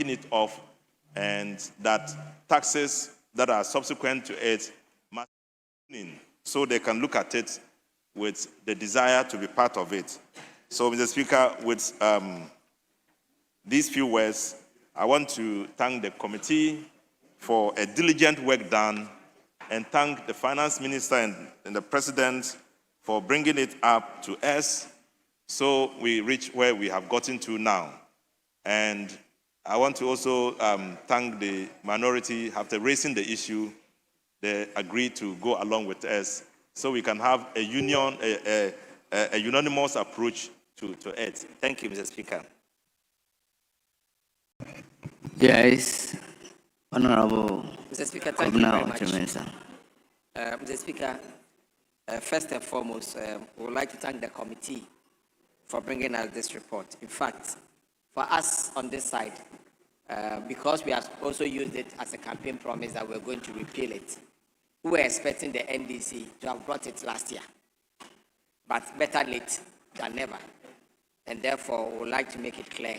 taking it off, and that taxes that are subsequent to it must be in, so they can look at it with the desire to be part of it. So, Mr. Speaker, with these few words, I want to thank the committee for a diligent work done, and thank the finance minister and the president for bringing it up to us so we reach where we have gotten to now. And I want to also thank the minority. After raising the issue, they agreed to go along with us so we can have a unanimous approach to it. Thank you, Mr. Speaker. Yes, Honorable Mr. Speaker, thank you very much. Mr. Speaker, first and foremost, we would like to thank the committee for bringing us this report. In fact, for us on this side, because we have also used it as a campaign promise that we're going to repeal it, we were expecting the NDC to have brought it last year, but better late than never. And therefore, we would like to make it clear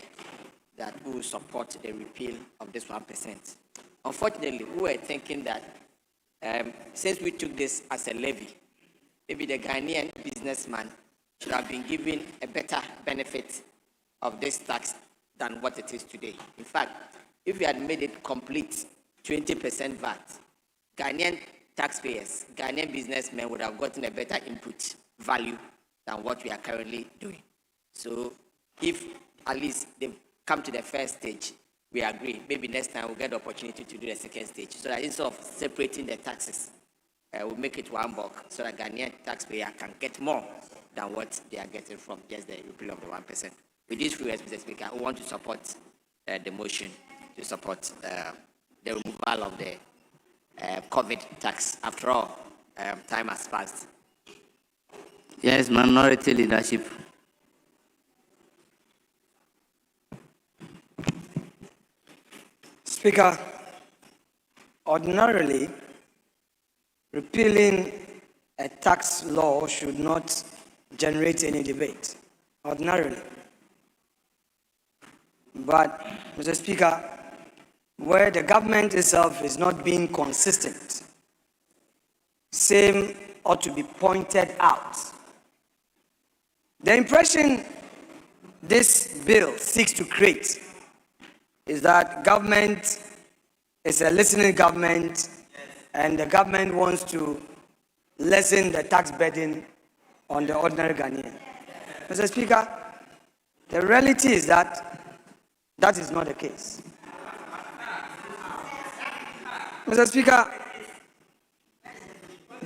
that we will support the repeal of this 1%. Unfortunately, we were thinking that since we took this as a levy, maybe the Ghanaian businessman should have been given a better benefit of this tax than what it is today. In fact, if we had made it complete 20% VAT, Ghanaian taxpayers, Ghanaian businessmen would have gotten a better input value than what we are currently doing. So if at least they've come to the first stage, we agree. Maybe next time we'll get the opportunity to do the second stage, so that instead of separating the taxes, we'll make it one bulk so that Ghanaian taxpayer can get more than what they are getting from just the repeal of the 1%. With these few words, Mr. Speaker, we want to support the motion to support the removal of the COVID tax. After all, time has passed. Yes, minority leadership. Speaker, ordinarily, repealing a tax law should not generate any debate, ordinarily. But, Mr. Speaker, where the government itself is not being consistent, same ought to be pointed out. The impression this bill seeks to create is that government is a listening government, and the government wants to lessen the tax burden on the ordinary Ghanaian. Mr. Speaker, the reality is that that is not the case. Mr. Speaker,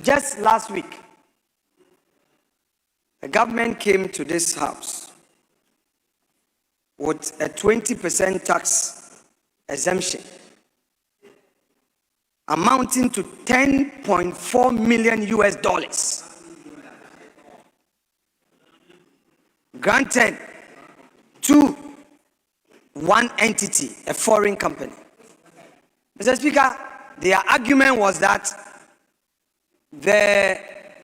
just last week, the government came to this house with a 20% tax exemption amounting to $10.4 million US, granted to one entity, a foreign company. Mr. Speaker, their argument was that the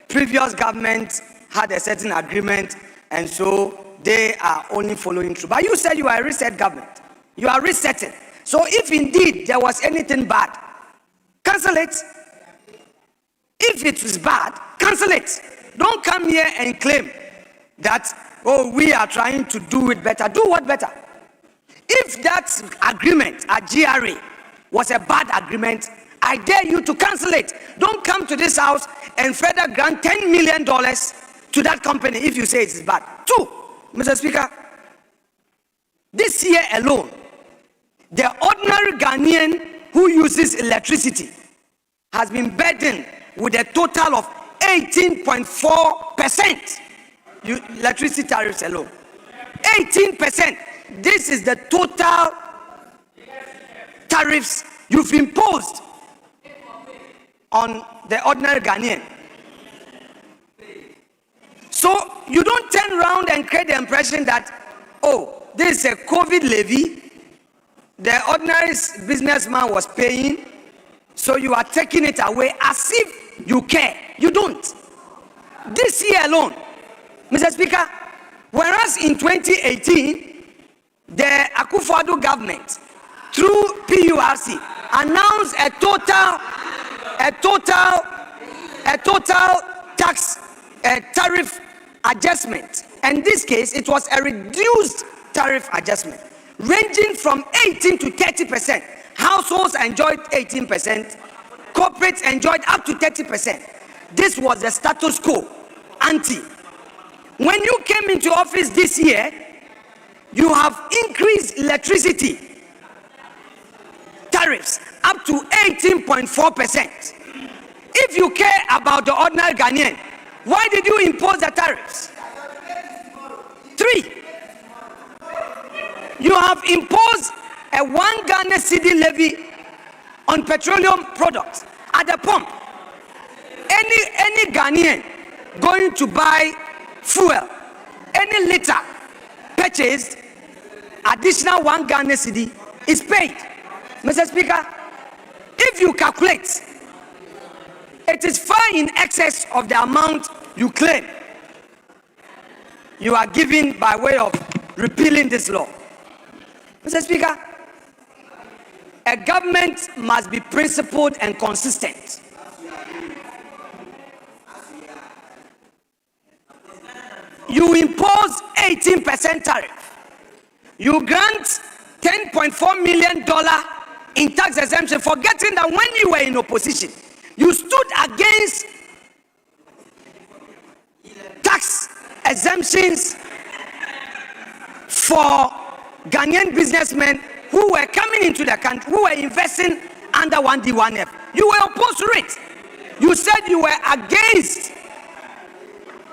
previous government had a certain agreement, and so they are only following through. But you said you are a reset government. You are resetting. So if indeed there was anything bad, cancel it. If it is bad, cancel it. Don't come here and claim that, oh, we are trying to do it better. Do what better? If that agreement at GRA was a bad agreement, I dare you to cancel it. Don't come to this house and further grant $10 million to that company if you say it is bad. 2, Mr. Speaker, this year alone, the ordinary Ghanaian who uses electricity has been burdened with a total of 18.4% electricity tariffs alone. 18%. This is the total tariffs you've imposed on the ordinary Ghanaian. So you don't turn around and create the impression that, oh, this is a COVID levy, the ordinary businessman was paying, so you are taking it away as if you care. You don't. This year alone, Mr. Speaker, whereas in 2018, the Akufo-Addo government through PURC, announced a total tax tariff adjustment. And in this case, it was a reduced tariff adjustment, ranging from 18 to 30%. Households enjoyed 18%, corporates enjoyed up to 30%. This was the status quo ante. When you came into office this year, you have increased electricity tariffs up to 18.4%. If you care about the ordinary Ghanaian, why did you impose the tariffs? 3, you have imposed a 1 Ghana cedi levy on petroleum products at the pump. Any Ghanaian going to buy fuel, any liter purchased, additional 1 Ghana cedi is paid. Mr. Speaker, if you calculate, it is far in excess of the amount you claim you are given by way of repealing this law. Mr. Speaker, a government must be principled and consistent. You impose 18% tariff. You grant $10.4 million in tax exemption, forgetting that when you were in opposition, you stood against tax exemptions for Ghanaian businessmen who were coming into the country, who were investing under 1D, 1F. You were opposed to it. You said you were against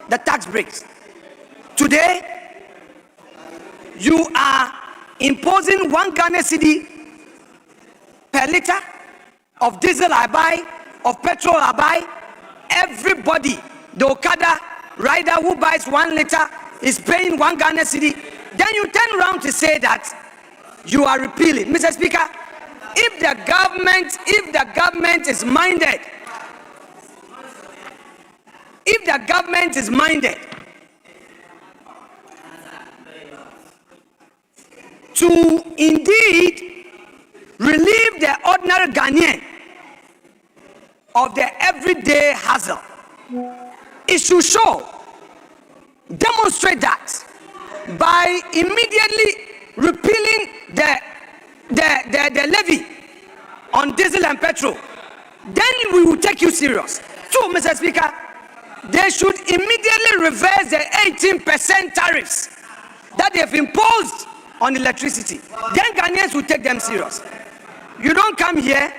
the tax breaks. Today, you are imposing 1 Ghana cedi per liter of diesel I buy, of petrol I buy. Everybody, the Okada rider who buys 1 liter is paying 1 Ghana cedi. Then you turn around to say that you are repealing. Mr. Speaker, if the government is minded, to indeed relieve the ordinary Ghanaian of the everyday hassle, it should demonstrate that by immediately repealing the levy on diesel and petrol. Then we will take you serious. So, Mr. Speaker, they should immediately reverse the 18% tariffs that they've imposed on electricity. Then Ghanaians will take them serious. You don't come here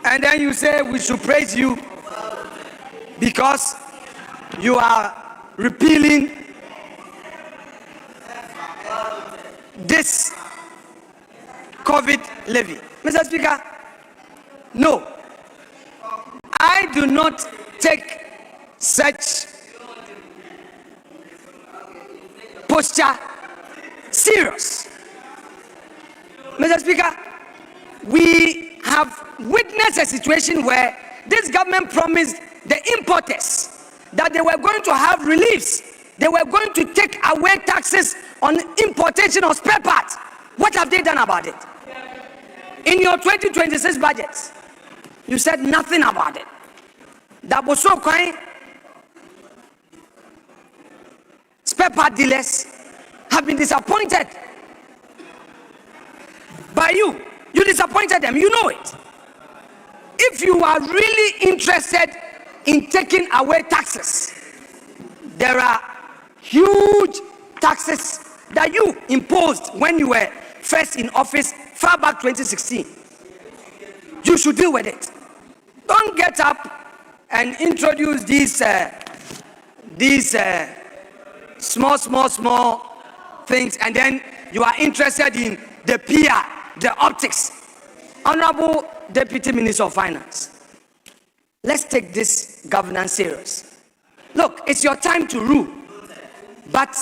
and then you say we should praise you because you are repealing this COVID levy. Mr. Speaker, no, I do not take such posture serious. Mr. Speaker, we have witnessed a situation where this government promised the importers that they were going to have reliefs. They were going to take away taxes on importation of spare parts. What have they done about it? In your 2026 budget, you said nothing about it. That was so kind. Spare part dealers have been disappointed by you. You disappointed them, you know it. If you are really interested in taking away taxes, there are huge taxes that you imposed when you were first in office far back 2016. You should deal with it. Don't get up and introduce these small things, and then you are interested in the PR, the optics. Honorable Deputy Minister of Finance, let's take this governance serious. Look, it's your time to rule, but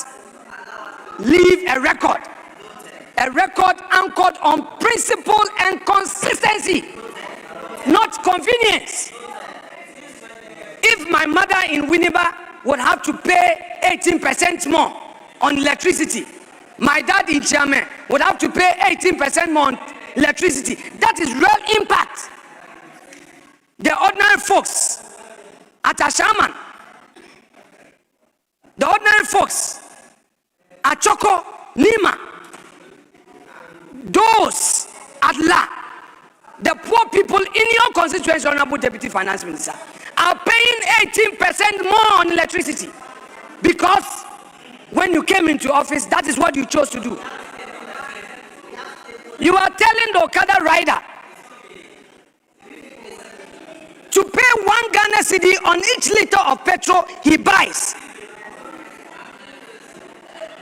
leave a record anchored on principle and consistency, not convenience. If my mother in Winneba would have to pay 18% more on electricity, my dad in Chairman would have to pay 18% more on electricity. That is real impact. The ordinary folks at Ashaman, the ordinary folks at Choco, Nima, those at La, the poor people in your constituency, Honorable Deputy Finance Minister, are paying 18% more on electricity because when you came into office, that is what you chose to do. You are telling the Okada rider to pay 1 Ghana cedi on each liter of petrol he buys.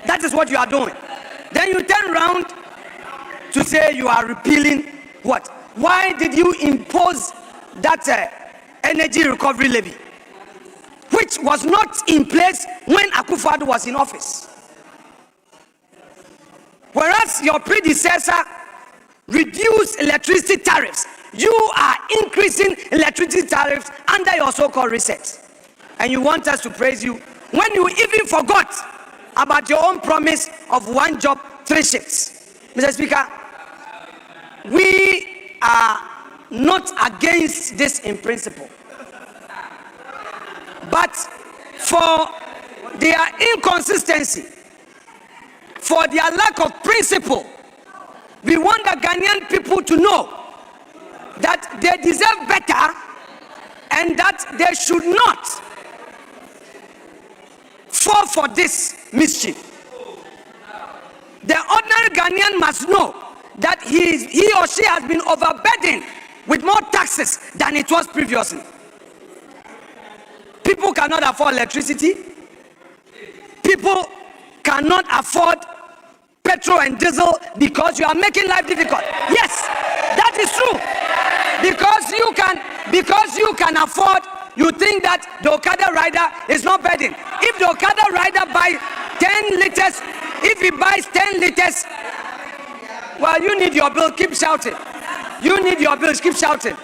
That is what you are doing. Then you turn around to say you are repealing what? Why did you impose that energy recovery levy, which was not in place when Akufo-Addo was in office? Whereas your predecessor reduced electricity tariffs, you are increasing electricity tariffs under your so-called reset. And you want us to praise you when you even forgot about your own promise of 1 job, 3 shifts. Mr. Speaker, we are not against this in principle, but for their inconsistency, for their lack of principle, we want the Ghanaian people to know that they deserve better and that they should not fall for this mischief. The ordinary Ghanaian must know that he or she has been overburdened with more taxes than it was previously. People cannot afford electricity. People cannot afford petrol and diesel because you are making life difficult. Yes, that is true. Because you can afford, you think that the Okada rider is not burdened. If the Okada rider buys 10 liters, if he buys 10 liters, well, you need your bill, keep shouting. You need your bills, keep shouting.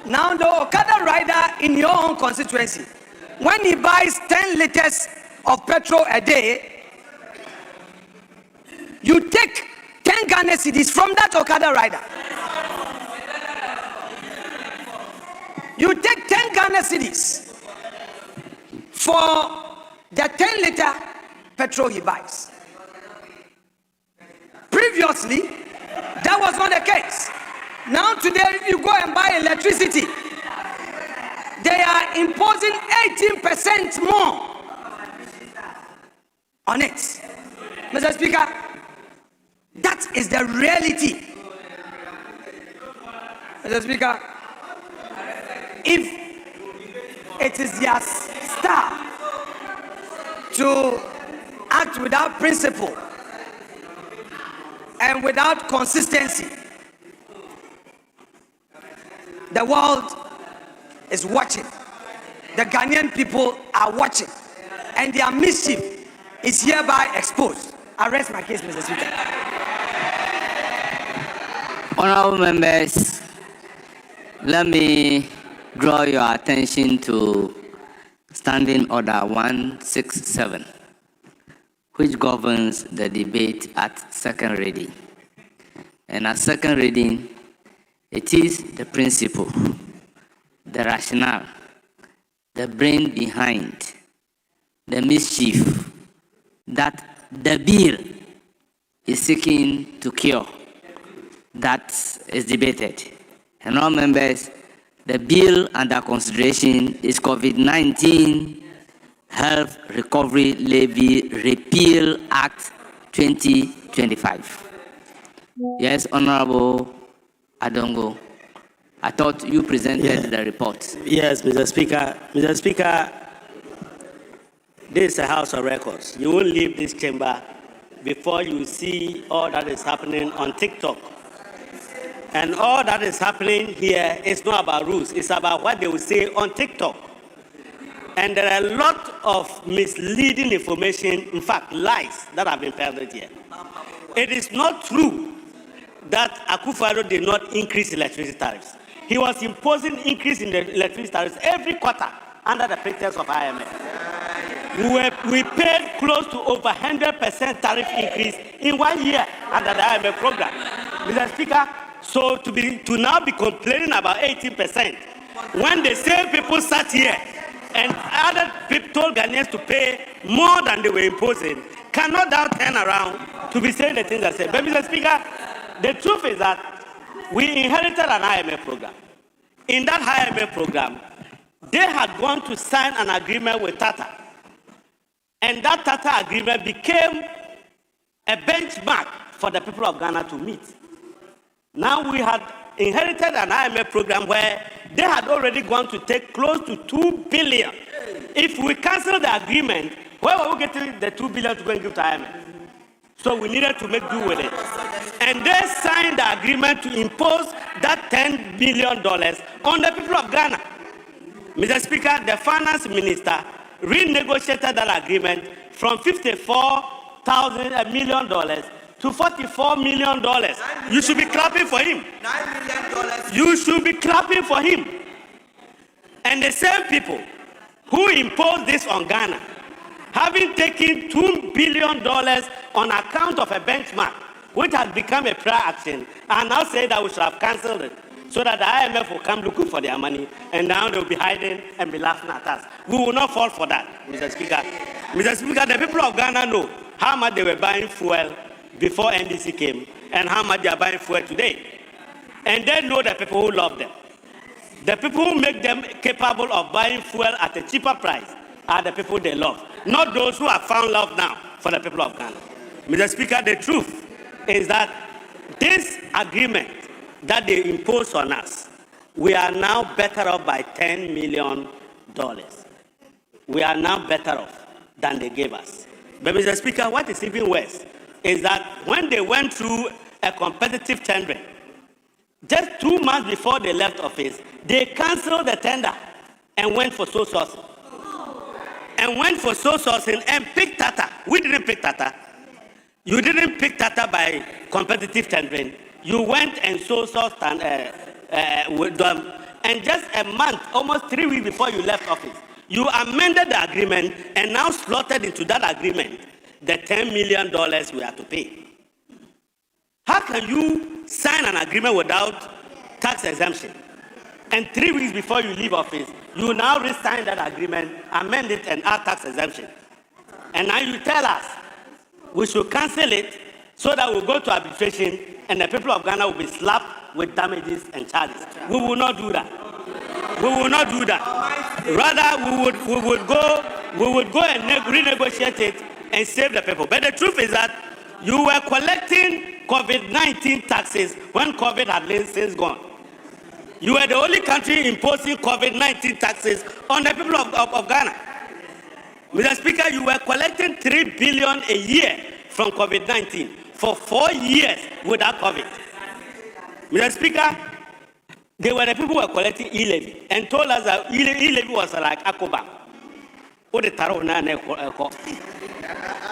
Now the Okada rider in your own constituency, when he buys 10 liters of petrol a day, you take 10 Ghana cedis from that Okada rider. You take 10 Ghana cedis for the 10 liter petrol he buys. Previously, that was not the case. Now today, if you go and buy electricity, they are imposing 18% more on it. Mr. Speaker, that is the reality. Mr. Speaker, if it is their style to act without principle and without consistency, the world is watching. The Ghanaian people are watching. And their mischief is hereby exposed. I rest my case, Mr. Speaker. Honorable members, let me draw your attention to Standing Order 167, which governs the debate at second reading. And at second reading, it is the principle, the rationale, the brain behind the mischief that the bill is seeking to cure that is debated. And all members, the bill under consideration is COVID-19 Health Recovery Levy Repeal Act 2025. Yes, Honorable Adongo, I thought you presented the report. Yes, Mr. Speaker. Mr. Speaker, this is a House of Records. You won't leave this chamber before you see all that is happening on TikTok. And all that is happening here is not about rules. It's about what they will say on TikTok. And there are a lot of misleading information, in fact, lies that have been peddled here. It is not true that Akufo-Addo did not increase electricity tariffs. He was imposing increase in the electricity tariffs every quarter under the pretext of IMF. We paid close to over 100% tariff increase in 1 year under the IMF program. Mr. Speaker, so to now be complaining about 18%, when the same people sat here and other people told Ghanaians to pay more than they were imposing, cannot now turn around to be saying the things I said. But Mr. Speaker, the truth is that we inherited an IMF program. In that IMF program, they had gone to sign an agreement with Tata. And that Tata agreement became a benchmark for the people of Ghana to meet. Now we had inherited an IMF program where they had already gone to take close to 2 billion. If we cancel the agreement, where were we getting the 2 billion to go and give to IMF? So we needed to make do with it. And they signed the agreement to impose that $10 billion on the people of Ghana. Mr. Speaker, the finance minister renegotiated that agreement from $54 million to $44 million. You should be clapping for him. $9 million. You should be clapping for him. And the same people who imposed this on Ghana, having taken $2 billion on account of a benchmark, which has become a prior action, and now say that we should have cancelled it, so that the IMF will come looking for their money, and now they'll be hiding and be laughing at us. We will not fall for that, Mr. Speaker. Mr. Speaker, the people of Ghana know how much they were buying fuel before NDC came, and how much they are buying fuel today. And they know the people who love them. The people who make them capable of buying fuel at a cheaper price are the people they love, not those who have found love now for the people of Ghana. Mr. Speaker, the truth is that this agreement that they impose on us, we are now better off by $10 million. We are now better off than they gave us. But Mr. Speaker, what is even worse is that when they went through a competitive tendering, just 2 months before they left office, they canceled the tender and went for sole sourcing. And picked Tata. We didn't pick Tata. You didn't pick Tata by competitive tendering. You went and sole sourced with them. And just a month, almost 3 weeks before you left office, you amended the agreement and now slotted into that agreement the $10 million we have to pay. How can you sign an agreement without tax exemption? And 3 weeks before you leave office, you now re-sign that agreement, amend it, and add tax exemption. And now you tell us we should cancel it so that we'll go to arbitration and the people of Ghana will be slapped with damages and charges. We will not do that. We will not do that. Rather, we would go and renegotiate it and save the people. But the truth is that you were collecting COVID-19 taxes when COVID had since gone. You were the only country imposing COVID-19 taxes on the people of Ghana. Mr. Speaker, you were collecting $3 billion a year from COVID-19 for 4 years without COVID. Mr. Speaker, they were the people who were collecting e-levy and told us that e-levy was like Akoba.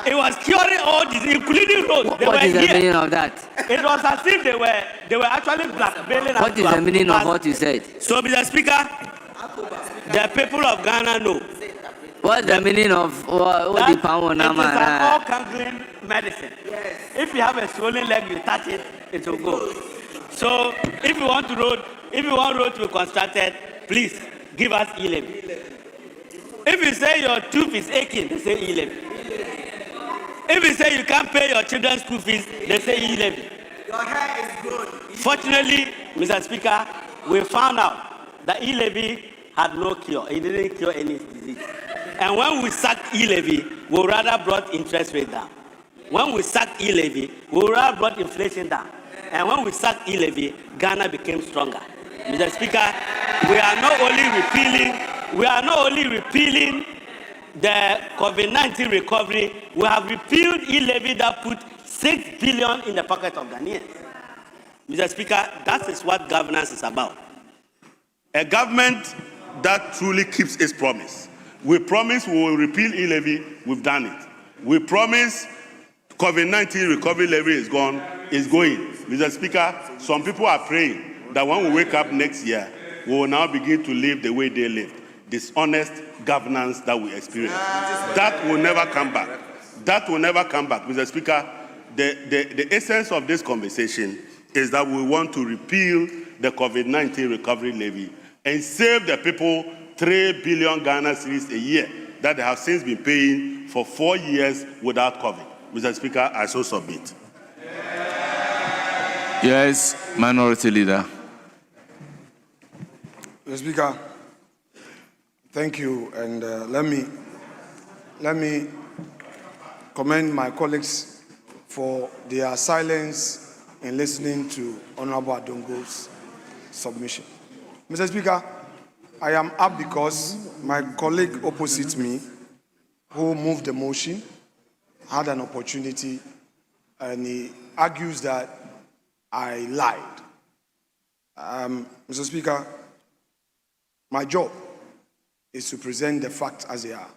It was curing all disease, including roads. What is the meaning of that? It was as if they were actually blackmailing us. What is the meaning of what you said? So, Mr. Speaker, the people of Ghana know. What's the meaning of what the power number? It is an all-cangling medicine. Yes. If you have a swollen leg, you touch it, it will go. So, if you want road to be constructed, please give us e-levy. If you say your tooth is aching, they say e-levy. If you say you can't pay your children's school fees, they say e-levy. Your hair is good. Fortunately, Mr. Speaker, we found out that e-levy had no cure. It didn't cure any disease. And when we sacked e-levy, we rather brought interest rate down. When we sacked e-levy, we rather brought inflation down. And when we sacked e-levy, Ghana became stronger. Mr. Speaker, we are not only repealing the COVID-19 recovery, we have repealed e-levy that put $6 billion in the pocket of Ghanaians. Mr. Speaker, that is what governance is about. A government that truly keeps its promise. We promise we will repeal e-levy, we've done it. We promise COVID-19 recovery levy is going. Mr. Speaker, some people are praying that when we wake up next year, we will now begin to live the way they lived. Dishonest governance that we experienced. That will never come back. That will never come back. Mr. Speaker, the essence of this conversation is that we want to repeal the COVID-19 recovery levy and save the people 3 billion Ghana cedis a year that they have since been paying for 4 years without COVID. Mr. Speaker, I so submit. Yes, Minority Leader. Mr. Speaker, thank you, and let me commend my colleagues for their silence in listening to Honorable Adongo's submission. Mr. Speaker, I am up because my colleague opposite me, who moved the motion, had an opportunity, and he argues that I lied. Mr. Speaker, my job is to present the facts as they are.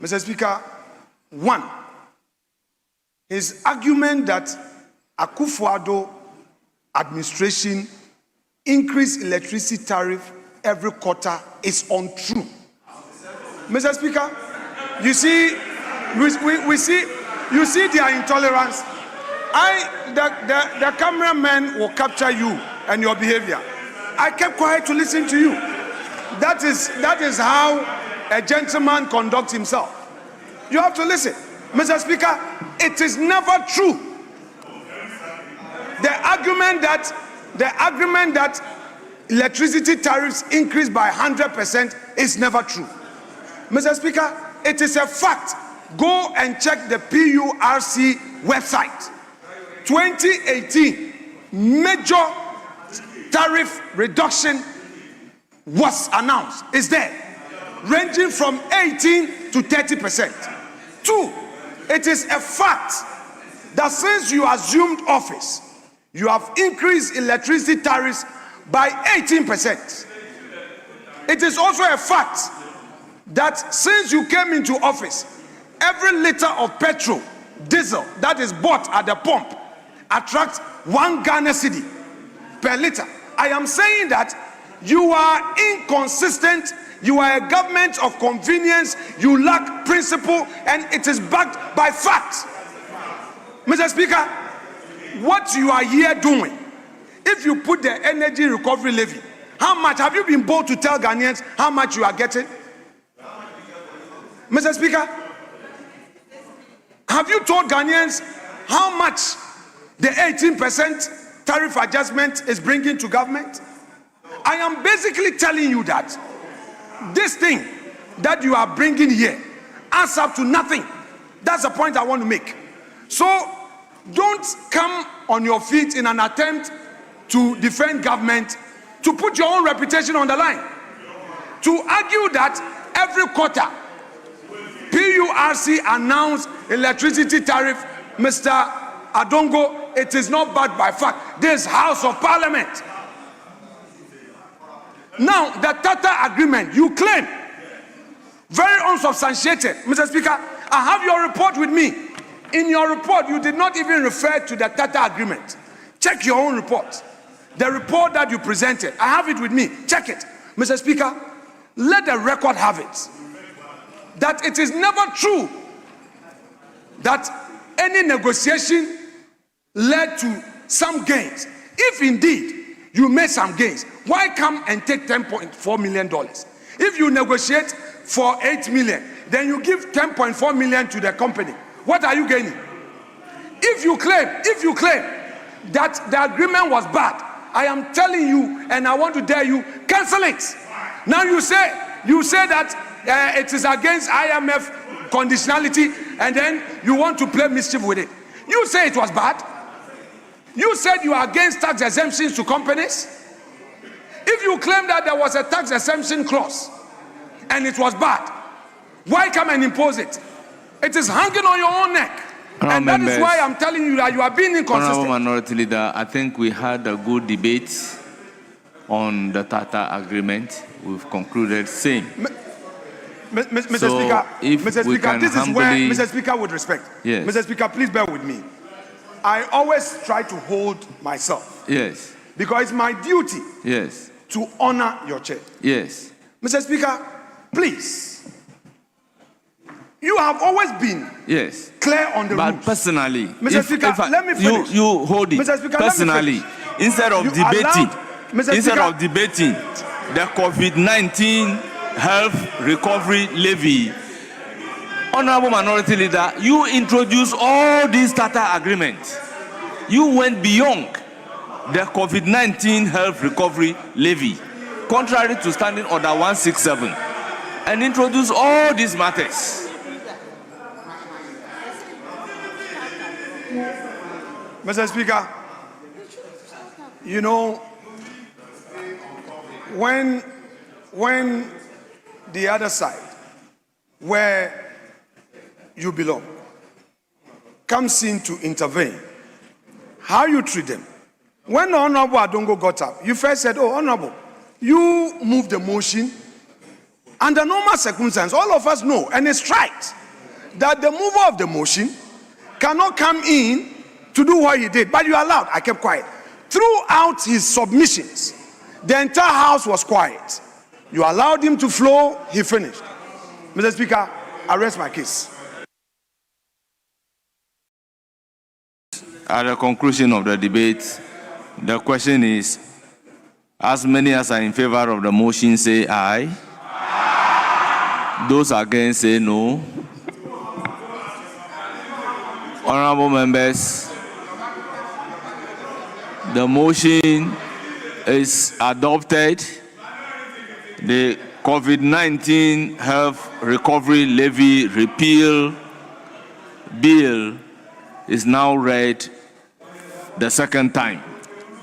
Mr. Speaker, one, his argument that Akufo-Addo administration increased electricity tariff every quarter is untrue. Mr. Speaker, you see, you see their intolerance. The cameraman will capture you and your behavior. I kept quiet to listen to you. That is how a gentleman conducts himself. You have to listen. Mr. Speaker, it is never true. The argument that electricity tariffs increased by 100% is never true. Mr. Speaker, it is a fact. Go and check the PURC website. 2018, major tariff reduction was announced. It's there, ranging from 18 to 30%. Two, it is a fact that since you assumed office, you have increased electricity tariffs by 18%. It is also a fact that since you came into office, every liter of petrol, diesel that is bought at the pump attracts 1 Ghana cedi per liter. I am saying that you are inconsistent. You are a government of convenience. You lack principle, and it is backed by facts. Mr. Speaker, what you are here doing, if you put the energy recovery levy, how much have you been bold to tell Ghanaians how much you are getting? Mr. Speaker, have you told Ghanaians how much the 18% tariff adjustment is bringing to government? I am basically telling you that this thing that you are bringing here adds up to nothing. That's the point I want to make. So don't come on your feet in an attempt to defend government, to put your own reputation on the line, to argue that every quarter PURC announced electricity tariff. Mr. Adongo, it is not backed by fact. This House of Parliament. Now, the Tata agreement, you claim, very unsubstantiated. Mr. Speaker, I have your report with me. In your report, you did not even refer to the Tata agreement. Check your own report. The report that you presented, I have it with me. Check it. Mr. Speaker, let the record have it that it is never true that any negotiation led to some gains. If indeed you made some gains, why come and take $10.4 million? If you negotiate for 8 million, then you give 10.4 million to the company. What are you gaining? If you claim that the agreement was bad, I am telling you, and I want to dare you, cancel it. Now you say that it is against IMF conditionality, and then you want to play mischief with it. You say it was bad. You said you are against tax exemptions to companies. If you claim that there was a tax exemption clause and it was bad, why come and impose it? It is hanging on your own neck. And that is why I'm telling you that you are being inconsistent. Honorable Minority Leader, I think we had a good debate on the Tata agreement. We've concluded same. Mr. So Speaker, if Mr. we Speaker, can this is where, humbly- Mr. Speaker, with respect. Yes. Mr. Speaker, please bear with me. I always try to hold myself Yes. because it's my duty Yes. to honor your chair. Yes. Mr. Speaker, please. You have always been Yes. clear on the But rules. personally, Mr. Speaker, let me finish. You hold it. Mr. Speaker, let me personally, finish. instead of You debating, allowed- Mr. instead Speaker- of debating the COVID-19 health recovery levy, Honorable Minority Leader, you introduced all these Tata agreements. You went beyond the COVID-19 health recovery levy, contrary to Standing Order 167, and introduced all these matters. Mr. Speaker, you know, when the other side, where you belong, comes in to intervene, how you treat them. When the Honorable Adongo got up, you first said, oh, Honorable, you moved the motion. Under normal circumstances, all of us know, and it's right, that the mover of the motion cannot come in to do what he did, but you allowed. I kept quiet. Throughout his submissions, the entire House was quiet. You allowed him to flow, he finished. Mr. Speaker, I rest my case. At the conclusion of the debate, the question is, as many as are in favor of the motion say aye. Aye. Those against say no. Honorable members, the motion is adopted. The COVID-19 Health Recovery Levy Repeal Bill is now read the second time.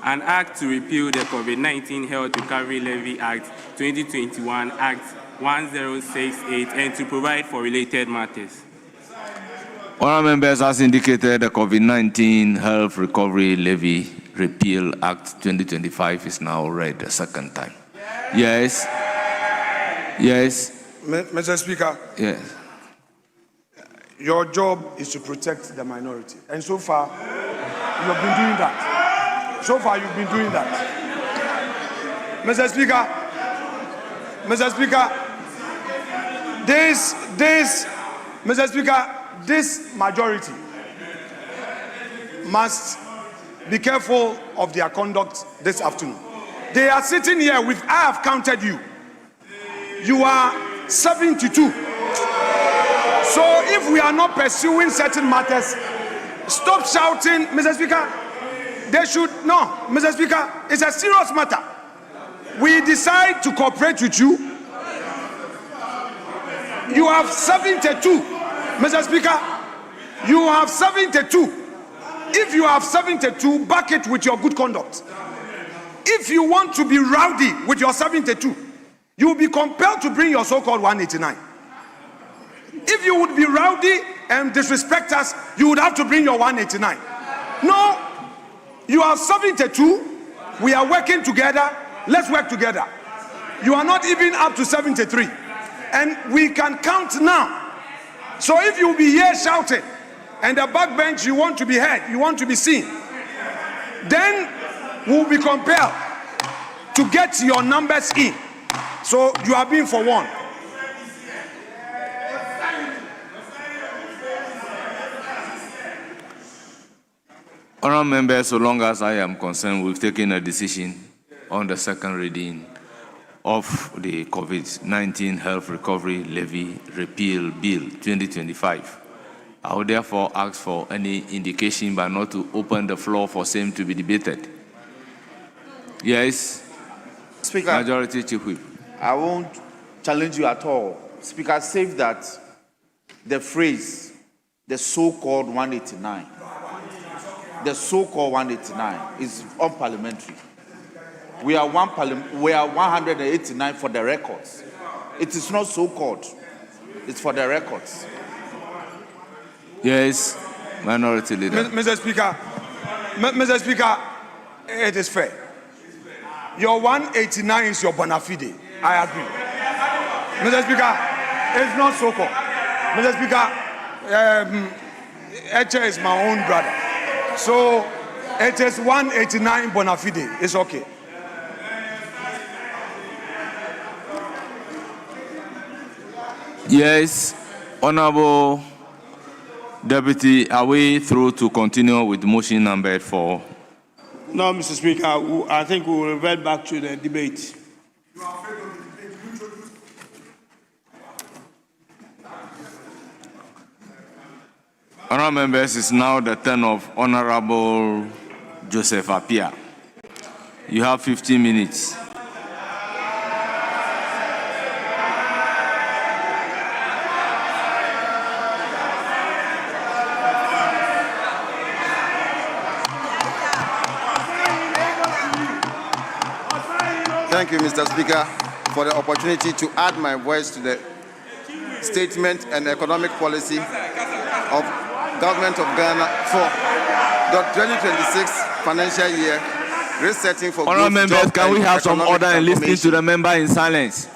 An act to repeal the COVID-19 Health Recovery Levy Act 2021, Act 1068, and to provide for related matters. Honourable members, as indicated, the COVID-19 Health Recovery Levy Repeal Act 2025 is now read the second time. Yes. Yes. Mr. Speaker. Yes. Your job is to protect the minority. And so far, you've been doing that. So far, you've been doing that. Mr. Speaker, this majority must be careful of their conduct this afternoon. They are sitting here with, I have counted you. You are 72. So if we are not pursuing certain matters, stop shouting, Mr. Speaker. They should, no, Mr. Speaker, it's a serious matter. We decide to cooperate with you. You have 72, Mr. Speaker. You have 72. If you have 72, back it with your good conduct. If you want to be rowdy with your 72, you will be compelled to bring your so-called 189. If you would be rowdy and disrespect us, you would have to bring your 189. No, you are 72. We are working together. Let's work together. You are not even up to 73. And we can count now. So if you will be here shouting, and the backbench you want to be heard, you want to be seen, then we'll be compelled to get your numbers in. So you are being forewarned. Honourable members, so long as I am concerned, we've taken a decision on the second reading of the COVID-19 Health Recovery Levy Repeal Bill 2025. I would therefore ask for any indication, but not to open the floor for same to be debated. Yes. Speaker, Majority Chief Whip. I won't challenge you at all. Speaker, save that the phrase, the so-called 189, the so-called 189 is unparliamentary. We are 189 for the records. It is not so-called. It's for the records. Yes, Minority Leader. Mr. Speaker, it is fair. Your 189 is your bona fide. I agree. Mr. Speaker, It's not so-called. Mr. Speaker, Eche is my own brother. So it is 189 bona fide. It's okay. Yes, Honorable Deputy, are we through to continue with motion number 4? No, Mr. Speaker, I think we will revert back to the debate. Honourable members, it's now the turn of Honourable Joseph Apia. You have 15 minutes. Thank you, Mr. Speaker, for the opportunity to add my voice to the statement and economic policy of Government of Ghana for the 2026 financial year, resetting for Honourable growth, members, job, can we and have some economic order and listen to transformation. the member in silence?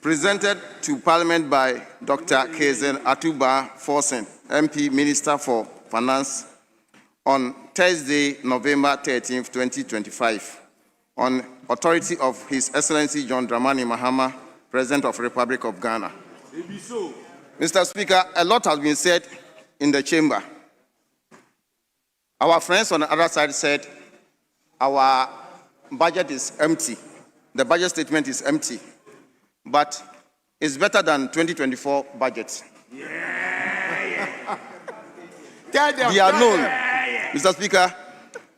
Presented to Parliament by Dr. Kezen Atuba Forsen, MP, Minister for Finance, on Thursday, November 13, 2025, on authority of His Excellency John Dramani Mahama, President of the Republic of Ghana. Mr. Speaker, a lot has been said in the chamber. Our friends on the other side said our budget is empty. The budget statement is empty. But it's better than 2024 budget. They are known, Mr. Speaker,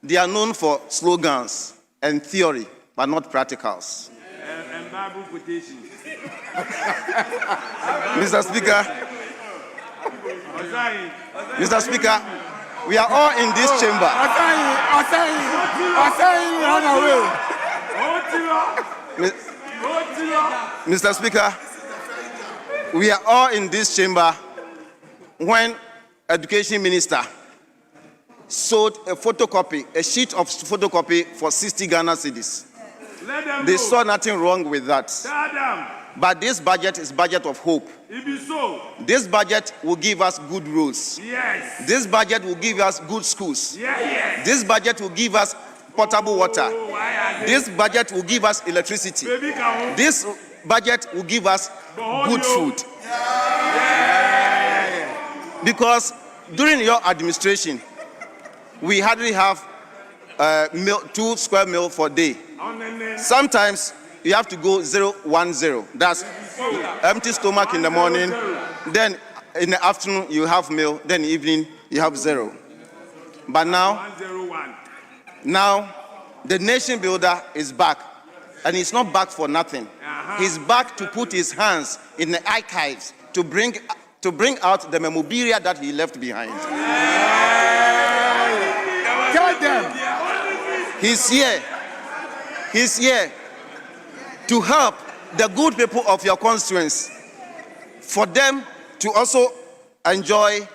they are known for slogans and theory, but not practicals. And Bible quotations. Mr. Speaker, we are all in this chamber. Mr. Speaker, we are all in this chamber when Education Minister sold a sheet of photocopy for 60 Ghana cedis. They saw nothing wrong with that. But this budget is budget of hope. This budget will give us good roads. Yes. This budget will give us good schools. Yes. This budget will give us potable water. This budget will give us electricity. This budget will give us good food. Because during your administration, we hardly have 2 square meals for a day. Sometimes you have to go 0-1-0. That's empty stomach in the morning. Then in the afternoon you have meal. Then in the evening you have 0. But now the nation builder is back, and he's not back for nothing. He's back to put his hands in the archives to bring out the memorabilia that he left behind. Tell them. He's here to help the good people of your constituents, for them to also enjoy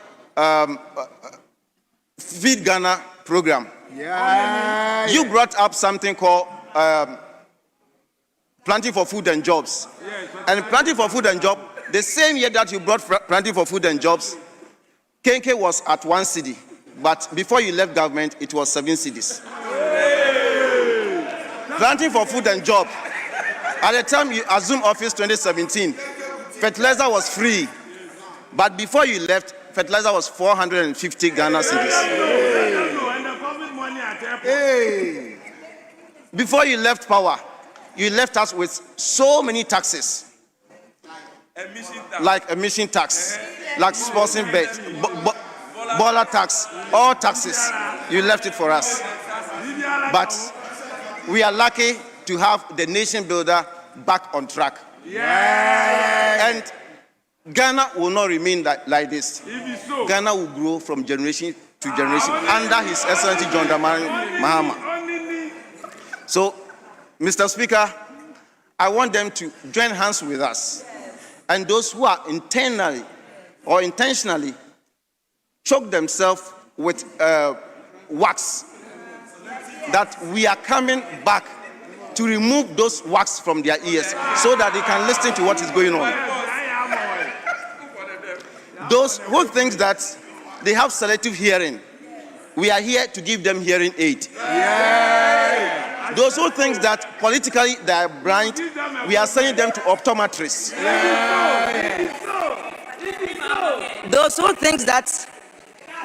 Feed Ghana program. You brought up something called Planting for Food and Jobs. And Planting for Food and Jobs, the same year that you brought Planting for Food and Jobs, Kenke was at 1 cedi. But before you left government, it was 7 cedis. Planting for Food and Jobs. At the time you assumed office 2017, fertilizer was free. But before you left, fertilizer was 450 Ghana cedis. Before you left power, you left us with so many taxes. Like emission tax, like sporting bet, baller tax, all taxes. You left it for us. But we are lucky to have the nation builder back on track. And Ghana will not remain like this. Ghana will grow from generation to generation under His Excellency John Dramani Mahama. So, Mr. Speaker, I want them to join hands with us. And those who are internally or intentionally choke themselves with wax, that we are coming back to remove those wax from their ears so that they can listen to what is going on. Those who think that they have selective hearing, we are here to give them hearing aid. Yeah. Those who think that politically they are blind, we are sending them to optometrists. Yeah. Those who think that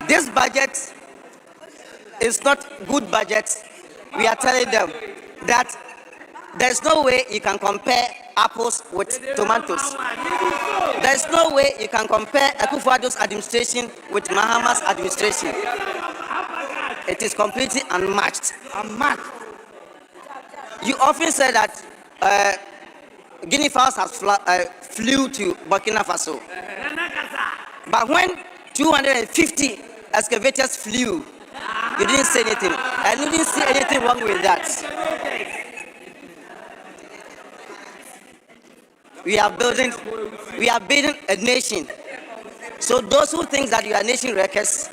this budget is not good budget, we are telling them that there's no way you can compare apples with tomatoes. There's no way you can compare Akufo-Addo's administration with Mahama's administration. It is completely unmatched. You often say that Guinea fowls has flew to Burkina Faso. But when 250 excavators flew, you didn't say anything. And you didn't see anything wrong with that. We are building a nation. So those who think that you are nation wreckers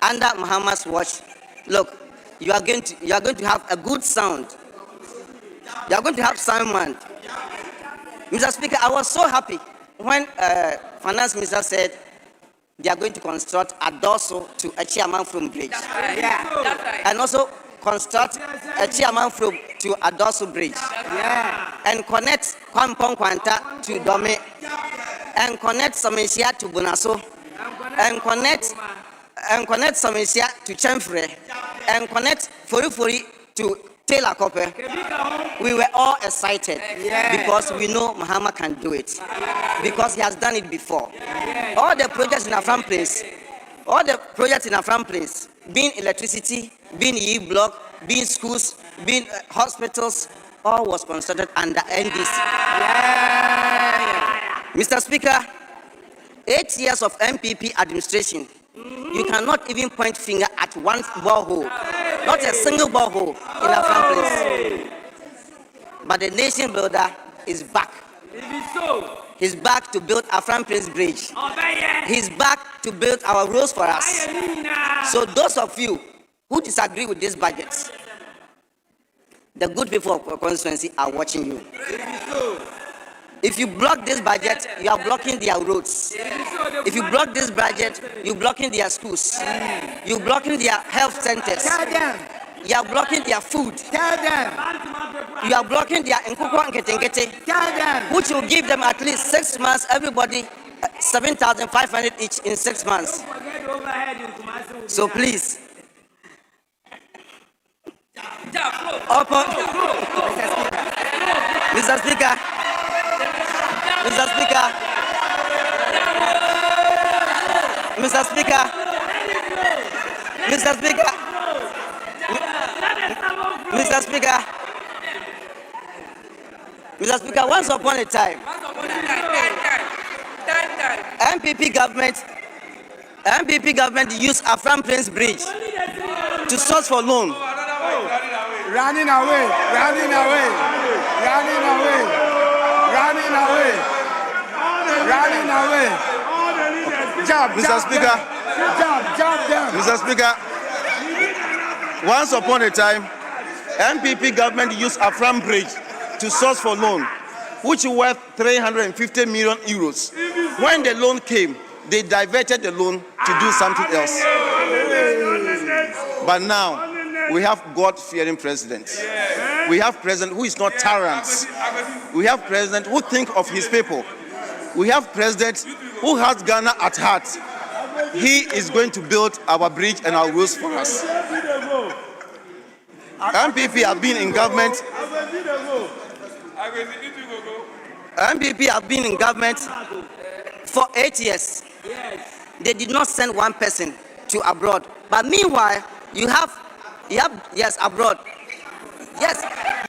under Mahama's watch, look, you are going to have a good sound. You are going to have sound. Mr. Speaker, I was so happy when Finance Minister said they are going to construct a dorsal to a chairman from bridge. Yeah. And also construct a chairman from to a dorsal bridge. Yeah. And connect Kwampong Kwanta to Dome. And connect Samensia to Bunaso. And connect Samensia to Chemfre. And connect Furi to Taylor Copper. We were all excited because we know Mahama can do it, because he has done it before. All the projects in Afram Place, being electricity, being E-block, being schools, being hospitals, all was constructed under NDC. Mr. Speaker, 8 years of MPP administration, you cannot even point finger at one borehole, not a single borehole in Afram Place. But the nation builder is back. He's back to build Afram Place Bridge. He's back to build our roads for us. So those of you who disagree with this budget, the good people of our constituency are watching you. If you block this budget, you are blocking their roads. If you block this budget, you're blocking their schools. You're blocking their health centers. You are blocking their food. Tell them. You are blocking their Nkukwa and Ketengete. Tell them. Which will give them at least 6 months, everybody 7,500 each in 6 months. So please. Mr. Speaker. Mr. Speaker. Mr. Speaker. Mr. Speaker. Mr. Speaker. Mr. Speaker, once upon a time, MPP government used Afram Plains Bridge to source for loan. Running away. Mr. Speaker. Mr. Speaker, once upon a time, MPP government used Afram Bridge to source for loan, which worth 350 million euros. When the loan came, they diverted the loan to do something else. But now, we have God-fearing president. We have president who is not tyrants. We have president who think of his people. We have president who has Ghana at heart. He is going to build our bridge and our roads for us. MPP have been in government. MPP have been in government for 8 years. They did not send one person to abroad. But meanwhile, you have abroad. Yes,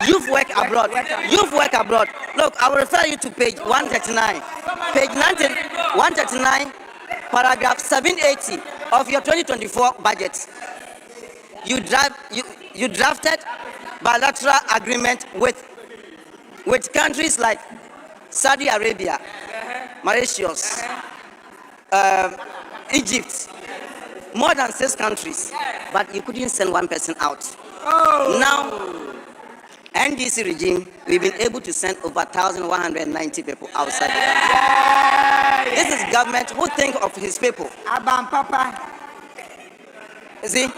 youth work abroad. Youth work abroad. Look, I will refer you to page 139. Page 139, paragraph 780 of your 2024 budget. You drafted bilateral agreement with countries like Saudi Arabia, Mauritius, Egypt, more than 6 countries, but you couldn't send one person out. Now, NDC regime, we've been able to send over 1,190 people outside the country. This is government who think of his people. You see,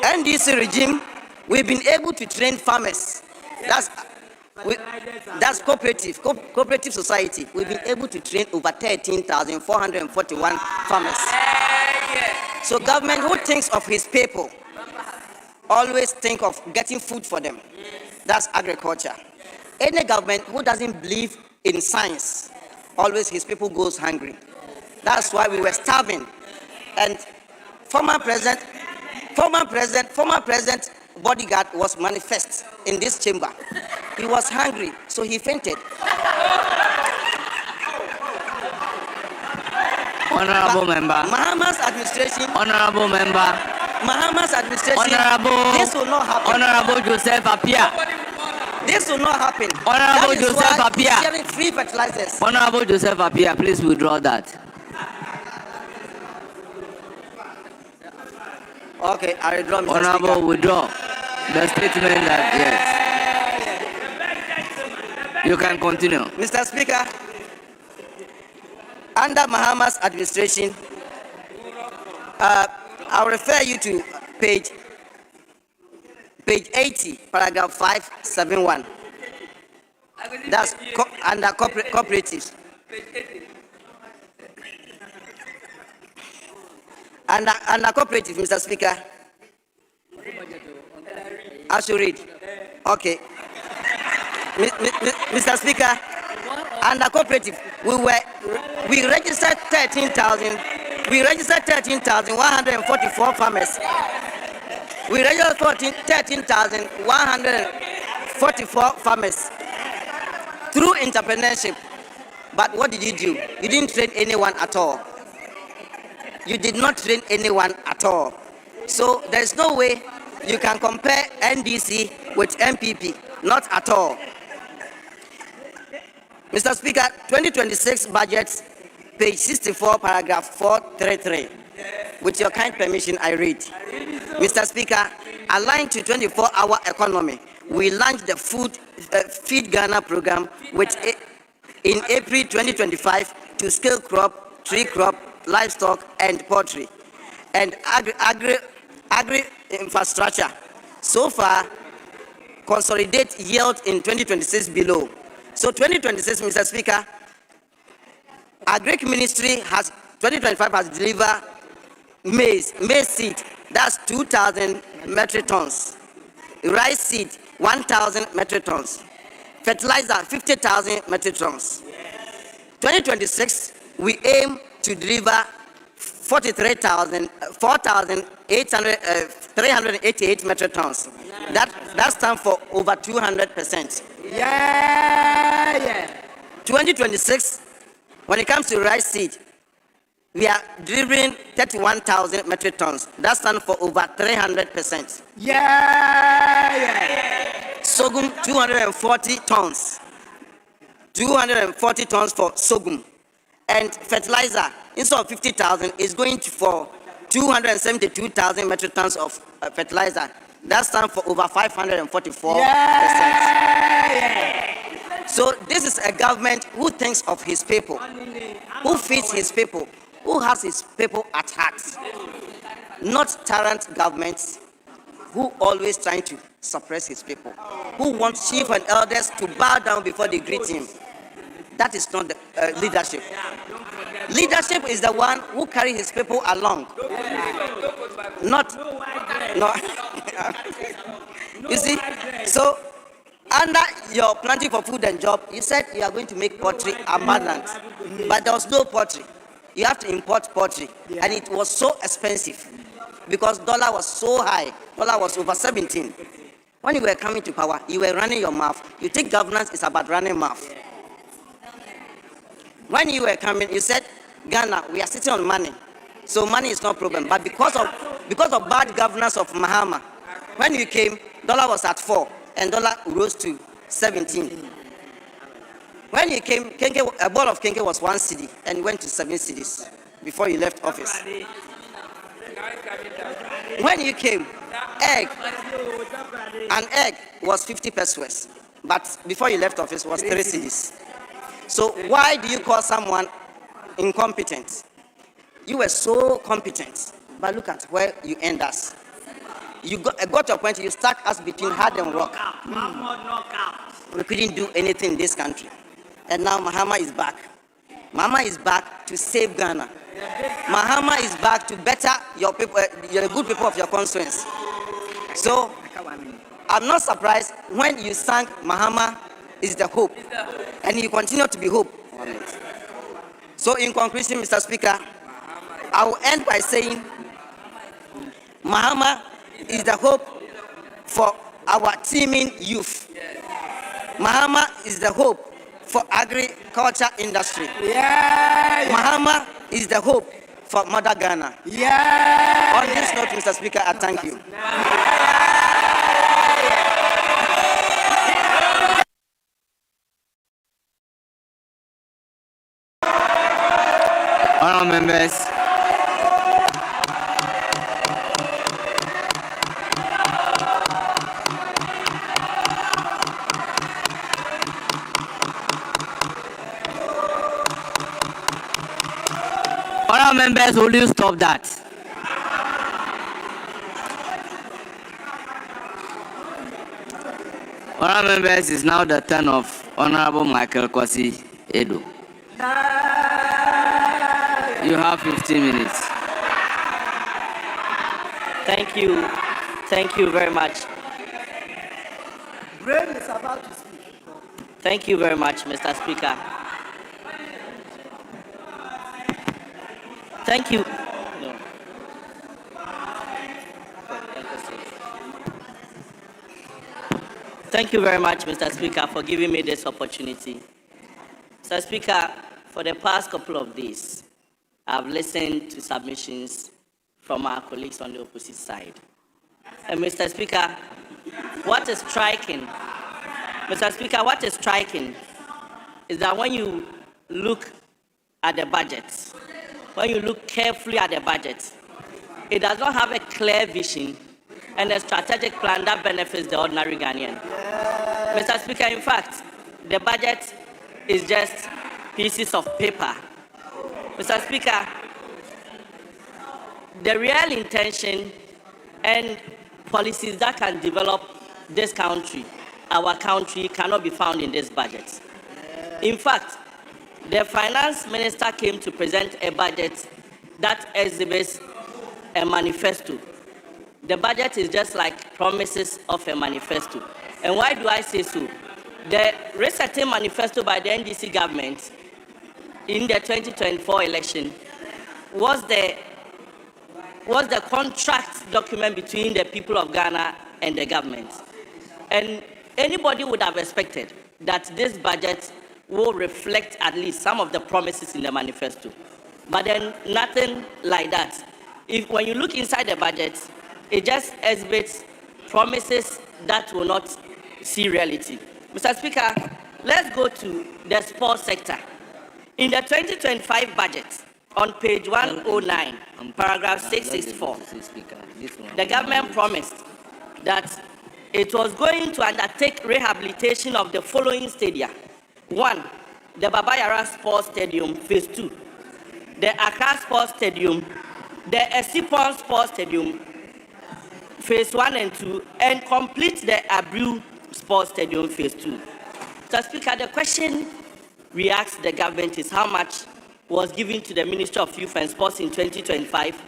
NDC regime, we've been able to train farmers. That's cooperative society. We've been able to train over 13,441 farmers. So government who thinks of his people always think of getting food for them. That's agriculture. Any government who doesn't believe in science, always his people goes hungry. That's why we were starving. And former president bodyguard was manifest in this chamber. He was hungry, so he fainted. Honorable member. Mahama's administration. Honorable member. Mahama's administration. Honorable. This will not happen. Honorable Joseph Apia. This will not happen. Honorable Joseph Apia. Sharing free fertilizers. Honorable Joseph Apia, please withdraw that. Okay, I withdraw, Mr. Honorable, Speaker. withdraw the statement that yes. You can continue. Mr. Speaker, under Mahama's administration, I'll refer you to page 80, paragraph 571. That's under cooperatives. Under cooperative, Mr. Speaker. I should read. Okay. Mr. Speaker, under cooperative, we registered 13,144 farmers. We registered 13,144 farmers through entrepreneurship. But what did you do? You didn't train anyone at all. You did not train anyone at all. So there's no way you can compare NDC with MPP. Not at all. Mr. Speaker, 2026 budget, page 64, paragraph 433. With your kind permission, I read. Mr. Speaker, aligned to 24-hour economy, we launched the Feed Ghana program, which in April 2025 to scale crop, tree crop, livestock and poultry, and agri infrastructure. So far, consolidate yield in 2026 below. So 2026, Mr. Speaker, Agric Ministry has 2025 has delivered maize seed. That's 2,000 metric tons. Rice seed 1,000 metric tons. Fertilizer 50,000 metric tons. 2026, we aim to deliver 4,388 metric tons. That stands for over 200%. Yeah. 2026, when it comes to rice seed, we are delivering 31,000 metric tons. That stands for over 300%. Yeah. Sorghum, 240 tons. 240 tons for sorghum. And fertilizer, instead of 50,000, is going for 272,000 metric tons of fertilizer. That stands for over 544%. Yeah. So this is a government who thinks of his people, who feeds his people, who has his people at heart. Not tyrant governments who always trying to suppress his people, who want chief and elders to bow down before they greet him. That is not the leadership. Leadership is the one who carry his people along. No. You see, so under your planting for food and job, you said you are going to make poultry abundant, but there was no poultry. You have to import poultry, and it was so expensive because dollar was so high. Dollar was over 17. When you were coming to power, you were running your mouth. You think governance is about running mouth. When you were coming, you said, Ghana, we are sitting on money, so money is no problem. But because of bad governance of Mahama, when you came, dollar was at 4, and dollar rose to 17. When you came, a ball of kenke was 1 cedi, and went to 7 cedis before you left office. When you came, egg was 50 pesos, but before you left office was 3 cedis. So why do you call someone incompetent? You were so competent, but look at where you end us. You got to a point you stuck us between hard and rock. We couldn't do anything in this country. And now Mahama is back. Mahama is back to save Ghana. Mahama is back to better your people, your good people of your constituents. So I'm not surprised when you sang Mahama is the hope, and you continue to be hope. So in conclusion, Mr. Speaker, I will end by saying Mahama is the hope for our teeming youth. Mahama is the hope for agriculture industry. Mahama is the hope for Mother Ghana. On this note, Mr. Speaker, I thank you. Honourable members. Honourable members, will you stop that? Honourable members, it's now the turn of Honourable Michael Kwasi Edo. You have 15 minutes. Thank you. Thank you very much. Brain is about to speak. Thank you very much, Mr. Speaker. Thank you. No. Thank you very much, Mr. Speaker, for giving me this opportunity. Mr. Speaker, for the past couple of days, I've listened to submissions from our colleagues on the opposite side. And Mr. Speaker, what is striking is that when you look at the budget, when you look carefully at the budget, it does not have a clear vision and a strategic plan that benefits the ordinary Ghanaian. Mr. Speaker, in fact, the budget is just pieces of paper. Mr. Speaker, the real intention and policies that can develop this country, our country, cannot be found in this budget. In fact, the finance minister came to present a budget that exhibits a manifesto. The budget is just like promises of a manifesto. And why do I say so? The resetting manifesto by the NDC government in the 2024 election was the contract document between the people of Ghana and the government. And anybody would have expected that this budget will reflect at least some of the promises in the manifesto. But then nothing like that. When you look inside the budget, it just exhibits promises that will not see reality. Mr. Speaker, let's go to the sports sector. In the 2025 budget, on page 109, paragraph 664, the government promised that it was going to undertake rehabilitation of the following stadia. 1, the Baba Yara Sports Stadium, phase 2, the Accra Sports Stadium, the Esipon Sports Stadium, phase 1 and 2, and complete the Abreu Sports Stadium, phase 2. Mr. Speaker, the question we asked the government is how much was given to the Ministry of Youth and Sports in 2025,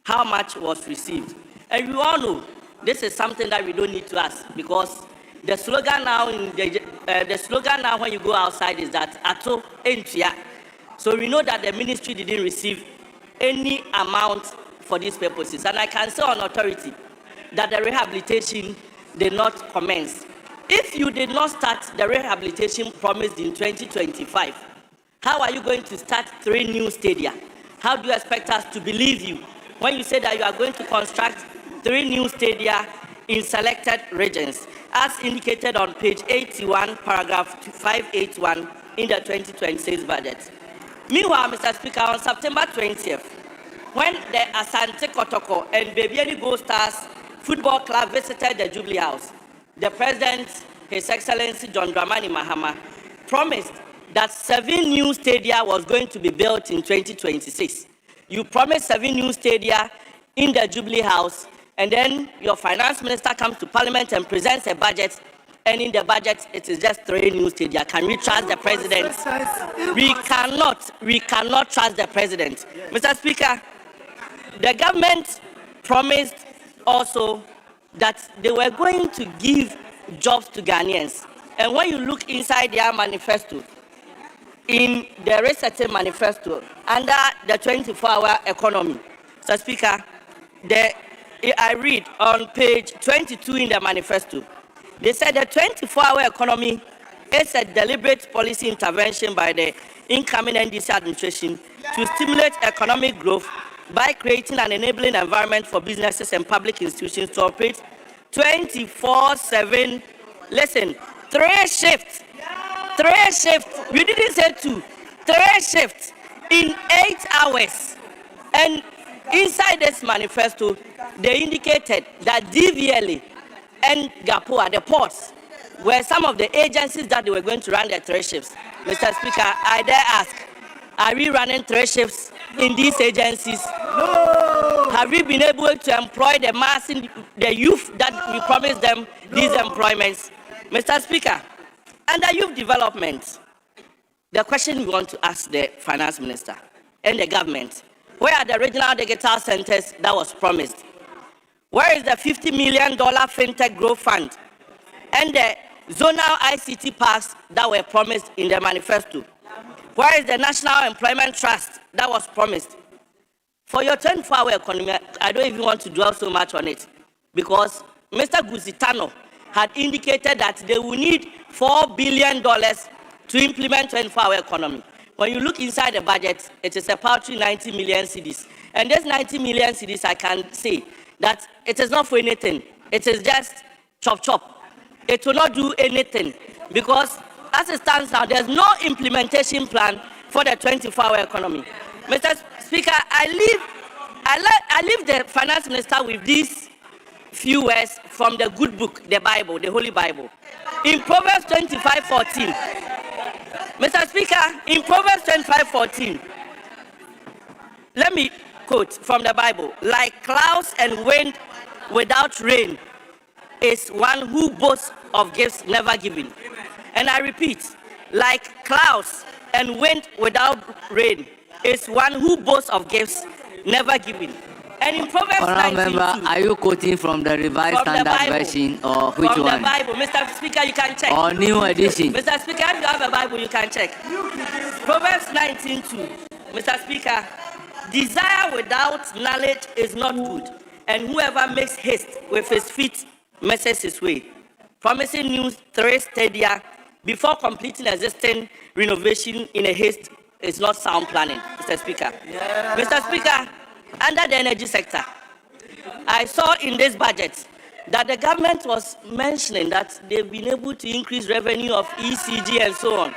how much was received. And we all know this is something that we don't need to ask, because the slogan now when you go outside is that Ato Entia. So we know that the ministry didn't receive any amount for these purposes. And I can say on authority that the rehabilitation did not commence. If you did not start the rehabilitation promised in 2025, how are you going to start 3 new stadia? How do you expect us to believe you when you say that you are going to construct 3 new stadia in selected regions, as indicated on page 81, paragraph 581 in the 2026 budget? Meanwhile, Mr. Speaker, on September 20th, when the Asante Kotoko and Bebiani Gold Stars Football Club visited the Jubilee House, the President, His Excellency John Dramani Mahama, promised that 7 new stadia was going to be built in 2026. You promised 7 new stadia in the Jubilee House, and then your finance minister comes to Parliament and presents a budget, and in the budget, it is just 3 new stadia. Can we trust the president? We cannot trust the president. Mr. Speaker, the government promised also that they were going to give jobs to Ghanaians. And when you look inside their manifesto, in the resetting manifesto, under the 24-hour economy, Mr. Speaker, I read on page 22 in the manifesto, they said the 24-hour economy is a deliberate policy intervention by the incoming NDC administration to stimulate economic growth by creating an enabling environment for businesses and public institutions to operate 24/7. Listen, 3 shifts. 3 shifts. We didn't say 2. 3 shifts in 8 hours. And inside this manifesto, they indicated that DVLA and GAPOA, the ports, were some of the agencies that they were going to run their 3 shifts. Mr. Speaker, I dare ask, are we running 3 shifts in these agencies? No. Have we been able to employ the mass, the youth that we promised them these employments? Mr. Speaker, under youth development, the question we want to ask the finance minister and the government, where are the regional digital centers that was promised? Where is the $50 million FinTech Growth Fund and the zonal ICT parks that were promised in the manifesto? Where is the National Employment Trust that was promised? For your 24-hour economy, I don't even want to dwell so much on it, because Mr. Guzitano had indicated that they will need $4 billion to implement 24-hour economy. When you look inside the budget, it is a paltry 90 million cedis. And this 90 million cedis, I can say that it is not for anything. It is just chop. It will not do anything, because as it stands now, there's no implementation plan for the 24-hour economy. Mr. Speaker, I leave the finance minister with these few words from the good book, the Bible, the Holy Bible. In Proverbs 25:14, Mr. Speaker, in Proverbs 25:14, let me quote from the Bible: like clouds and wind without rain is one who boasts of gifts never given. And I repeat, like clouds and wind without rain is one who boasts of gifts never given. And in Proverbs 19, member, are you quoting from the Revised Standard Version or which from one? From the Bible. Mr. Speaker, you can check. Or New Edition? Mr. Speaker, if you have a Bible, you can check. Proverbs 19:2. Mr. Speaker, desire without knowledge is not good, and whoever makes haste with his feet messes his way. Promising new 3 stadia before completing existing renovation in a haste is not sound planning, Mr. Speaker. Yeah. Mr. Speaker, under the energy sector, I saw in this budget that the government was mentioning that they've been able to increase revenue of ECG and so on.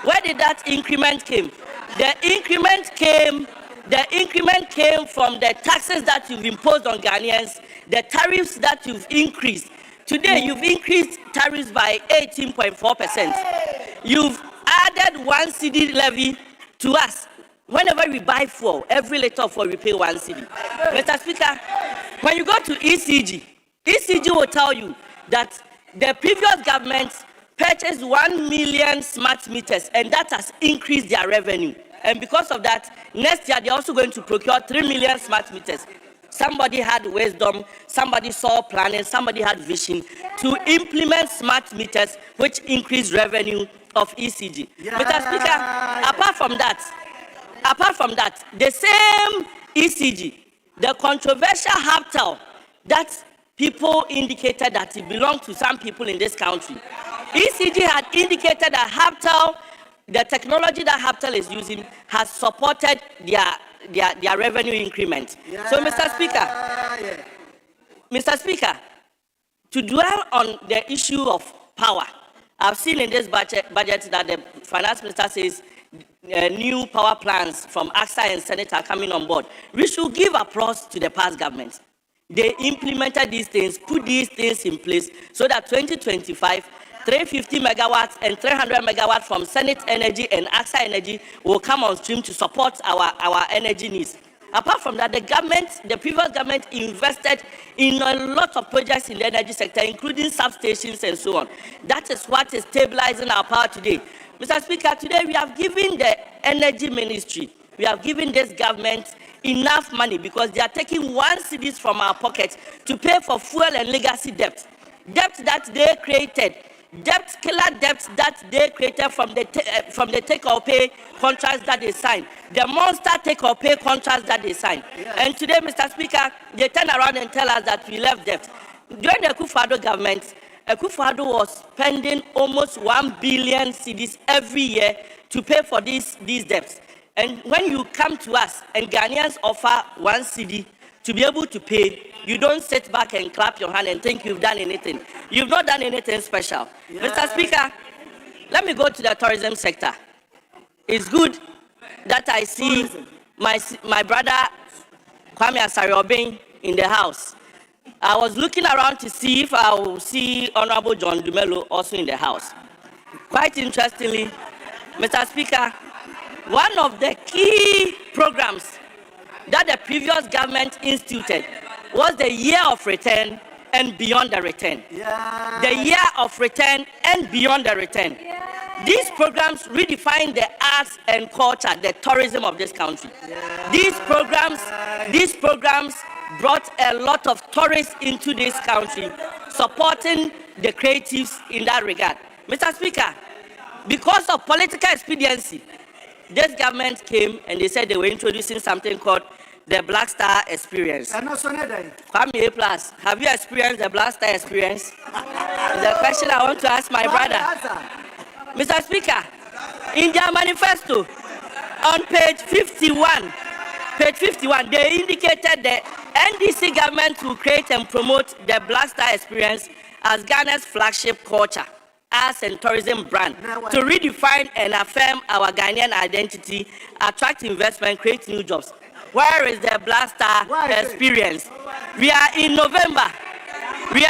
Where did that increment came? The increment came from the taxes that you've imposed on Ghanaians, the tariffs that you've increased. Today, you've increased tariffs by 18.4%. You've added 1 cedi levy to us. Whenever we buy fuel, every liter of fuel, we pay 1 cedi. Mr. Speaker, when you go to ECG will tell you that the previous government purchased 1 million smart meters, and that has increased their revenue. And because of that, next year, they're also going to procure 3 million smart meters. Somebody had wisdom, somebody saw planning, somebody had vision to implement smart meters, which increase revenue of ECG. Yeah. Mr. Speaker, apart from that, the same ECG, the controversial Haptel that people indicated that it belonged to some people in this country. ECG had indicated that Haptel, the technology that Haptel is using, has supported their revenue increment. Yeah. So, Mr. Speaker, to dwell on the issue of power, I've seen in this budget that the finance minister says new power plants from AXA and Senate are coming on board. We should give applause to the past government. they implemented these things, put these things in place, so that 2025, 350 megawatts and 300 megawatts from Senate Energy and AXA Energy will come on stream to support our energy needs. Apart from that, the previous government invested in a lot of projects in the energy sector, including substations and so on. That is what is stabilizing our power today. Mr. Speaker, today we have given the Energy Ministry, we have given this government enough money because they are taking 1 cedi from our pockets to pay for fuel and legacy debt. Debt that they created, killer debts that they created from the take-or-pay contracts that they signed, the monster take-or-pay contracts that they signed. Yes. And today, Mr. Speaker, they turn around and tell us that we left debt. During the Akufo-Addo government, Akufo-Addo was spending almost 1 billion cedis every year to pay for these debts. And when you come to us and Ghanaians offer 1 cedi to be able to pay, you don't sit back and clap your hand and think you've done anything. You've not done anything special. Yes. Mr. Speaker, let me go to the tourism sector. It's good that I see my brother Kwame Asare-Obeng in the house. I was looking around to see if I will see Honorable John Dumelo also in the house. Quite interestingly, Mr. Speaker, one of the key programs that the previous government instituted was the year of return and beyond the return. Yeah. The year of return and beyond the return. Yeah. These programs redefine the arts and culture, the tourism of this country. Yeah. These programs brought a lot of tourists into this country, supporting the creatives in that regard. Mr. Speaker, because of political expediency, this government came and they said they were introducing something called the Black Star Experience. Kwame Plus, have you experienced the Black Star Experience? Is the question I want to ask my brother. Mr. Speaker, in their manifesto, on page 51, they indicated the NDC government will create and promote the Black Star Experience as Ghana's flagship culture, arts and tourism brand to redefine and affirm our Ghanaian identity, attract investment, create new jobs. Where is the Black Star Experience? We are in November. We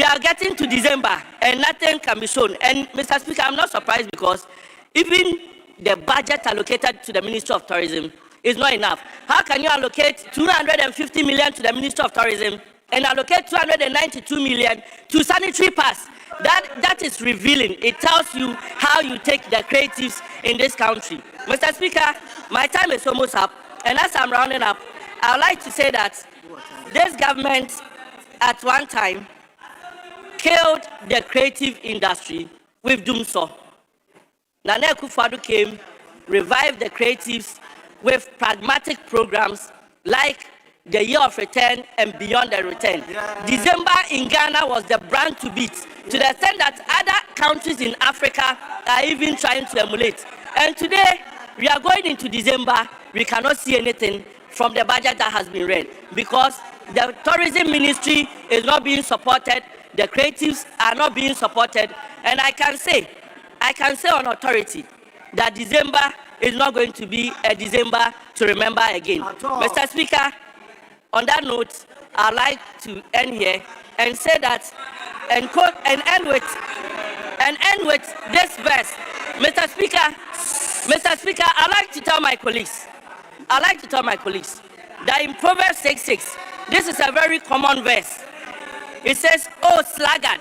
are getting to December and nothing can be shown. And Mr. Speaker, I'm not surprised because even the budget allocated to the Ministry of Tourism is not enough. How can you allocate 250 million to the Ministry of Tourism and allocate 292 million to sanitary pass? That is revealing. It tells you how you take the creatives in this country. Mr. Speaker, my time is almost up, and as I'm rounding up, I would like to say that this government at one time killed the creative industry with Dumso. Nana Akufo-Addo came, revived the creatives with pragmatic programs like the year of return and beyond the return. Yeah. December in Ghana was the brand to beat, to the extent that other countries in Africa are even trying to emulate. And today, we are going into December, we cannot see anything from the budget that has been read because the tourism ministry is not being supported, the creatives are not being supported, and I can say on authority that December is not going to be a December to remember again. Mr. Speaker, on that note, I'd like to end here and say that, and end with this verse. Mr. Speaker, I'd like to tell my colleagues that in Proverbs 6:6, this is a very common verse. It says, oh sluggard,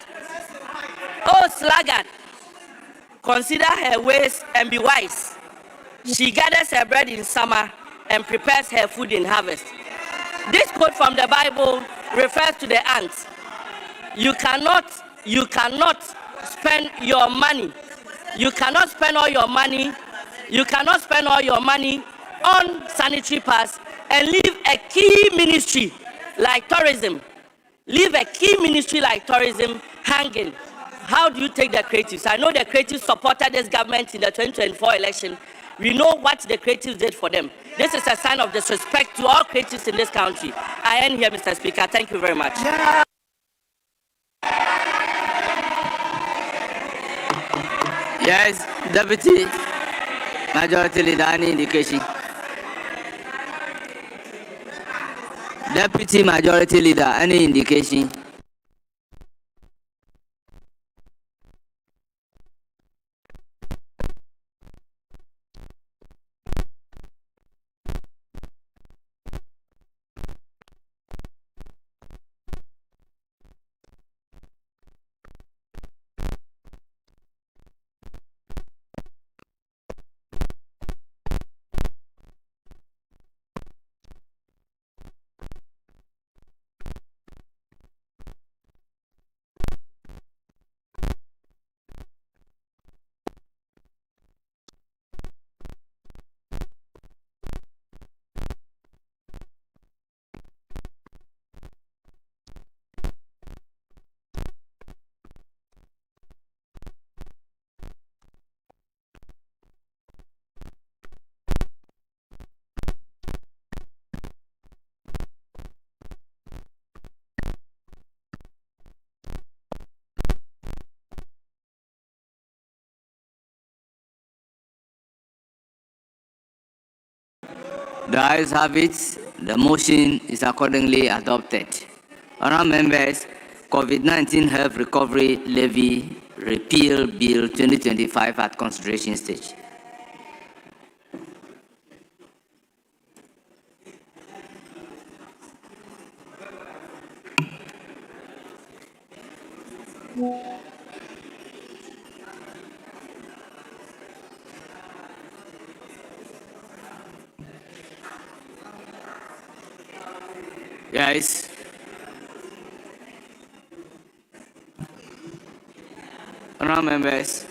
consider her ways and be wise. She gathers her bread in summer and prepares her food in harvest. This quote from the Bible refers to the ants. You cannot spend your money. You cannot spend all your money. You cannot spend all your money on sanitary pass and leave a key ministry like tourism. Leave a key ministry like tourism hanging. How do you take the creatives? I know the creatives supported this government in the 2024 election. We know what the creatives did for them. This is a sign of disrespect to all creatives in this country. I end here, Mr. Speaker. Thank you very much. Yeah. Yes, Deputy Majority Leader, any indication? Deputy Majority Leader, any indication? The ayes have it. The motion is accordingly adopted. Honourable members, COVID-19 Health Recovery Levy Repeal Bill 2025 at consideration stage. Yes. Honourable members,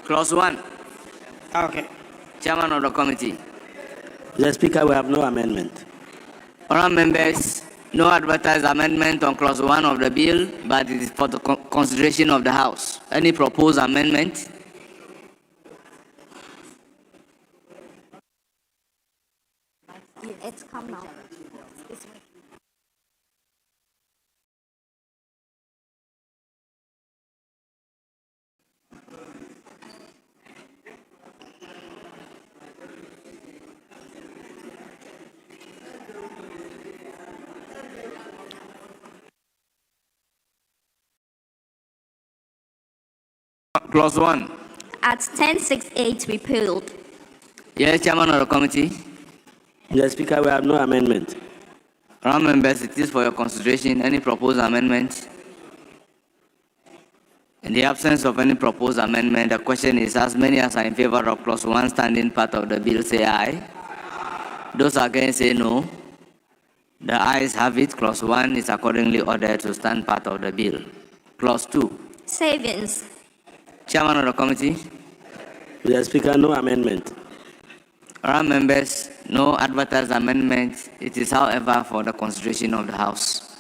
clause 1. Okay. Chairman of the committee. Mr. Speaker, we have no amendment. Honourable members, no advertised amendment on clause 1 of the bill, but it is for the consideration of the House. Any proposed amendment? It's come now. Clause 1. At 1068 repealed. Yes, Chairman of the committee. Mr. Speaker, we have no amendment. Honourable members, it is for your consideration. Any proposed amendment? In the absence of any proposed amendment, the question is, as many as are in favor of clause 1 standing part of the bill, say aye. Those against, say no. The ayes have it. Clause 1 is accordingly ordered to stand part of the bill. Clause 2. Savings. Chairman of the committee. Mr. Speaker, no amendment. Honourable members, no advertised amendment. It is, however, for the consideration of the House.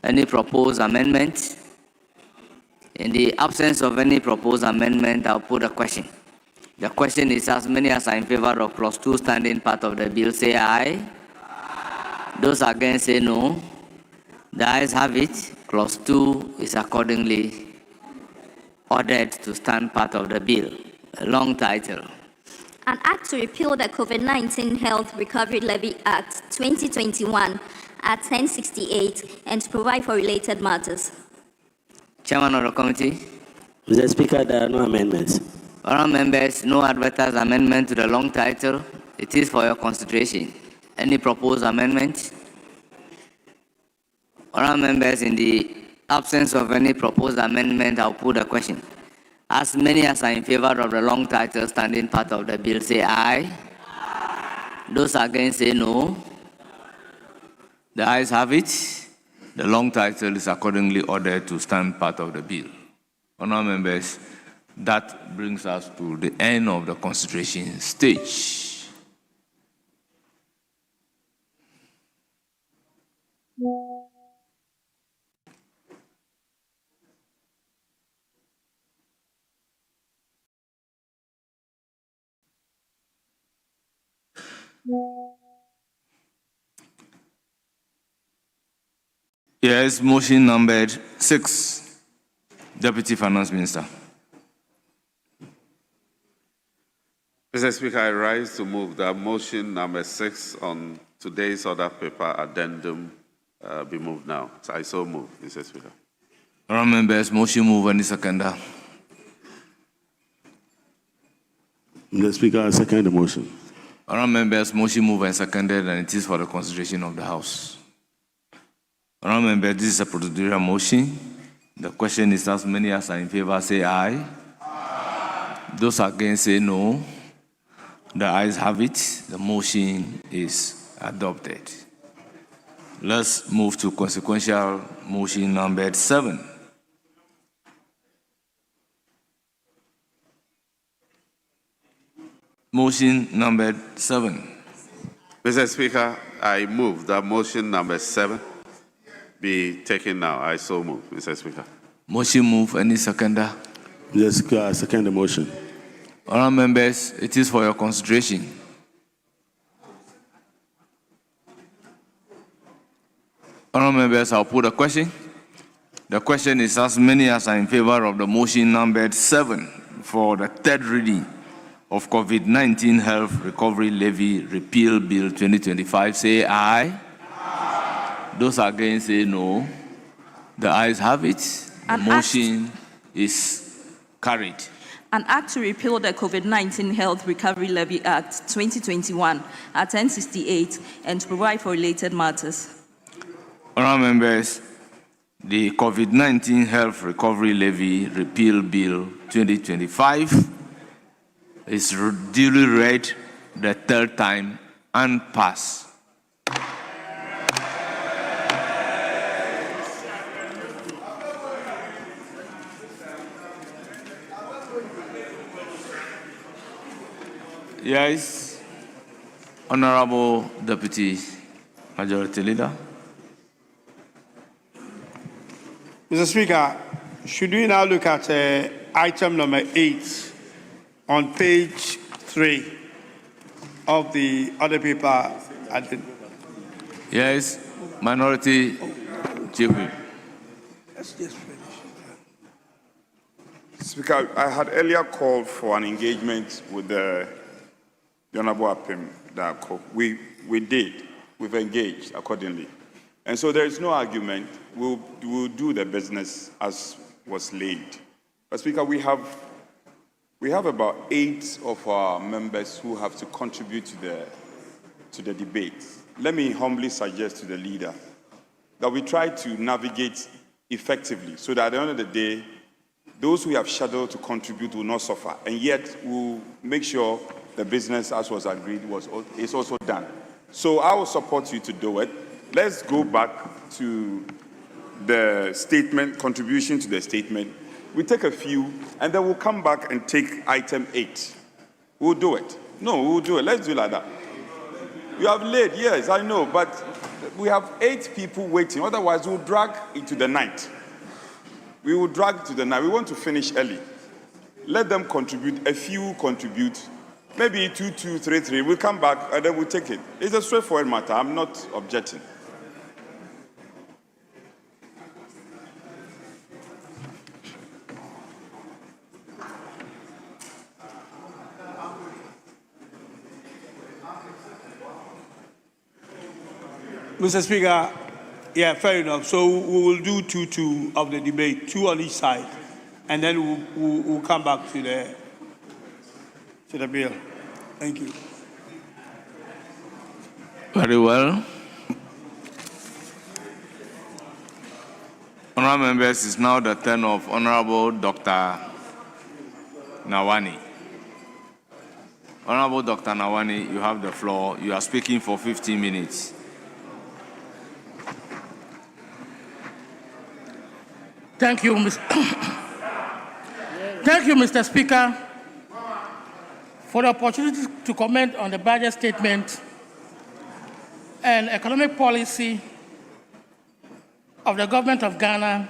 Any proposed amendment? In the absence of any proposed amendment, I'll put a question. The question is, as many as are in favor of clause 2 standing part of the bill, say aye. Those against, say no. The ayes have it. Clause 2 is accordingly ordered to stand part of the bill. A long title. An act to repeal the COVID-19 Health Recovery Levy Act 2021 at 1068 and to provide for related matters. Chairman of the committee. Mr. Speaker, there are no amendments. Honourable members, no advertised amendment to the long title. It is for your consideration. Any proposed amendment? Honourable members, in the absence of any proposed amendment, I'll put a question. As many as are in favor of the long title standing part of the bill, say aye. Those against, say no. The ayes have it. The long title is accordingly ordered to stand part of the bill. Honourable members, that brings us to the end of the consideration stage. Yes, motion numbered 6. Deputy Finance Minister. Mr. Speaker, I rise to move that motion number 6 on today's other paper addendum be moved now. So I so move, Mr. Speaker. Honourable members, motion move any seconder. Mr. Speaker, I second the motion. Honourable members, motion move and seconded, and it is for the consideration of the House. Honourable members, this is a procedural motion. The question is as many as are in favor say aye. Those against say no. The ayes have it. The motion is adopted. Let's move to consequential motion number 7. Motion number 7. Mr. Speaker, I move that motion number 7 be taken now. I so move, Mr. Speaker. Motion move. Any seconder? Mr. Speaker, I second the motion. Honourable members, it is for your consideration. Honourable members, I'll put a question. The question is as many as are in favor of the motion numbered 7 for the third reading of COVID-19 Health Recovery Levy Repeal Bill 2025, say aye. Those against say no. The ayes have it. The motion is carried. An act to repeal the COVID-19 Health Recovery Levy Act 2021 at 1068 and to provide for related matters. Honourable members, the COVID-19 Health Recovery Levy Repeal Bill 2025 is duly read the third time and passed. Yes, Honourable Deputy Majority Leader. Mr. Speaker, should we now look at item number 8 on page 3 of the other paper? Yes, Minority Chief Whip. Let's just finish. Speaker, I had earlier called for an engagement with the Honourable Afenyo Markin. We've engaged accordingly. And so there is no argument. We'll do the business as was laid. But Speaker, we have about 8 of our members who have to contribute to the debate. Let me humbly suggest to the leader that we try to navigate effectively so that at the end of the day, those who have scheduled to contribute will not suffer, and yet we'll make sure the business, as was agreed, is also done. So I will support you to do it. Let's go back to the statement, contribution to the statement. We take a few, and then we'll come back and take item 8. We'll do it. No, we'll do it. Let's do it like that. You have late, yes, I know, but we have 8 people waiting. Otherwise, we'll drag into the night. We will drag to the night. We want to finish early. Let them contribute. A few contribute. Maybe 2, 2, 3, 3. We'll come back and then we'll take it. It's a straightforward matter. I'm not objecting. Mr. Speaker, yeah, fair enough. So we will do 2-2 of the debate, 2 on each side, and then we'll come back to the bill. Thank you. Very well. Honourable members, it's now the turn of Honourable Dr. Nawani. Honourable Dr. Nawani, you have the floor. You are speaking for 15 minutes. Thank you, Thank you, Mr. Speaker, for the opportunity to comment on the budget statement and economic policy of the government of Ghana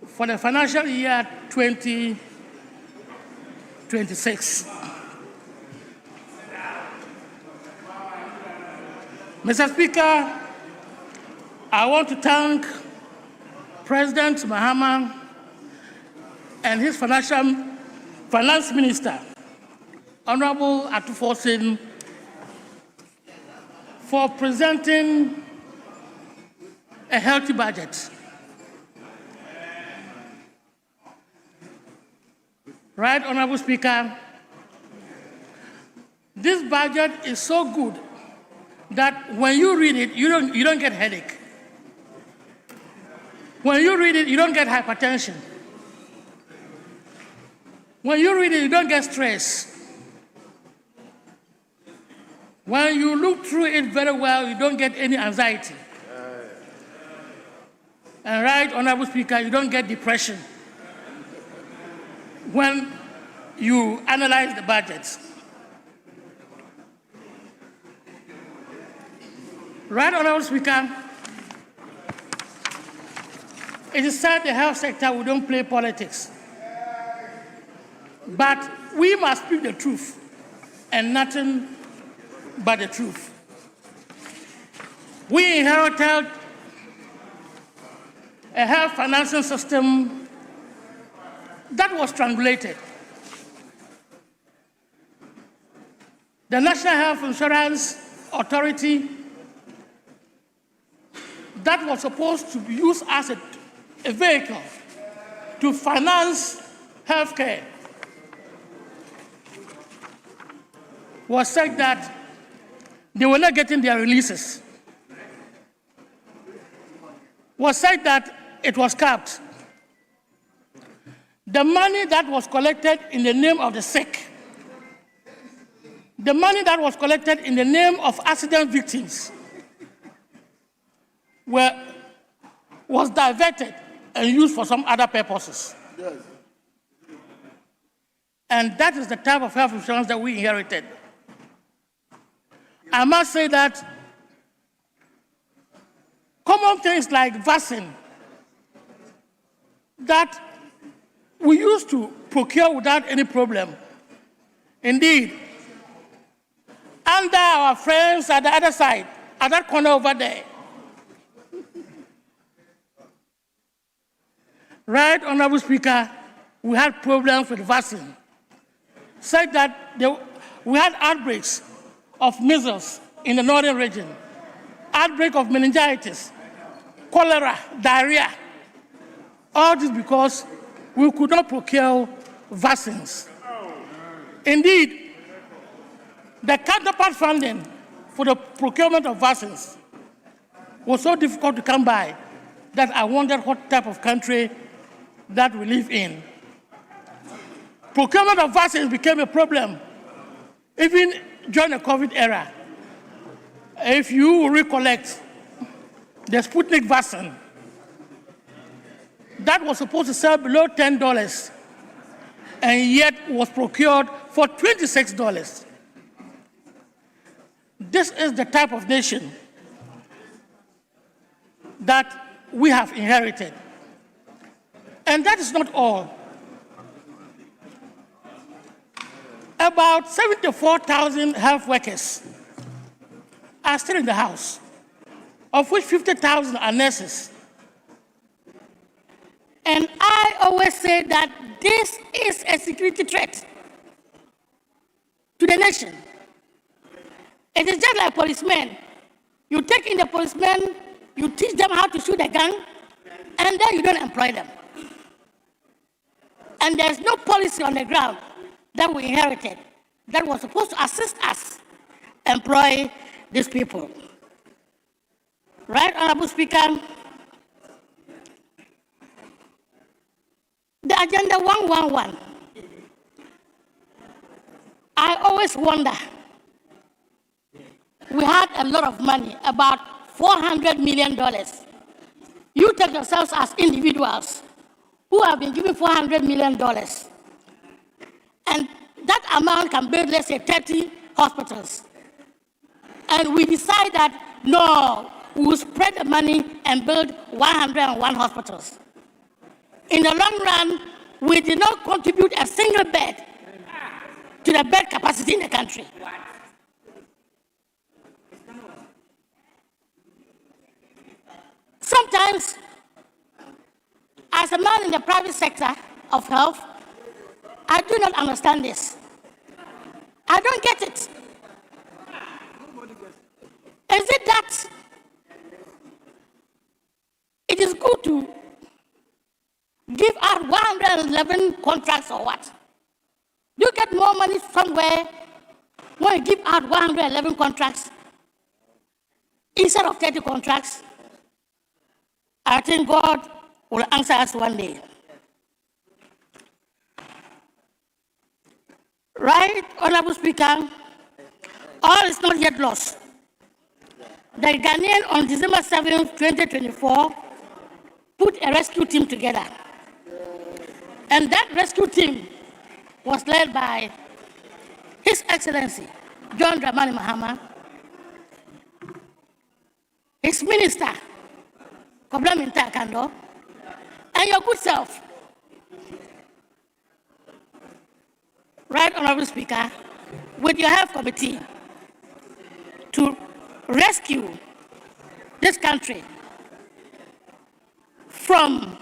for the financial year 2026. Mr. Speaker, I want to thank President Mahama and his finance minister, Honorable Atufosin, for presenting a healthy budget. Right, Honorable Speaker? This budget is so good that when you read it, you don't get headache. When you read it, you don't get hypertension. When you read it, you don't get stress. When you look through it very well, you don't get any anxiety. And right, Honorable Speaker, you don't get depression when you analyze the budget. Right, Honorable Speaker, it is said the health sector, we don't play politics. But we must speak the truth and nothing but the truth. We inherited a health financing system that was strangulated. The National Health Insurance Authority that was supposed to be used as a vehicle to finance healthcare was said that they were not getting their releases. Was said that it was capped. The money that was collected in the name of the sick, the money that was collected in the name of accident victims was diverted and used for some other purposes. Yes. And that is the type of health insurance that we inherited. I must say that common things like vaccine that we used to procure without any problem. Indeed, under our friends at the other side, at that corner over there, right, Honorable Speaker, we had problems with vaccine. Said that we had outbreaks of measles in the northern region, outbreak of meningitis, cholera, diarrhea. All this because we could not procure vaccines. Indeed, the counterpart funding for the procurement of vaccines was so difficult to come by that I wondered what type of country that we live in. Procurement of vaccines became a problem even during the COVID era. If you recollect, the Sputnik vaccine that was supposed to sell below $10 and yet was procured for $26. This is the type of nation that we have inherited. And that is not all. About 74,000 health workers are still in the house, of which 50,000 are nurses. And I always say that this is a security threat to the nation. It is just like policemen. You take in the policemen, you teach them how to shoot a gun, and then you don't employ them. And there's no policy on the ground that we inherited that was supposed to assist us employ these people. Right, Honorable Speaker? The Agenda 111. I always wonder, we had a lot of money, about $400 million. You take yourselves as individuals who have been given $400 million. And that amount can build, let's say, 30 hospitals. And we decide that, no, we will spread the money and build 101 hospitals. In the long run, we did not contribute a single bed to the bed capacity in the country. Sometimes, as a man in the private sector of health, I do not understand this. I don't get it. Is that it is good to give out 111 contracts or what? Do you get more money somewhere when you give out 111 contracts instead of 30 contracts? I think God will answer us one day. Right, Honorable Speaker, all is not yet lost. The Ghanaian on December 7, 2024, put a rescue team together. And that rescue team was led by His Excellency, John Dramani Mahama, his minister, Kobla Minta Kando, and your good self. Right, Honorable Speaker, with your health committee to rescue this country from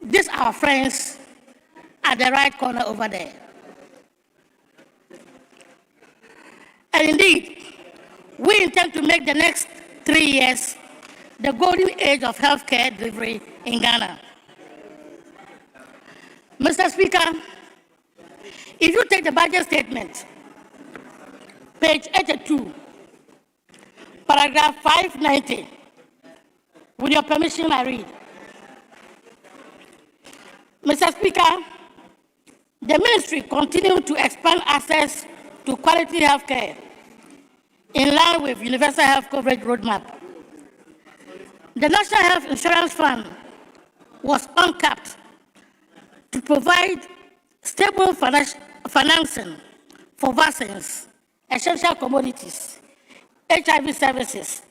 these our friends at the right corner over there. And indeed, we intend to make the next 3 years the golden age of healthcare delivery in Ghana. Mr. Speaker, if you take the budget statement, page 82, paragraph 590, with your permission, I read. Mr. Speaker, the ministry continues to expand access to quality health care in line with Universal Health Coverage Roadmap. The National Health Insurance Fund was uncapped to provide stable financing for vaccines, essential commodities, HIV services,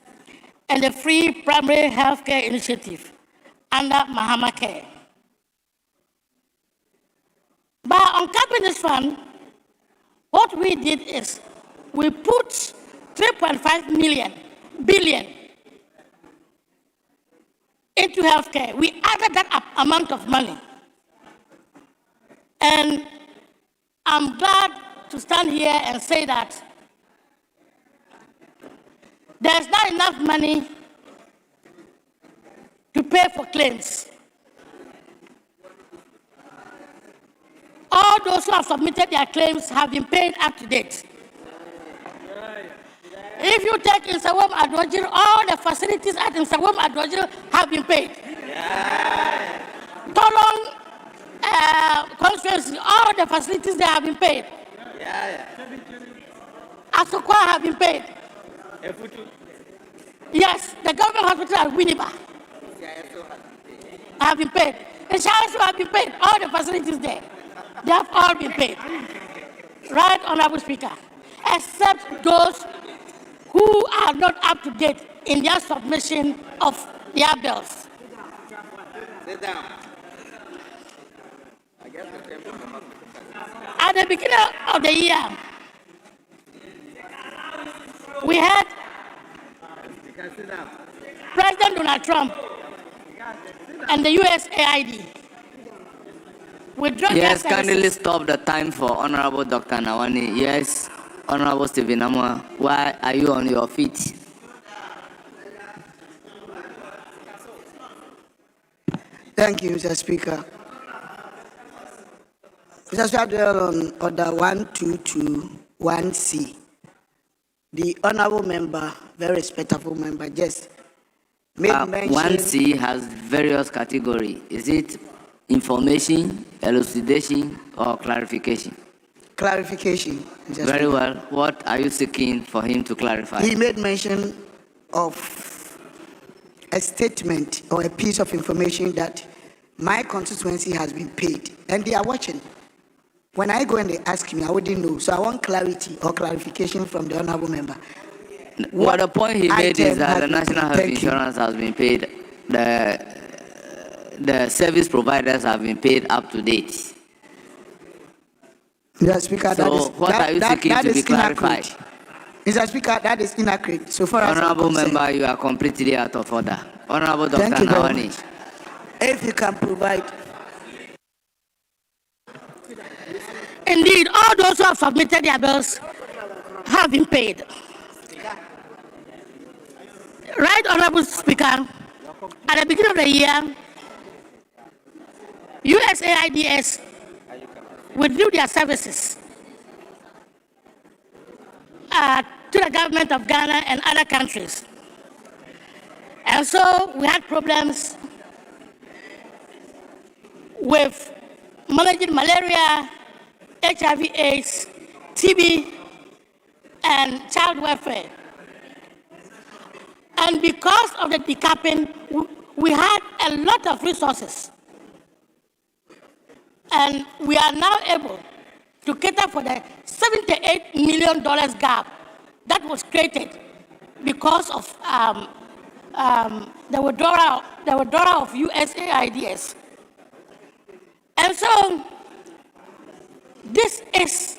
and the free primary health care initiative under Mahama Care. By uncapping this fund, what we did is we put 3.5 billion into healthcare. We added that amount of money. And I'm glad to stand here and say that there's not enough money to pay for claims. All those who have submitted their claims have been paid up to date. If you take Nsawam Adwajir, all the facilities at Nsawam Adwajir have been paid. Tolong constituency, all the facilities there have been paid. Asokwa have been paid. Yes, the government hospital at Winneba have been paid. The Shires have been paid. All the facilities there, they have all been paid. Right, Honorable Speaker, except those who are not up to date in their submission of their bills. Sit down. At the beginning of the year, we had President Donald Trump and the USAID. Yes, kindly stop the time for Honorable Dr. Nawani. Yes, Honorable Stephen Amwa, why are you on your feet? Thank you, Mr. Speaker. Mr. Speaker, on order 1221C, the honorable member, very respectable member, just made mention. 1C has various categories. Is it information, elucidation, or clarification? Clarification. Mr. Very Speaker. well. What are you seeking for him to clarify? He made mention of a statement or a piece of information that my constituency has been paid, and they are watching. When I go and they ask me, I wouldn't know. So I want clarity or clarification from the honorable member. Well, the point he made is that the National Health Insurance has been paid. The service providers have been paid up to date. Mr. Speaker, So what are you seeking to be clarified? Mr. Speaker, that is inaccurate. So far as Honorable I'm concerned. member, you are completely out of order. Honorable Dr. Thank you very Nawani. much. If you can provide. Indeed, all those who have submitted their bills have been paid. Right, Honorable Speaker, at the beginning of the year, USAIDs withdrew their services to the government of Ghana and other countries. And so we had problems with managing malaria, HIV/AIDS, TB, and child welfare. And because of the decapping, we had a lot of resources. And we are now able to cater for the $78 million gap that was created because of the withdrawal of USAIDs. And so this is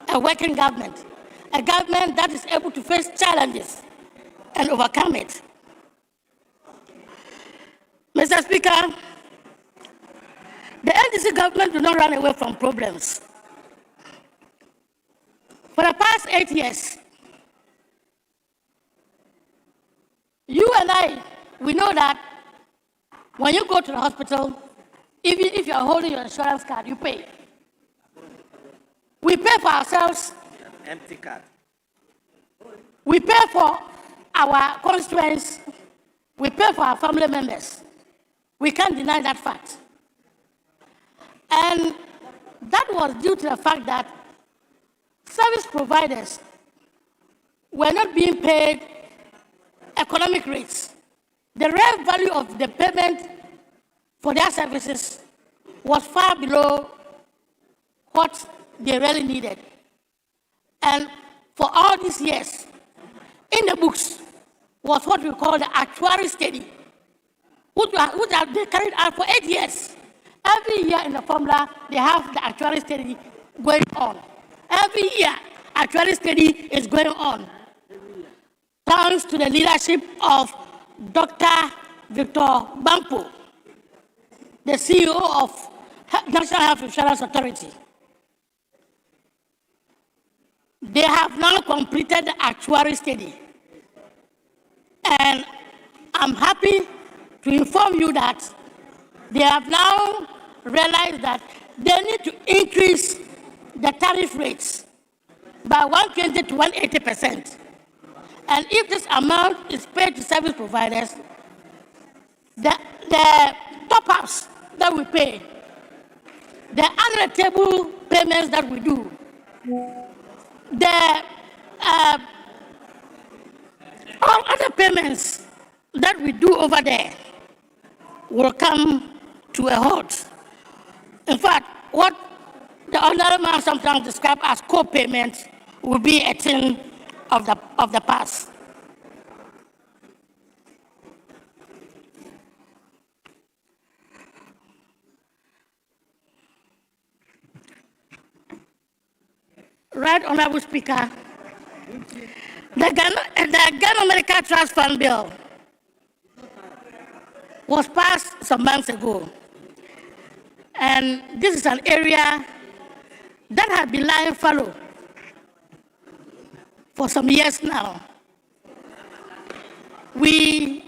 a working government, a government that is able to face challenges and overcome it. Mr. Speaker, the NDC government do not run away from problems. For the past 8 years, you and I, we know that when you go to the hospital, even if you are holding your insurance card, you pay. We pay for ourselves. Empty card. We pay for our constituents. We pay for our family members. We can't deny that fact. And that was due to the fact that service providers were not being paid economic rates. The real value of the payment for their services was far below what they really needed. And for all these years, in the books was what we call the actuary study, which have been carried out for 8 years. Every year in the formula, they have the actuary study going on. Every year, actuary study is going on. Thanks to the leadership of Dr. Victor Bampo, the CEO of National Health Insurance Authority. They have now completed the actuary study. And I'm happy to inform you that they have now realized that they need to increase the tariff rates by 120 to 180%. And if this amount is paid to service providers, the top-ups that we pay, the unreliable payments that we do, the all other payments that we do over there will come to a halt. In fact, what the honorable man sometimes describes as co-payment will be a thing of the past. Right, Honorable Speaker, the Ghana Medical Trust Fund Bill was passed some months ago. And this is an area that has been lying fallow for some years now. We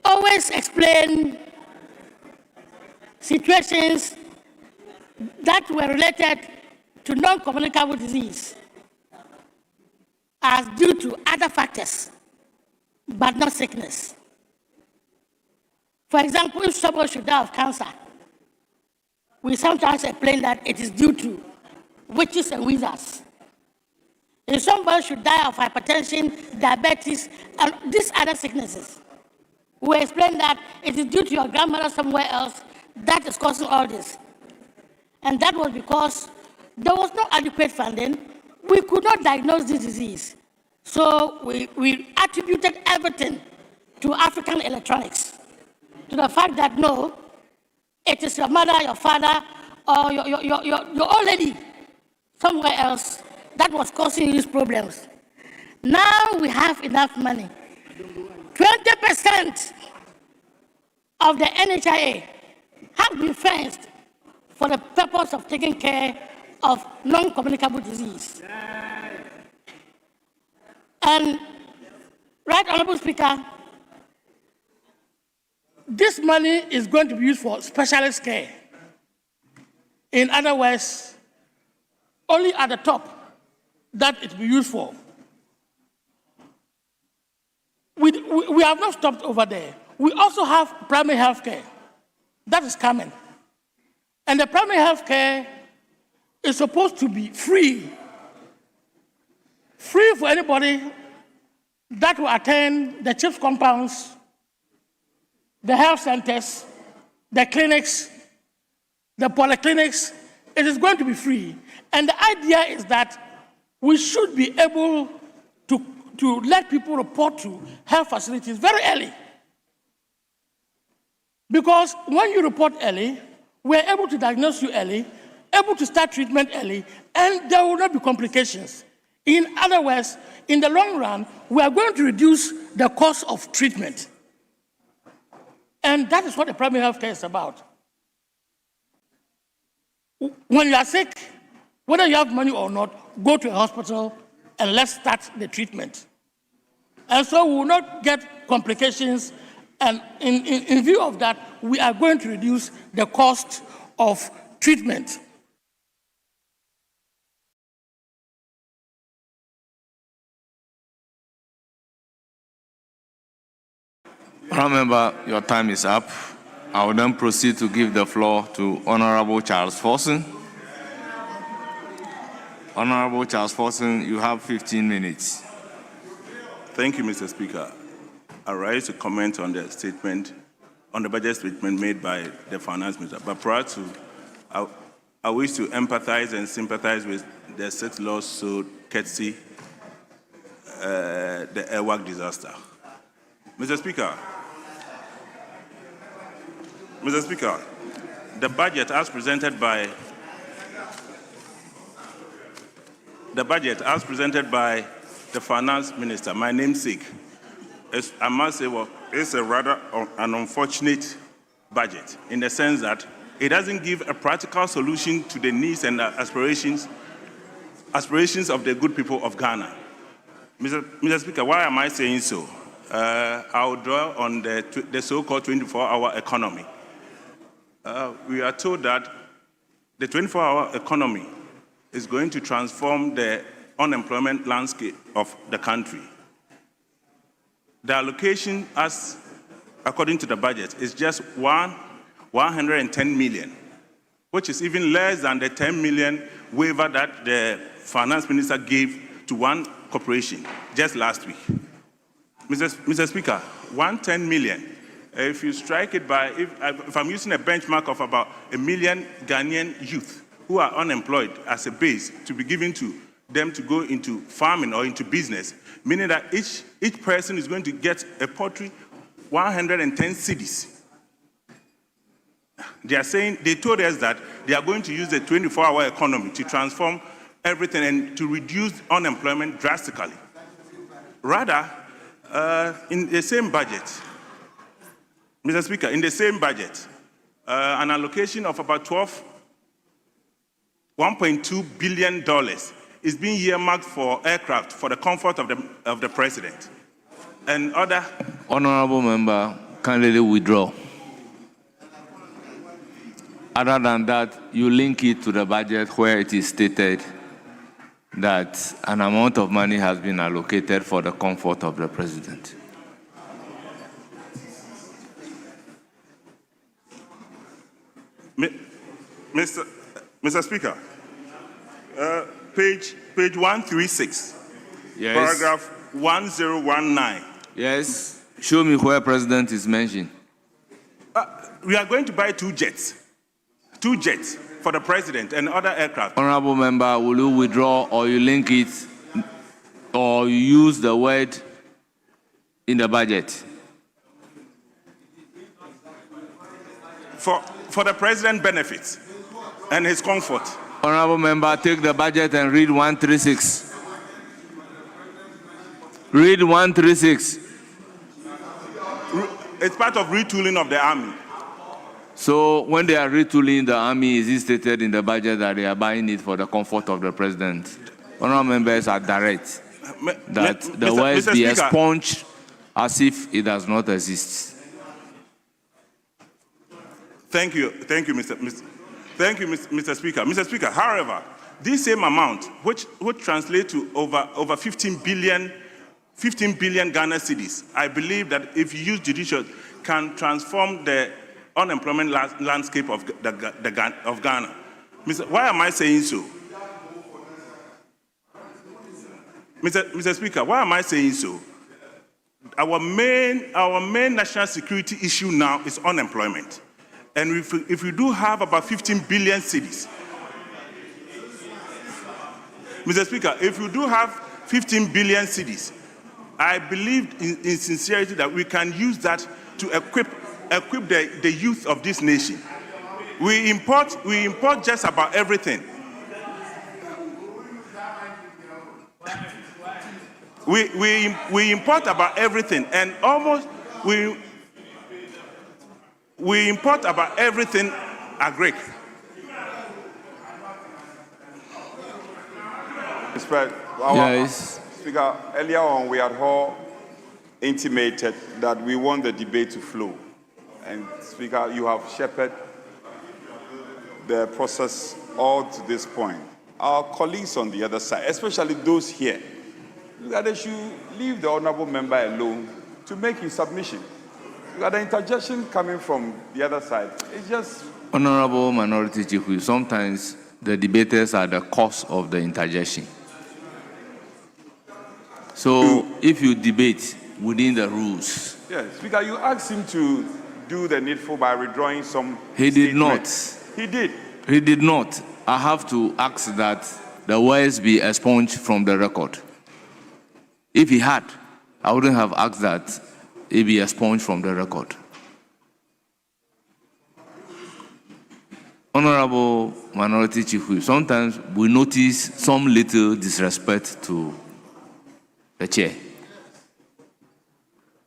always explain situations that were related to non-communicable disease as due to other factors, but not sickness. For example, if someone should die of cancer, we sometimes explain that it is due to witches and wizards. If somebody should die of hypertension, diabetes, and these other sicknesses, we explain that it is due to your grandmother somewhere else that is causing all this. And that was because there was no adequate funding. We could not diagnose this disease. So we attributed everything to African electronics, to the fact that no, it is your mother, your father, or your old lady somewhere else that was causing these problems. Now we have enough money. 20% of the NHIA have been fenced for the purpose of taking care of non-communicable disease. And right Right Honorable Speaker, this money is going to be used for specialist care. In other words, only at the top that it will be used for. We have not stopped over there. We also have primary health care. That is coming. And the primary health care is supposed to be free. Free for anybody that will attend the chief's compounds, the health centers, the clinics, the polyclinics. It is going to be free. And the idea is that we should be able to let people report to health facilities very early. Because when you report early, we're able to diagnose you early, able to start treatment early, and there will not be complications. In other words, in the long run, we are going to reduce the cost of treatment. And that is what the primary health care is about. When you are sick, whether you have money or not, go to a hospital and let's start the treatment. And so we will not get complications, and in view of that, we are going to reduce the cost of treatment. Remember, your time is up. I will then proceed to give the floor to Honorable Charles Forson. Honorable Charles Forson, you have 15 minutes. Thank you, Mr. Speaker. I rise to comment on the statement, on the budget statement made by the Finance Minister. But prior to, I wish to empathize and sympathize with the 6 lawsuit courtesy the airwork disaster. Mr. Speaker, the budget as presented by the Finance Minister, my namesake, I must say, well, it's a rather an unfortunate budget in the sense that it doesn't give a practical solution to the needs and aspirations of the good people of Ghana. Mr. Speaker, why am I saying so? I'll draw on the so-called 24-hour economy. We are told that the 24-hour economy is going to transform the unemployment landscape of the country. The allocation, as according to the budget, is just 110 million, which is even less than the 10 million waiver that the Finance Minister gave to one corporation just last week. Mr. Speaker, 110 million, if you strike it by, if I'm using a benchmark of about 1 million Ghanaian youth who are unemployed as a base to be given to them to go into farming or into business, meaning that each person is going to get a paltry 110 cedis. They told us that they are going to use the 24-hour economy to transform everything and to reduce unemployment drastically. Rather, in the same budget, Mr. Speaker, in the same budget, an allocation of about $1.2 billion is being earmarked for aircraft for the comfort of the president. And other Honorable member, kindly withdraw. Other than that, you link it to the budget where it is stated that an amount of money has been allocated for the comfort of the president. Mr. Speaker, page 136, yes. Paragraph 1019. Yes, show me where president is mentioned. We are going to buy 2 jets for the president and other aircraft. Honorable member, will you withdraw or you link it or you use the word in the budget? For the president's benefits and his comfort. Honorable member, take the budget and read 136. Read 136. It's part of retooling of the army. So when they are retooling the army, is it stated in the budget that they are buying it for the comfort of the president? Honorable members are direct that the words be expunged as if it does not exist. Thank you, Mr. Speaker. Mr. Speaker, however, this same amount, which would translate to over 15 billion Ghana cedis, I believe that if you use judicial, can transform the unemployment landscape of Ghana. Why am I saying so? Mr. Speaker, why am I saying so? Our main national security issue now is unemployment. And if we do have about 15 billion cedis, Mr. Speaker, if we do have 15 billion cedis, I believe in sincerity that we can use that to equip the youth of this nation. We import just about everything. We import about everything, and almost we import about everything agric. Yes. Speaker, earlier on we had all intimated that we want the debate to flow. And Speaker, you have shepherded the process all to this point. Our colleagues on the other side, especially those here, that they should leave the honorable member alone to make his submission. Because the interjection coming from the other side is just... Honorable Minority Chief Whip, sometimes the debaters are the cause of the interjection. So if you debate within the rules... Yes, Speaker, you asked him to do the needful by withdrawing some... He did not. He did. He did not. I have to ask that the words be expunged from the record. If he had, I wouldn't have asked that it be expunged from the record. Honorable Minority Chief Whip, sometimes we notice some little disrespect to the chair.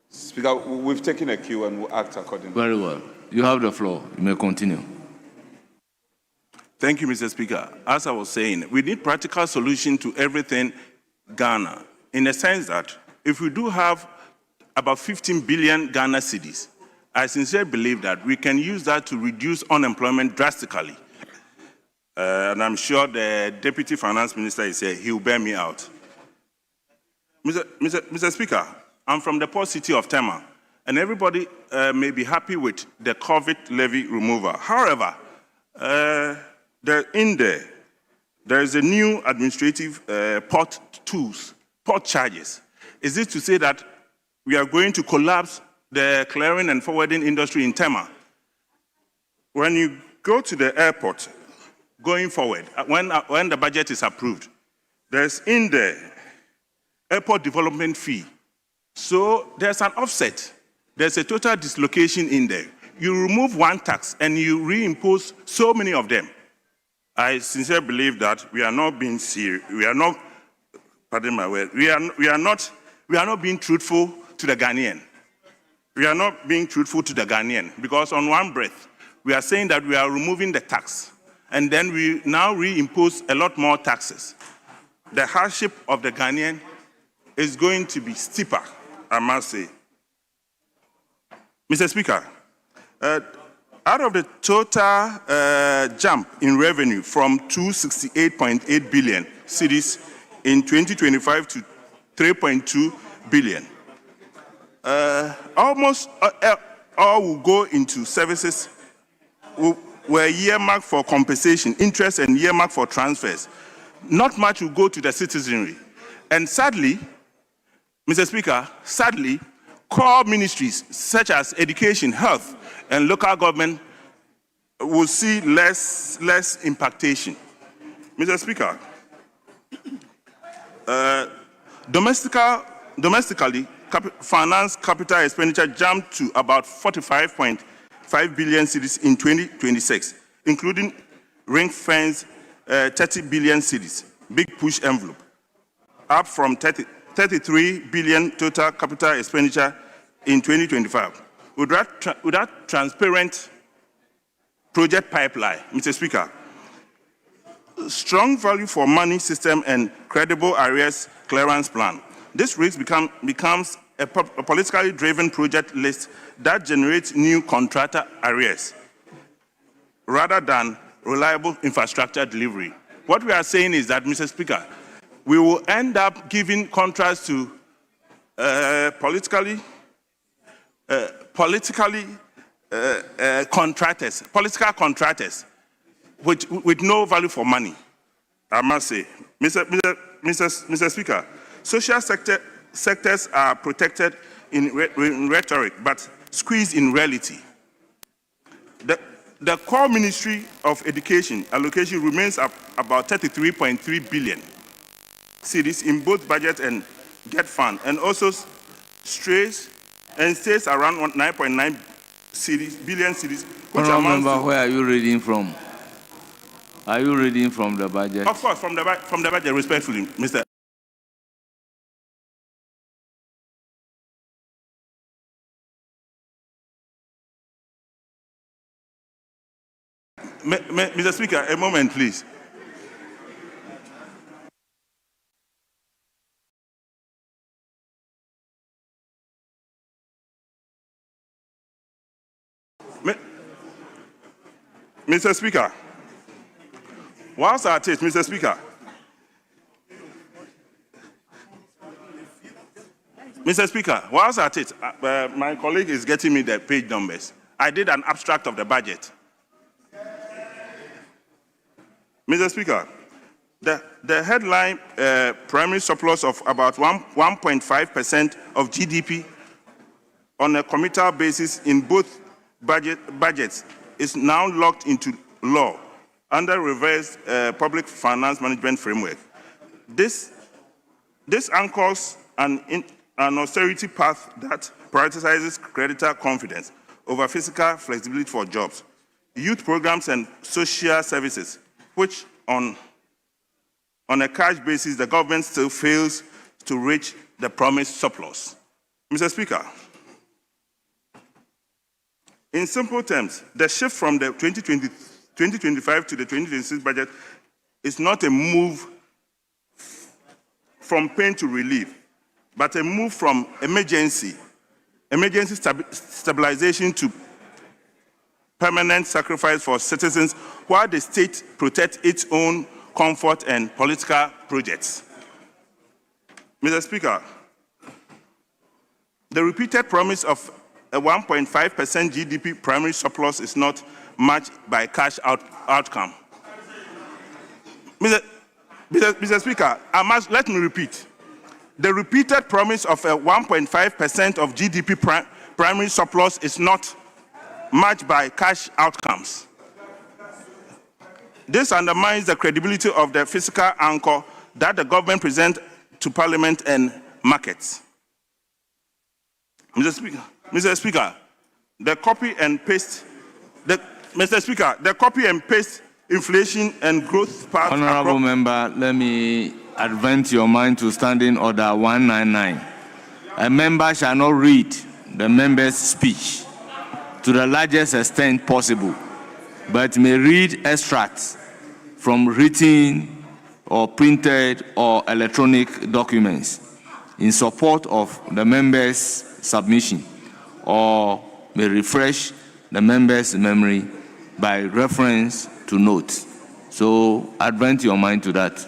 Speaker, we've taken a cue and we'll act accordingly. Very well. You have the floor. You may continue. Thank you, Mr. Speaker. As I was saying, we need practical solution to everything Ghana, in the sense that if we do have about 15 billion Ghana cedis, I sincerely believe that we can use that to reduce unemployment drastically. And I'm sure the Deputy Finance Minister is here, he'll bear me out. Mr. Speaker, I'm from the port city of Tema, and everybody may be happy with the COVID levy removal. However, there is a new administrative port charges. Is this to say that we are going to collapse the clearing and forwarding industry in Tema? When you go to the airport, going forward, when the budget is approved, there's in there airport development fee. So there's an offset. There's a total dislocation in there. You remove one tax and you reimpose so many of them. I sincerely believe that we are not being serious. We are not, pardon my word, we are not being truthful to the Ghanaian. We are not being truthful to the Ghanaian, because on one breath, we are saying that we are removing the tax, and then we now reimpose a lot more taxes. The hardship of the Ghanaian is going to be steeper, I must say. Mr. Speaker, out of the total jump in revenue from 268.8 billion cedis in 2025 to 3.2 billion, almost all will go into services were earmarked for compensation, interest, and earmarked for transfers. Not much will go to the citizenry. And sadly, Mr. Speaker, sadly, core ministries such as education, health, and local government will see less impactation. Mr. Speaker, domestically, finance capital expenditure jumped to about 45.5 billion cedis in 2026, including ring-fence 30 billion cedis, big push envelope, up from 33 billion total capital expenditure in 2025. Without transparent project pipeline, Mr. Speaker, strong value for money system and credible arrears clearance plan, this risk becomes a politically driven project list that generates new contractor arrears rather than reliable infrastructure delivery. What we are saying is that, Mr. Speaker, we will end up giving contracts to political contractors with no value for money, I must say. Mr. Speaker, social sectors are protected in rhetoric, but squeezed in reality. The core Ministry of Education allocation remains about 33.3 billion cedis in both budget and GET fund, and also stays around 9.9 billion cedis. Remember, where are you reading from? Are you reading from the budget? Of course, from the budget, respectfully, Mr. Mr. Speaker, a moment, please. Mr. Speaker, whilst at it, Mr. Speaker, whilst at it, my colleague is getting me the page numbers. I did an abstract of the budget. Mr. Speaker, the headline primary surplus of about 1.5% of GDP on a committal basis in both budgets is now locked into law under revised public finance management framework. This anchors an austerity path that prioritizes creditor confidence over fiscal flexibility for jobs, youth programs, and social services, which on a cash basis, the government still fails to reach the promised surplus. Mr. Speaker, in simple terms, the shift from the 2025 to the 2026 budget is not a move from pain to relief, but a move from emergency stabilization to permanent sacrifice for citizens while the state protects its own comfort and political projects. Mr. Speaker, the repeated promise of a 1.5% GDP primary surplus is not matched by cash outcome. Mr. Speaker, let me repeat. The repeated promise of a 1.5% of GDP primary surplus is not matched by cash outcomes. This undermines the credibility of the fiscal anchor that the government presents to Parliament and markets. Mr. Speaker, the copy and paste inflation and growth path. Honorable member, let me advance your mind to Standing Order 199. A member shall not read the member's speech to the largest extent possible, but may read extracts from written or printed or electronic documents in support of the member's submission, or may refresh the member's memory by reference to notes. So advance your mind to that.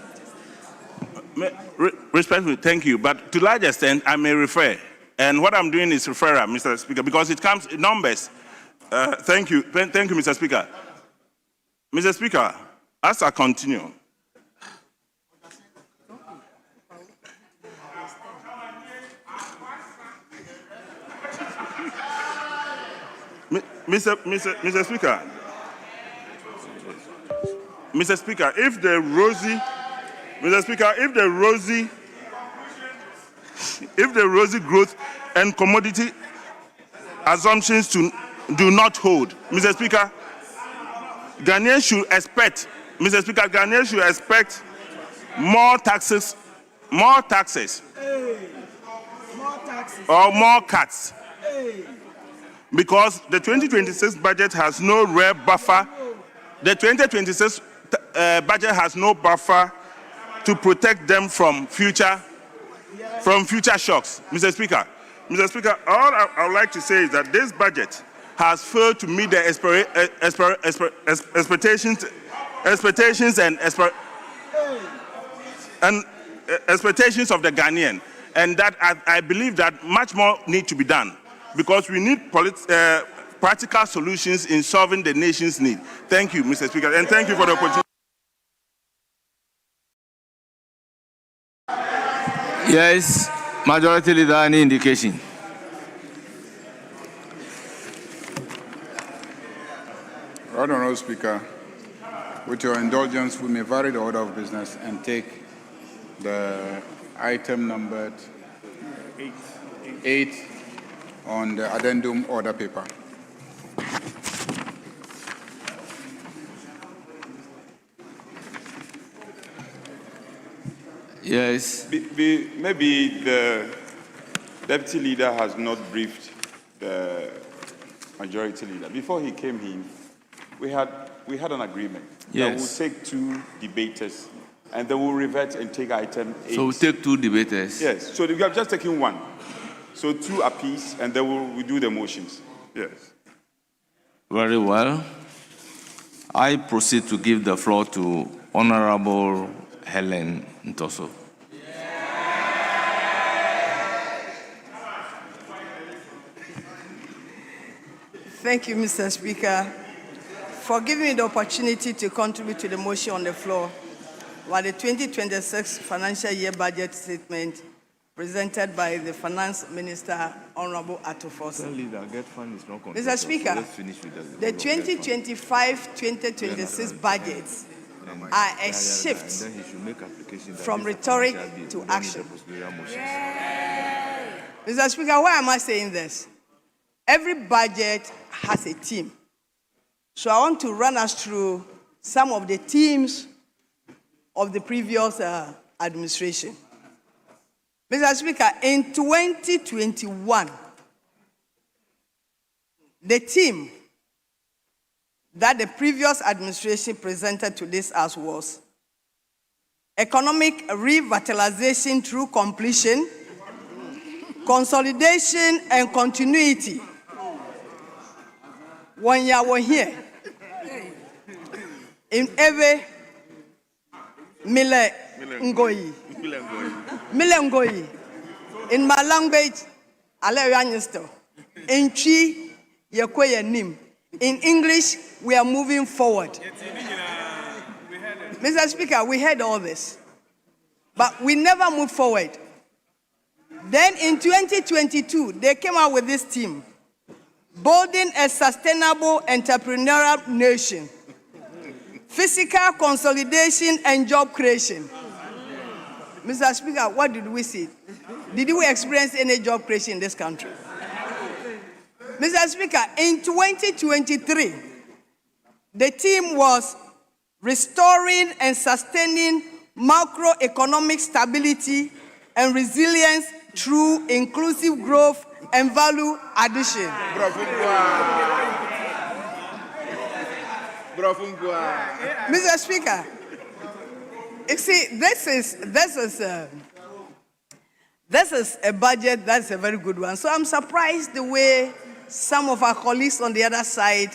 Respectfully, thank you, but to a large extent, I may refer. And what I'm doing is referral, Mr. Speaker, because it comes in numbers. Thank you, Mr. Speaker. Mr. Speaker, as I continue, Mr. Speaker, if the rosy growth and commodity assumptions do not hold, Mr. Speaker, Ghanaians should expect more taxes or more cuts. Because the 2026 budget has no real buffer. The 2026 budget has no buffer to protect them from future shocks. Mr. Speaker, Mr. Speaker, all I would like to say is that this budget has failed to meet the expectations of the Ghanaian, and that I believe that much more needs to be done because we need practical solutions in solving the nation's need. Thank you, Mr. Speaker, and thank you for the opportunity. Yes, Majority Leader, any indication? Honourable Speaker, with your indulgence, we may vary the order of business and take the item numbered 8 on the addendum order paper. Yes. Maybe the Deputy Leader has not briefed the Majority Leader. Before he came in, we had an agreement that we'll take 2 debaters and then we'll revert and take item 8. So we'll take 2 debaters? Yes. So we have just taken 1. So 2 apiece and then we'll do the motions. Yes. Very well. I proceed to give the floor to Honorable Helen Ntoso. Thank you, Mr. Speaker, for giving me the opportunity to contribute to the motion on the floor while the 2026 financial year budget statement presented by the Finance Minister, Honorable Atufos. Mr. Speaker, the 2025-2026 budgets are a shift from rhetoric to action. Mr. Speaker, why am I saying this? Every budget has a theme. So I want to run us through some of the themes of the previous administration. Mr. Speaker, in 2021, the theme that the previous administration presented to this House was economic revitalization through completion, consolidation, and continuity. 1 year we're here. In every Mile Ngoyi. In my language, in Chi, Nim. In English, we are moving forward. Mr. Speaker, we heard all this, but we never moved forward. Then in 2022, they came out with this theme, building a sustainable entrepreneurial nation, physical consolidation and job creation. Mr. Speaker, what did we see? Did we experience any job creation in this country? Mr. Speaker, in 2023, the theme was restoring and sustaining macroeconomic stability and resilience through inclusive growth and value addition. Mr. Speaker, you see, this is a budget that's a very good one. So I'm surprised the way some of our colleagues on the other side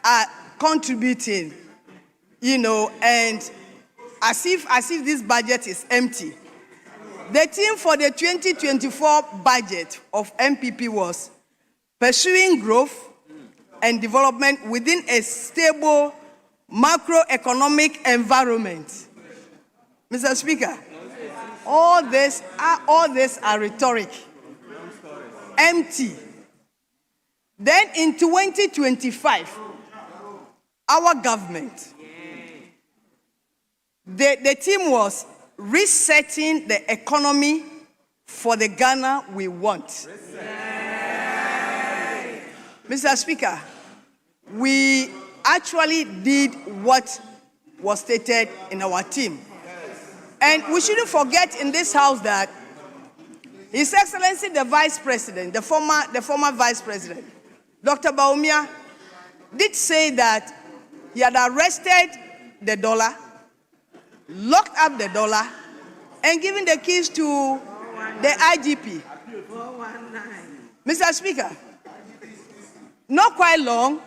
are contributing, and as if this budget is empty. The theme for the 2024 budget of MPP was pursuing growth and development within a stable macroeconomic environment. Mr. Speaker, all this are rhetoric, empty. Then in 2025, our government, the theme was resetting the economy for the Ghana we want. Mr. Speaker, we actually did what was stated in our theme. And we shouldn't forget in this house that His Excellency the Vice President, the former Vice President, Dr. Baumia, did say that he had arrested the dollar, locked up the dollar, and given the keys to the IGP. Mr. Speaker, not quite long,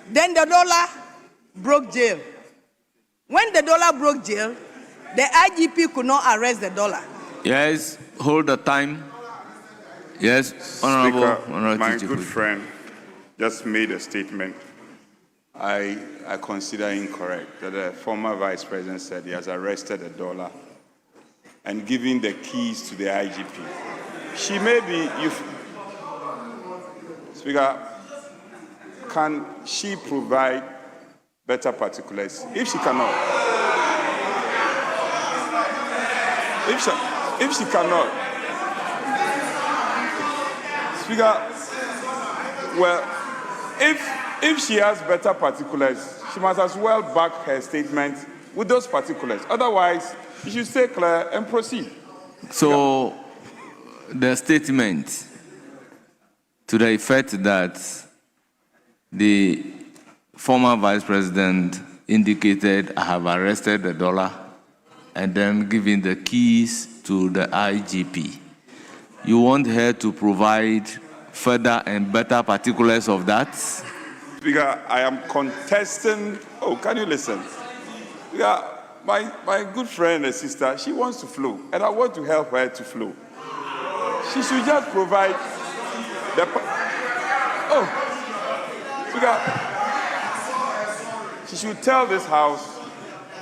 then the dollar broke jail. When the dollar broke jail, the IGP could not arrest the dollar. Yes, hold the time. Yes, Honorable My good friend just made a statement I consider incorrect, that the former Vice President said he has arrested the dollar and given the keys to the IGP. She may be, Speaker, can she provide better particulars? If she cannot, if she cannot, Speaker, well, if she has better particulars, she must as well back her statement with those particulars. Otherwise, you should stay clear and proceed. So, the statement to the effect that the former Vice President indicated, I have arrested the dollar and then given the keys to the IGP. You want her to provide further and better particulars of that? Speaker, I am contesting. Oh, can you listen? Speaker, my good friend and sister, she wants to flow, and I want to help her to flow. She should just provide the. Oh, Speaker, she should tell this House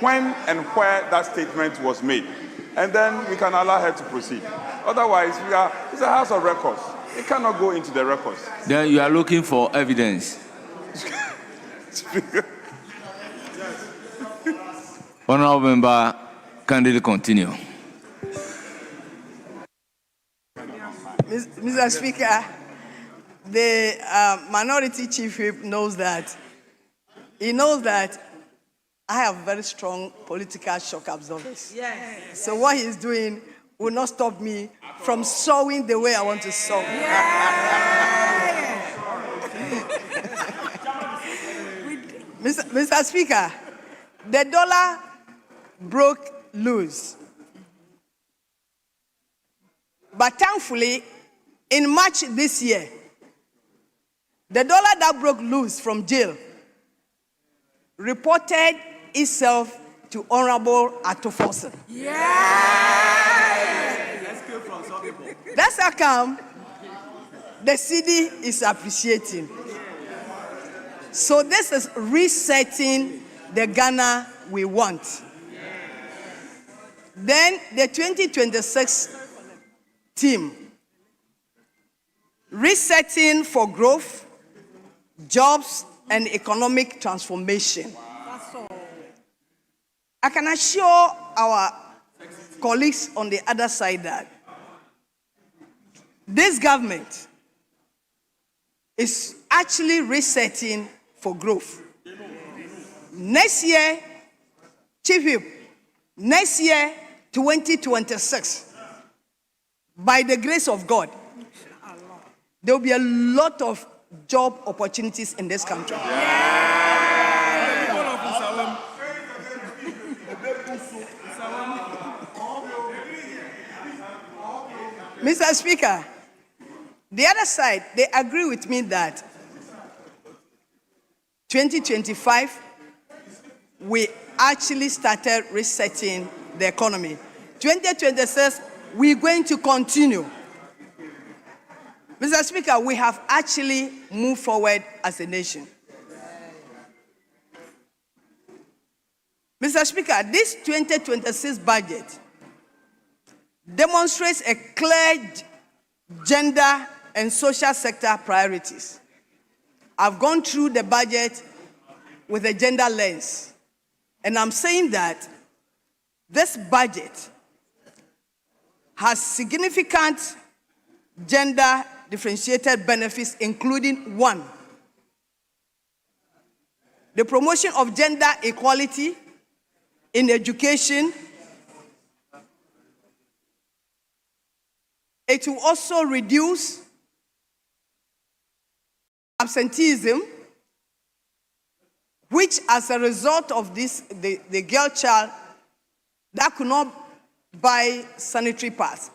when and where that statement was made, and then we can allow her to proceed. Otherwise, it's a House of Records. It cannot go into the records. Then you are looking for evidence. Honorable Member, kindly continue. Mr. Speaker, the minority chief whip knows that. He knows that I have very strong political shock absorbers. Yes. So what he's doing will not stop me from sewing the way I want to sew. Mr. Speaker, the dollar broke loose. But thankfully, in March this year, the dollar that broke loose from jail reported itself to Honorable Atoforson. That's how come the city is appreciating. So this is resetting the Ghana we want. Then the 2026 team, resetting for growth, jobs, and economic transformation. I can assure our colleagues on the other side that this government is actually resetting for growth. Next year, Chief Whip, next year, 2026, by the grace of God, there will be a lot of job opportunities in this country. Mr. Speaker, the other side, they agree with me that 2025, we actually started resetting the economy. 2026, we're going to continue. Mr. Speaker, we have actually moved forward as a nation. Mr. Speaker, this 2026 budget demonstrates a clear gender and social sector priorities. I've gone through the budget with a gender lens, and I'm saying that this budget has significant gender differentiated benefits, including one, the promotion of gender equality in education. It will also reduce absenteeism, which as a result of this, the girl child that could not buy sanitary pads.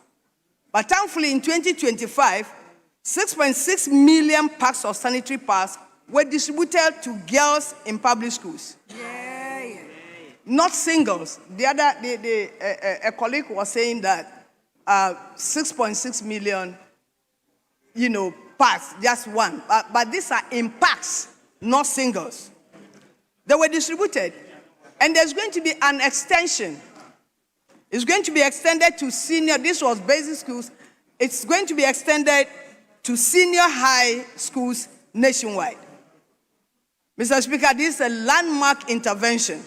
But thankfully in 2025, 6.6 million packs of sanitary pads were distributed to girls in public schools. Not singles. A colleague was saying that 6.6 million, packs, just one. But these are in packs, not singles. They were distributed. And there's going to be an extension. It's going to be extended to senior, this was basic schools. It's going to be extended to senior high schools nationwide. Mr. Speaker, this is a landmark intervention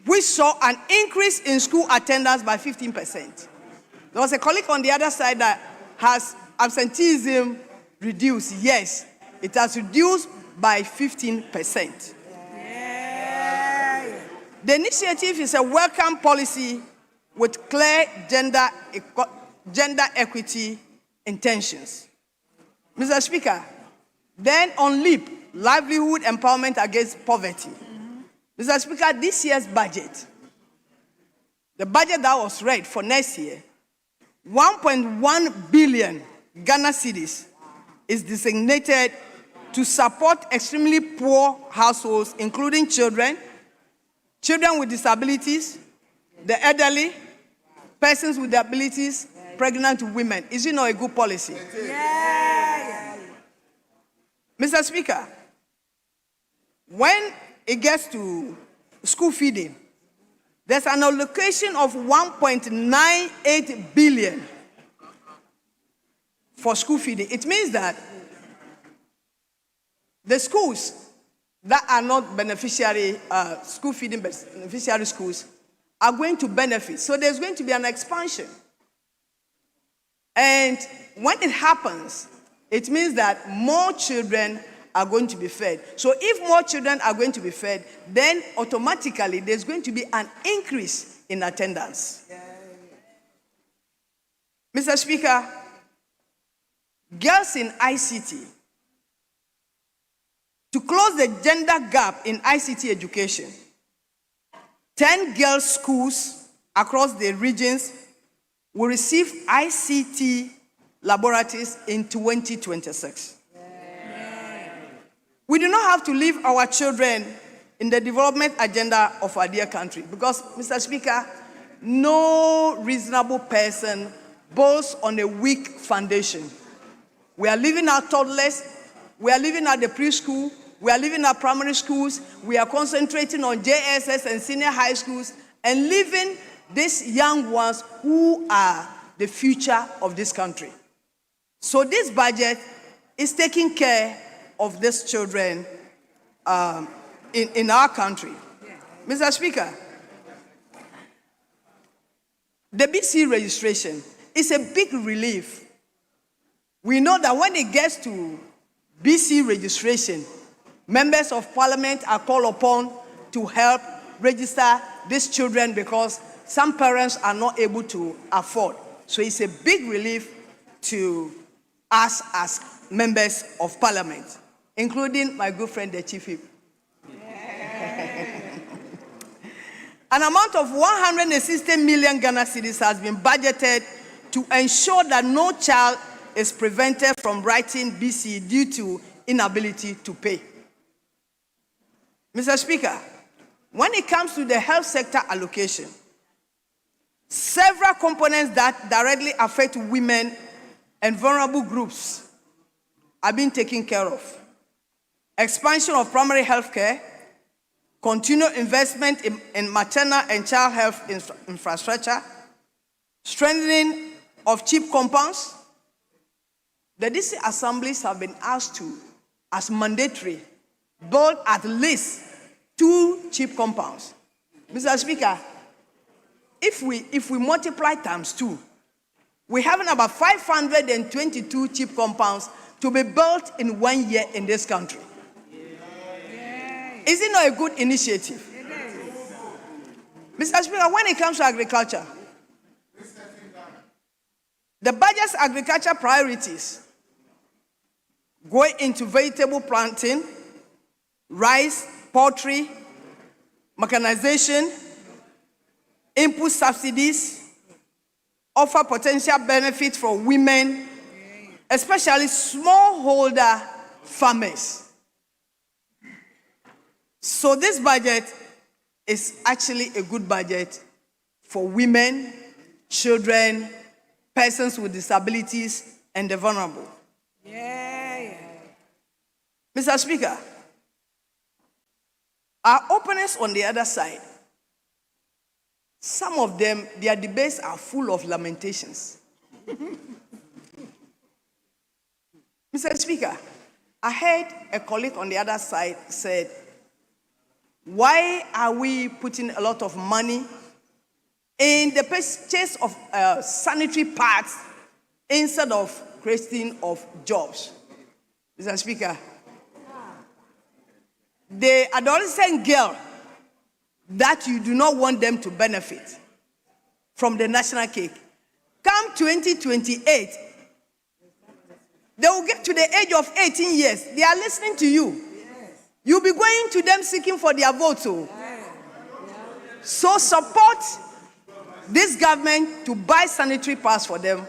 which saw an increase in school attendance by 15%. There was a colleague on the other side that has absenteeism reduced. Yes, it has reduced by 15%. The initiative is a welcome policy with clear gender equity intentions. Mr. Speaker, then on LEAP, livelihood empowerment against poverty. Mr. Speaker, this year's budget, the budget that was read for next year, 1.1 billion Ghana cedis is designated to support extremely poor households, including children with disabilities, the elderly, persons with disabilities, pregnant women. Is it not a good policy? Yeah. Mr. Speaker, when it gets to school feeding, there's an allocation of 1.98 billion for school feeding. It means that the schools that are not beneficiary, school feeding beneficiary schools, are going to benefit. So there's going to be an expansion. And when it happens, it means that more children are going to be fed. So if more children are going to be fed, then automatically there's going to be an increase in attendance. Mr. Speaker, girls in ICT, to close the gender gap in ICT education, 10 girls' schools across the regions will receive ICT laboratories in 2026. We do not have to leave our children in the development agenda of our dear country because, Mr. Speaker, no reasonable person boasts on a weak foundation. We are leaving our toddlers, we are leaving at the preschool, we are leaving our primary schools, we are concentrating on JSS and senior high schools, and leaving these young ones who are the future of this country. So this budget is taking care of these children in our country. Mr. Speaker, the BC registration is a big relief. We know that when it gets to BC registration, members of parliament are called upon to help register these children because some parents are not able to afford. So it's a big relief to us as members of parliament, including my good friend, the Chief Whip. An amount of 160 million Ghana cedis has been budgeted to ensure that no child is prevented from writing BC due to inability to pay. Mr. Speaker, when it comes to the health sector allocation, several components that directly affect women and vulnerable groups are being taken care of. Expansion of primary health care, continued investment in maternal and child health infrastructure, strengthening of CHIP compounds. The DC assemblies have been asked to, as mandatory, build at least 2 CHIP compounds. Mr. Speaker, if we multiply times 2, we're having about 522 CHIP compounds to be built in 1 year in this country. Is it not a good initiative? Mr. Speaker, when it comes to agriculture, the budget's agriculture priorities go into vegetable planting, rice, poultry, mechanization, input subsidies, offer potential benefits for women, especially smallholder farmers. So this budget is actually a good budget for women, children, persons with disabilities, and the vulnerable. Mr. Speaker, our opponents on the other side, some of them, their debates are full of lamentations. Mr. Speaker, I heard a colleague on the other side said, why are we putting a lot of money in the purchase of sanitary pads instead of creating of jobs? Mr. Speaker, the adolescent girl that you do not want them to benefit from the national cake, come 2028, they will get to the age of 18 years. They are listening to you. You'll be going to them seeking for their votes. So support this government to buy sanitary pads for them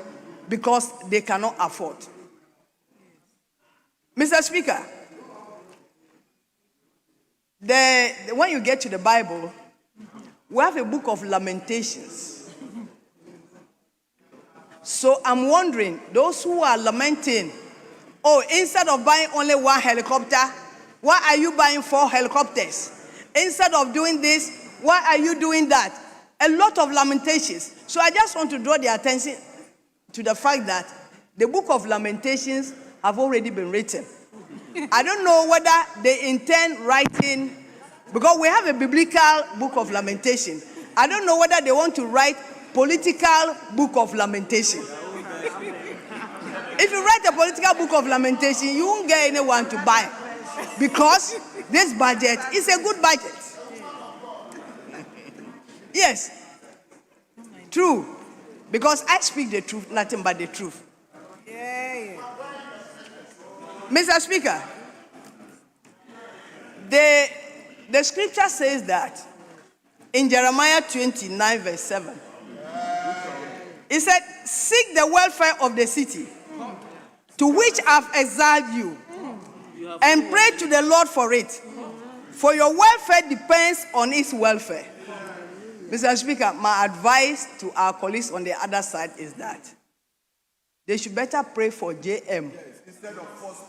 because they cannot afford. Mr. Speaker, when you get to the Bible, we have a book of Lamentations. So I'm wondering, those who are lamenting, oh, instead of buying only one helicopter, why are you buying 4 helicopters? Instead of doing this, why are you doing that? A lot of lamentations. So I just want to draw the attention to the fact that the book of Lamentations have already been written. I don't know whether they intend writing, because we have a biblical book of lamentation. I don't know whether they want to write political book of lamentation. If you write a political book of lamentation, you won't get anyone to buy it. Because this budget is a good budget. Yes. True. Because I speak the truth, nothing but the truth. Mr. Speaker, the scripture says that in Jeremiah 29 verse 7, it said, seek the welfare of the city to which I've exiled you, and pray to the Lord for it, for your welfare depends on its welfare. Mr. Speaker, my advice to our colleagues on the other side is that they should better pray for JM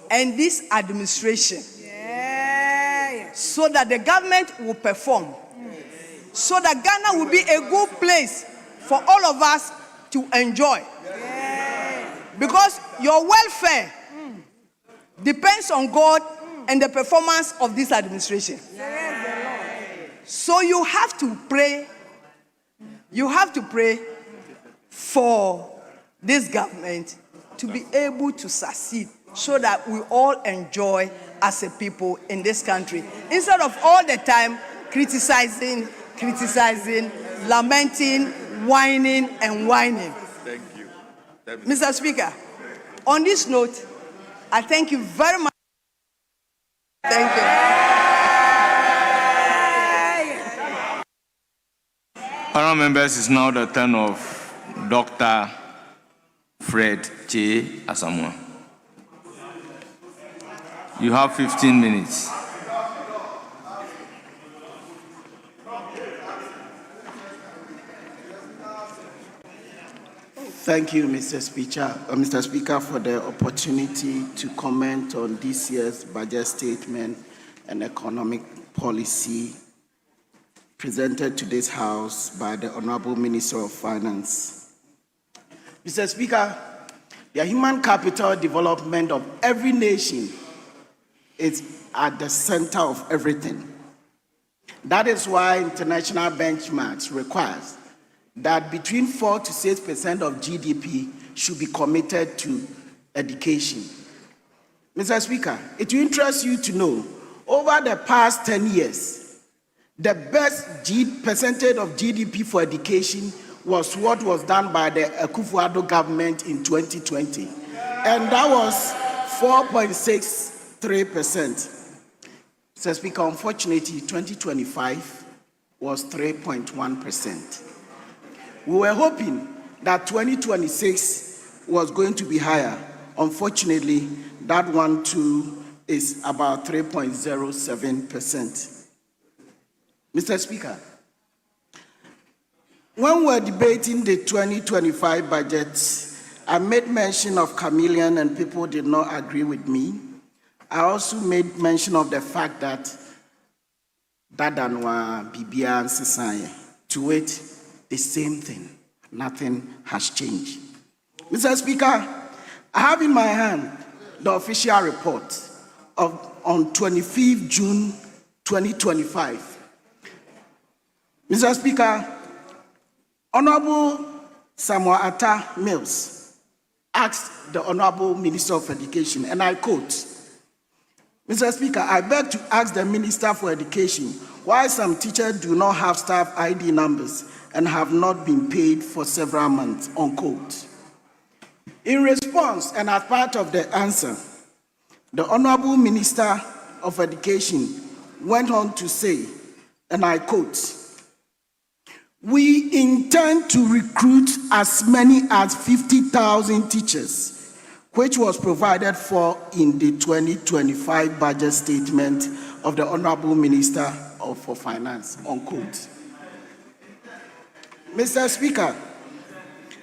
and this administration so that the government will perform, so that Ghana will be a good place for all of us to enjoy. Because your welfare depends on God and the performance of this administration. So you have to pray. You have to pray for this government to be able to succeed so that we all enjoy as a people in this country. Instead of all the time criticizing, lamenting, whining, and whining. Thank you. Mr. Speaker, on this note, I thank you very much. Thank you. Honourable members, it's now the turn of Dr. Fred J. Asamoah. You have 15 minutes. Thank you, Mr. Speaker, for the opportunity to comment on this year's budget statement and economic policy presented to this House by the Honorable Minister of Finance. Mr. Speaker, the human capital development of every nation is at the center of everything. That is why international benchmarks requires that between 4 to 6% of GDP should be committed to education. Mr. Speaker, it will interest you to know, over the past 10 years, the best percentage of GDP for education was what was done by the Akufo-Addo government in 2020. And that was 4.63%. Mr. Speaker, unfortunately, 2025 was 3.1%. We were hoping that 2026 was going to be higher, Unfortunately, that one too is about 3.07%. Mr. Speaker, when we're debating the 2025 budget, I made mention of chameleon and people did not agree with me. I also made mention of the fact that Dadanwa, Bibia, and Sisaya, to it, the same thing. Nothing has changed. Mr. Speaker, I have in my hand the official report on 25th June 2025. Mr. Speaker, Honorable Samuel Atta Mills asked the Honorable Minister of Education, and I quote, Mr. Speaker, I beg to ask the Minister for Education why some teachers do not have staff ID numbers and have not been paid for several months, unquote. In response, and as part of the answer, the Honorable Minister of Education went on to say, and I quote, we intend to recruit as many as 50,000 teachers, which was provided for in the 2025 budget statement of the Honorable Minister for Finance, unquote. Mr. Speaker,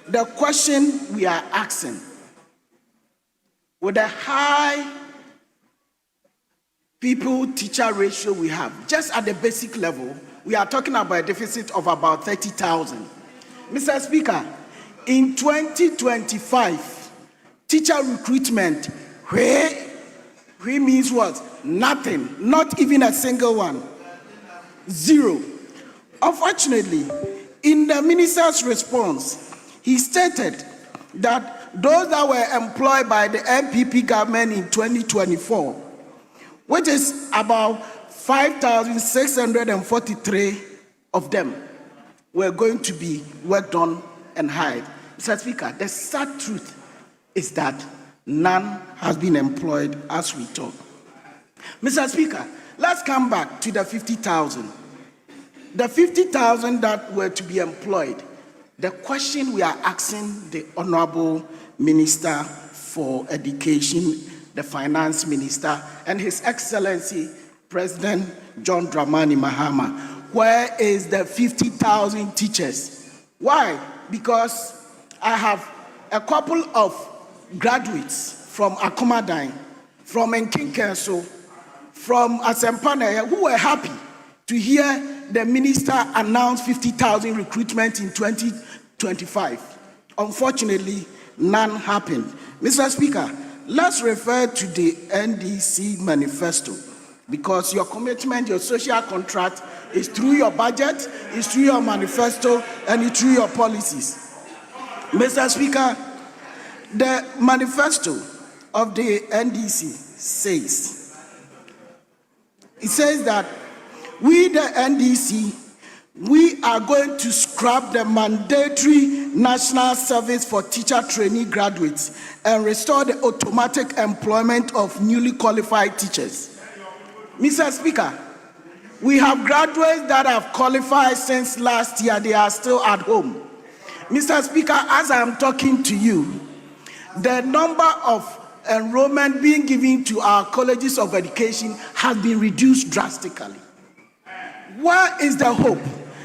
the question we are asking, with the high people-teacher ratio we have, just at the basic level, we are talking about a deficit of about 30,000. Mr. Speaker, in 2025, teacher recruitment, where means what? Nothing, not even a single one. Zero. Unfortunately, in the minister's response, he stated that those that were employed by the MPP government in 2024, which is about 5,643 of them, were going to be worked on and hired. Mr. Speaker, the sad truth is that none has been employed as we talk. Mr. Speaker, let's come back to the 50,000. The 50,000 that were to be employed, the question we are asking the Honorable Minister for Education, the Finance Minister, and His Excellency President John Dramani Mahama, where is the 50,000 teachers? Why? Because I have a couple of graduates from Akomadine, from Nkinkenso, from Asempane, who were happy to hear the minister announce 50,000 recruitment in 2025. Unfortunately, none happened. Mr. Speaker, let's refer to the NDC manifesto, because your commitment, your social contract is through your budget, is through your manifesto, and it's through your policies. Mr. Speaker, the manifesto of the NDC says, it says that we, the NDC, we are going to scrap the mandatory national service for teacher trainee graduates and restore the automatic employment of newly qualified teachers. Mr. Speaker, we have graduates that have qualified since last year. They are still at home. Mr. Speaker, as I am talking to you, the number of enrollment being given to our colleges of education has been reduced drastically. Where is the hope?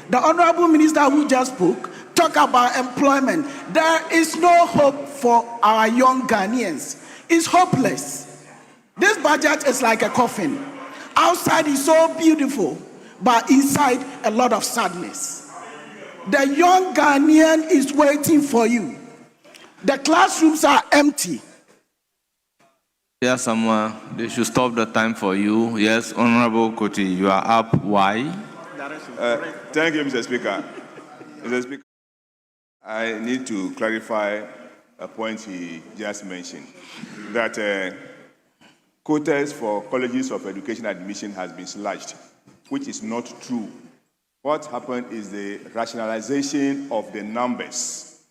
The Honorable Minister who just spoke talked about employment. There is no hope for our young Ghanaians. It's hopeless. This budget is like a coffin. Outside is so beautiful, but inside a lot of sadness. The young Ghanaian is waiting for you. The classrooms are empty. Yes, someone, they should stop the time for you. Yes, Honorable Koti, you are up. Why? Thank you, Mr. Speaker. Mr. Speaker, I need to clarify a point he just mentioned, that quotas for colleges of education admission has been slashed, which is not true. What happened is the rationalization of the numbers.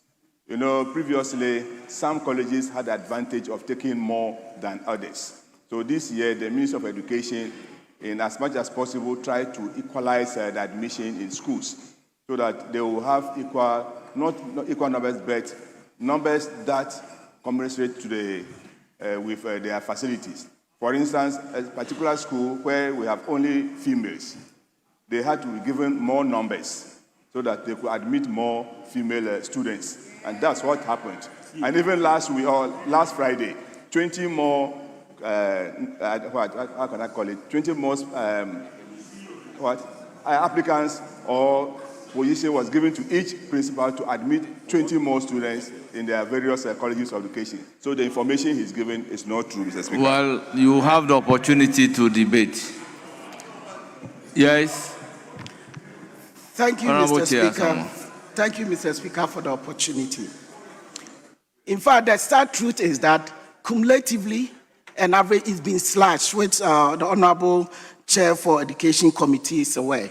You know, previously, some colleges had the advantage of taking more than others. So this year, the Minister of Education, in as much as possible, tried to equalize the admission in schools so that they will have equal, not equal numbers, but numbers that commensurate to the with their facilities. For instance, a particular school where we have only females, they had to be given more numbers so that they could admit more female students. And that's what happened. And even last Friday, 20 more, how can I call it? 20 more applicants or position was given to each principal to admit 20 more students in their various colleges of education. So the information he's given is not true, Mr. Speaker. Well, you have the opportunity to debate. Yes. Thank you, Honorable Mr. Speaker. Thank you, Mr. Speaker, for the opportunity. In fact, the sad truth is that cumulatively, an average is being slashed, which the Honorable Chair for Education Committee is aware.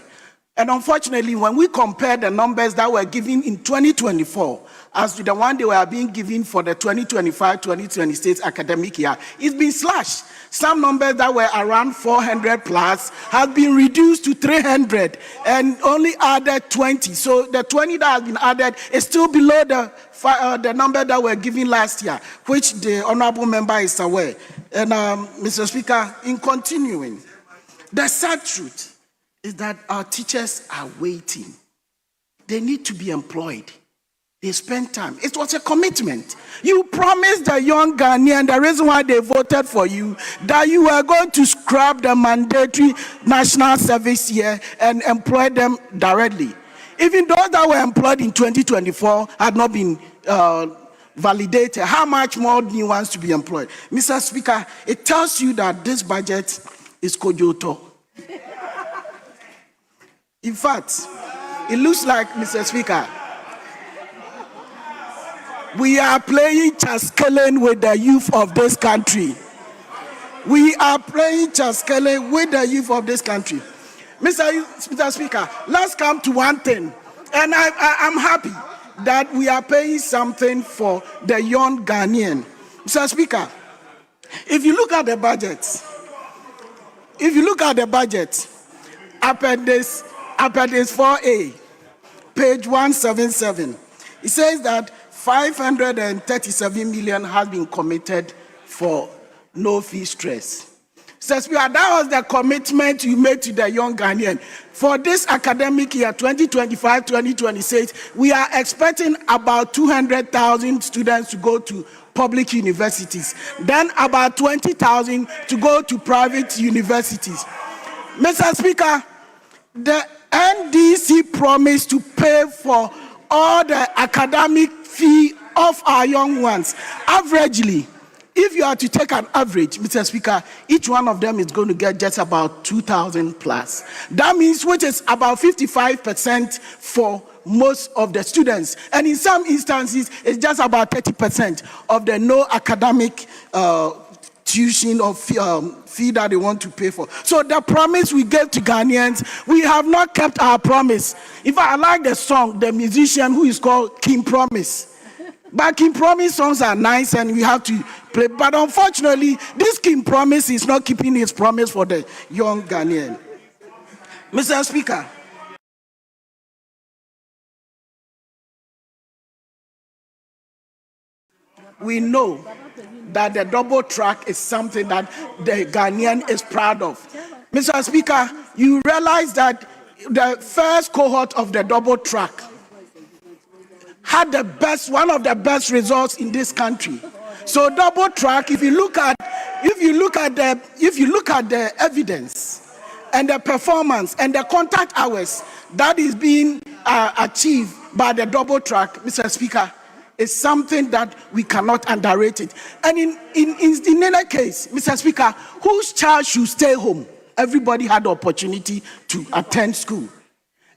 And unfortunately, when we compare the numbers that were given in 2024 as to the one they were being given for the 2025-2026 academic year, it's been slashed. Some numbers that were around 400 plus have been reduced to 300 and only added 20. So the 20 that has been added is still below the number that were given last year, which the honorable member is aware. And Mr. Speaker, in continuing, the sad truth is that our teachers are waiting. They need to be employed. They spend time. It was a commitment. You promised the young Ghanaian, the reason why they voted for you, that you were going to scrap the mandatory national service year and employ them directly. Even those that were employed in 2024 had not been validated. How much more new ones to be employed? Mr. Speaker, it tells you that this budget is kojoto. In fact, it looks like, Mr. Speaker, we are playing chaskelen with the youth of this country. We are playing chaskelen with the youth of this country. Mr. Speaker, let's come to one thing. And I'm happy that we are paying something for the young Ghanaian. Mr. Speaker, if you look at the budget, Appendix 4A, page 177, it says that 537 million has been committed for no fee stress. So that was the commitment you made to the young Ghanaian. For this academic year, 2025-2026, we are expecting about 200,000 students to go to public universities, then about 20,000 to go to private universities. Mr. Speaker, the NDC promised to pay for all the academic fee of our young ones. Averagely, if you are to take an average, Mr. Speaker, each one of them is going to get just about 2,000 plus. That means which is about 55% for most of the students. And in some instances, it's just about 30% of the no academic tuition or fee that they want to pay for. So the promise we gave to Ghanaians, we have not kept our promise. In fact, I like the song, the musician who is called King Promise. But King Promise songs are nice and we have to play. But unfortunately, this King Promise is not keeping his promise for the young Ghanaian. Mr. Speaker, we know that the double track is something that the Ghanaian is proud of. Mr. Speaker, you realize that the first cohort of the double track had one of the best results in this country. So double track, if you look at the evidence and the performance and the contact hours that is being achieved by the double track, Mr. Speaker, is something that we cannot underrate it. And in any case, Mr. Speaker, whose child should stay home? Everybody had the opportunity to attend school.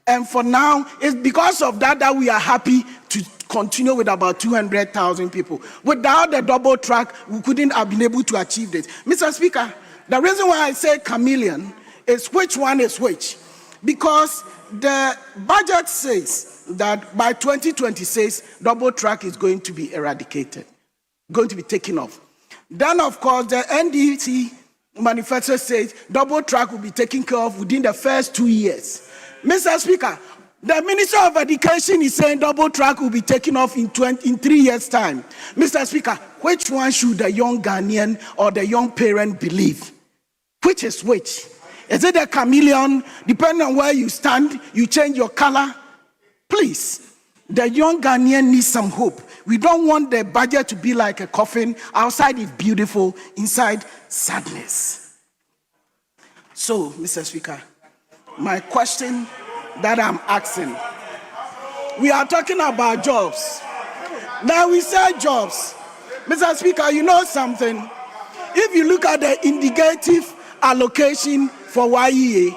And for now, it's because of that that we are happy to continue with about 200,000 people. Without the double track, we couldn't have been able to achieve this. Mr. Speaker, the reason why I say chameleon is which one is which. Because the budget says that by 2026, double track is going to be eradicated, going to be taken off. Then, of course, the NDC manifesto says double track will be taken care of within the first 2 years. Mr. Speaker, The Minister of Education is saying double track will be taken off in 3 years' time. Mr. Speaker, which one should the young Ghanaian or the young parent believe? Which is which? Is it a chameleon? Depending on where you stand, you change your color? Please, the young Ghanaian needs some hope. We don't want the budget to be like a coffin. Outside is beautiful, inside sadness. So, Mr. Speaker, my question that I'm asking, we are talking about jobs. Now we say jobs. Mr. Speaker, you know something? If you look at the indicative allocation for YEA,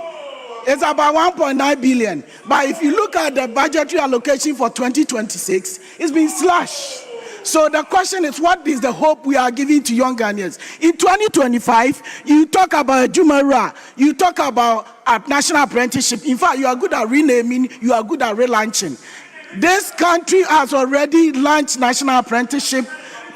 it's about 1.9 billion. But if you look at the budgetary allocation for 2026, it's been slashed. So the question is, what is the hope we are giving to young Ghanaians? In 2025, you talk about Jumara, you talk about a national apprenticeship. In fact, you are good at renaming, you are good at relaunching. This country has already launched national apprenticeship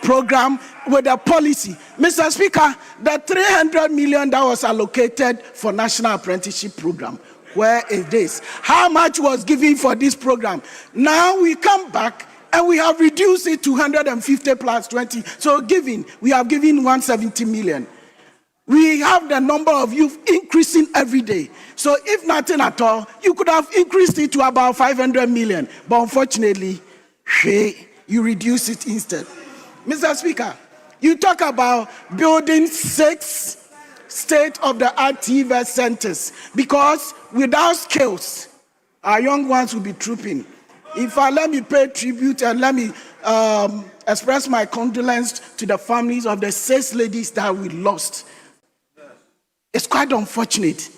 program with a policy. Mr. Speaker, the $300 million that was allocated for national apprenticeship program, where is this? How much was given for this program? Now we come back and we have reduced it to 150 plus 20. So we have given 170 million. We have the number of youth increasing every day. So if nothing at all, you could have increased it to about 500 million. But unfortunately, you reduce it instead. Mr. Speaker, you talk about building 6 state-of-the-art TVET centers, because without skills, our young ones will be trooping. In fact, let me pay tribute and let me express my condolence to the families of the 6 ladies that we lost. It's quite unfortunate.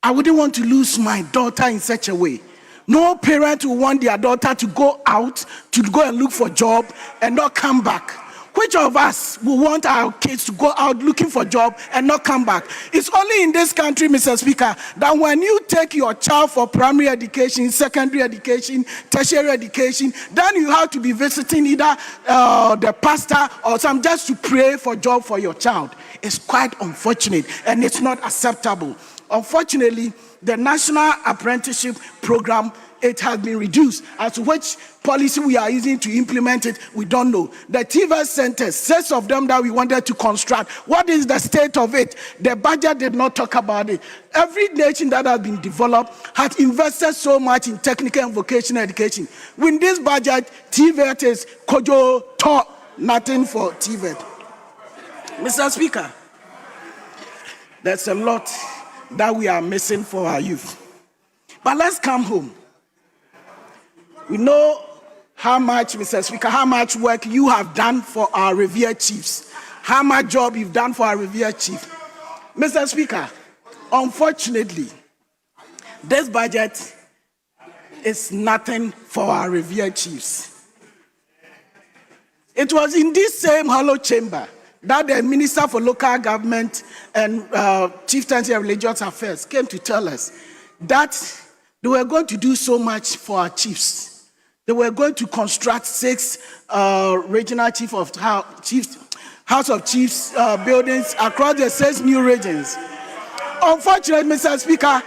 I wouldn't want to lose my daughter in such a way. No parent will want their daughter to go out, to go and look for a job and not come back. Which of us will want our kids to go out looking for a job and not come back? It's only in this country, Mr. Speaker, that when you take your child for primary education, secondary education, tertiary education, then you have to be visiting either the pastor or some just to pray for a job for your child. It's quite unfortunate and it's not acceptable. Unfortunately, the National Apprenticeship Program, it has been reduced. As to which policy we are using to implement it, we don't know. The TVET centers, 6 of them that we wanted to construct, what is the state of it? The budget did not talk about it. Every nation that has been developed has invested so much in technical and vocational education. With this budget, TVET is kojo to, nothing for TVET. Mr. Speaker, there's a lot that we are missing for our youth. But let's come home. We know how much, Mr. Speaker, how much work you have done for our revered chiefs. How much job you've done for our revered chief. Mr. Speaker, unfortunately, this budget is nothing for our revered chiefs. It was in this same hollow chamber that the Minister for Local Government and Chieftaincy and Religious Affairs came to tell us that they were going to do so much for our chiefs. They were going to construct 6 regional House of Chiefs buildings across the 6 new regions. Unfortunately, Mr. Speaker,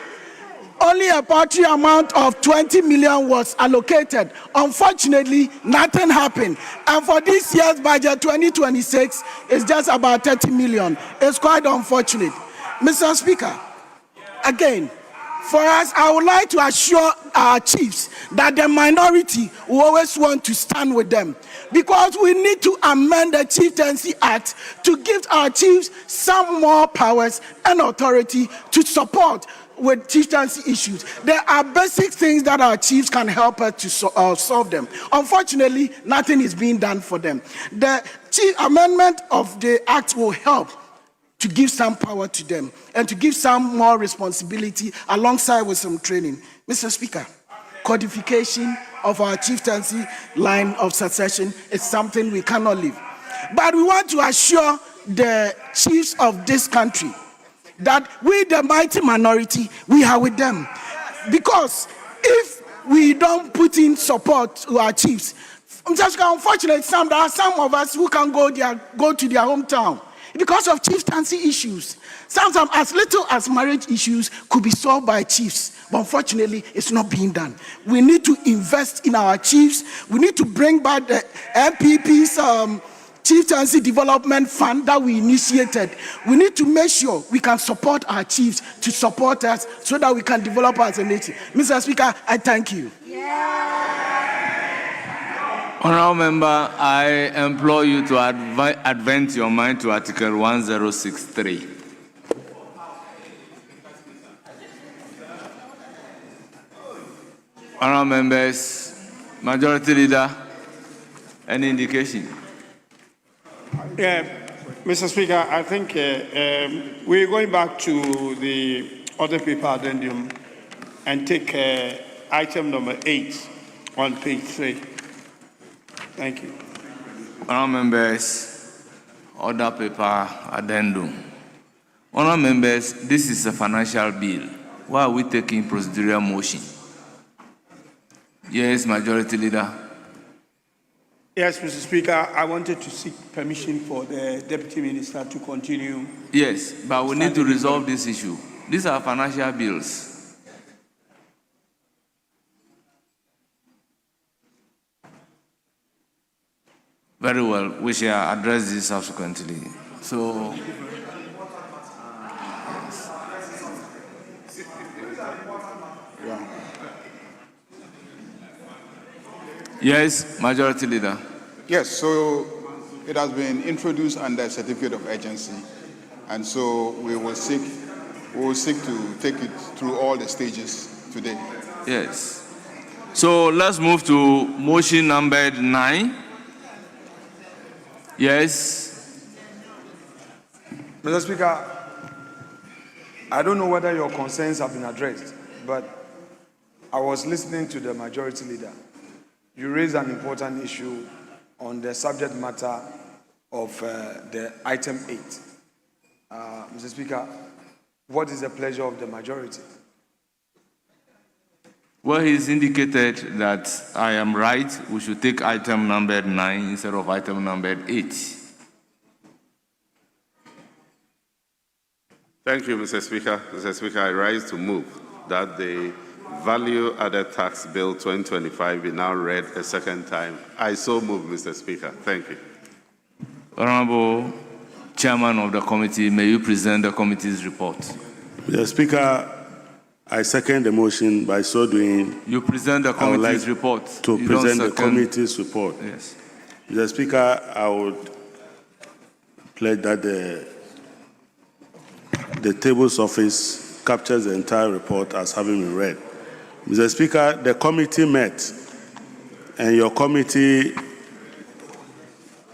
only a paltry amount of 20 million was allocated. Unfortunately, nothing happened. And for this year's budget, 2026, it's just about 30 million. It's quite unfortunate. Mr. Speaker, again, for us, I would like to assure our chiefs that the minority will always want to stand with them, because we need to amend the Chieftaincy Act to give our chiefs some more powers and authority to support with chieftaincy issues. There are basic things that our chiefs can help us to solve them. Unfortunately, nothing is being done for them. The chief amendment of the act will help to give some power to them and to give some more responsibility alongside with some training. Mr. Speaker, codification of our chieftaincy line of succession is something we cannot leave. But we want to assure the chiefs of this country that we, the mighty minority, we are with them. Because if we don't put in support to our chiefs, unfortunately, there are some of us who can go to their hometown because of chieftaincy issues. Sometimes as little as marriage issues could be solved by chiefs, but unfortunately, it's not being done. We need to invest in our chiefs. We need to bring back the MPP's Chieftaincy Development Fund that we initiated. We need to make sure we can support our chiefs to support us so that we can develop as a nation. Mr. Speaker, I thank you. Honourable Member, I implore you to advance your mind to Article 1063. Honourable Members, Majority Leader, any indication? Yeah, Mr. Speaker, I think we're going back to the other paper addendum and take item number 8 on page 3. Thank you. Honourable Members, other paper addendum. Honourable Members, this is a financial bill. Why are we taking procedural motion? Yes, Majority Leader. Yes, Mr. Speaker, I wanted to seek permission for the Deputy Minister to continue. Yes, but we need to resolve this issue. These are financial bills. Very well, we shall address this subsequently. So, yes, Majority Leader. Yes, so it has been introduced under certificate of urgency, and so we will seek to take it through all the stages today. Yes. So let's move to motion number 9. Yes. Mr. Speaker, I don't know whether your concerns have been addressed, but I was listening to the Majority Leader. You raised an important issue on the subject matter of the item 8. Mr. Speaker, what is the pleasure of the majority? Well, he's indicated that I am right. We should take item number 9 instead of item number 8. Thank you, Mr. Speaker. Mr. Speaker, I rise to move that the Value Added Tax Bill 2025 be now read a second time. I so move, Mr. Speaker. Thank you. Honorable Chairman of the committee, may you present the committee's report? Mr. Speaker, I second the motion. By so doing, you present the committee's report. To present the committee's report. Yes. Mr. Speaker, I would pledge that the table's office captures the entire report as having been read. Mr. Speaker, the committee met, and your committee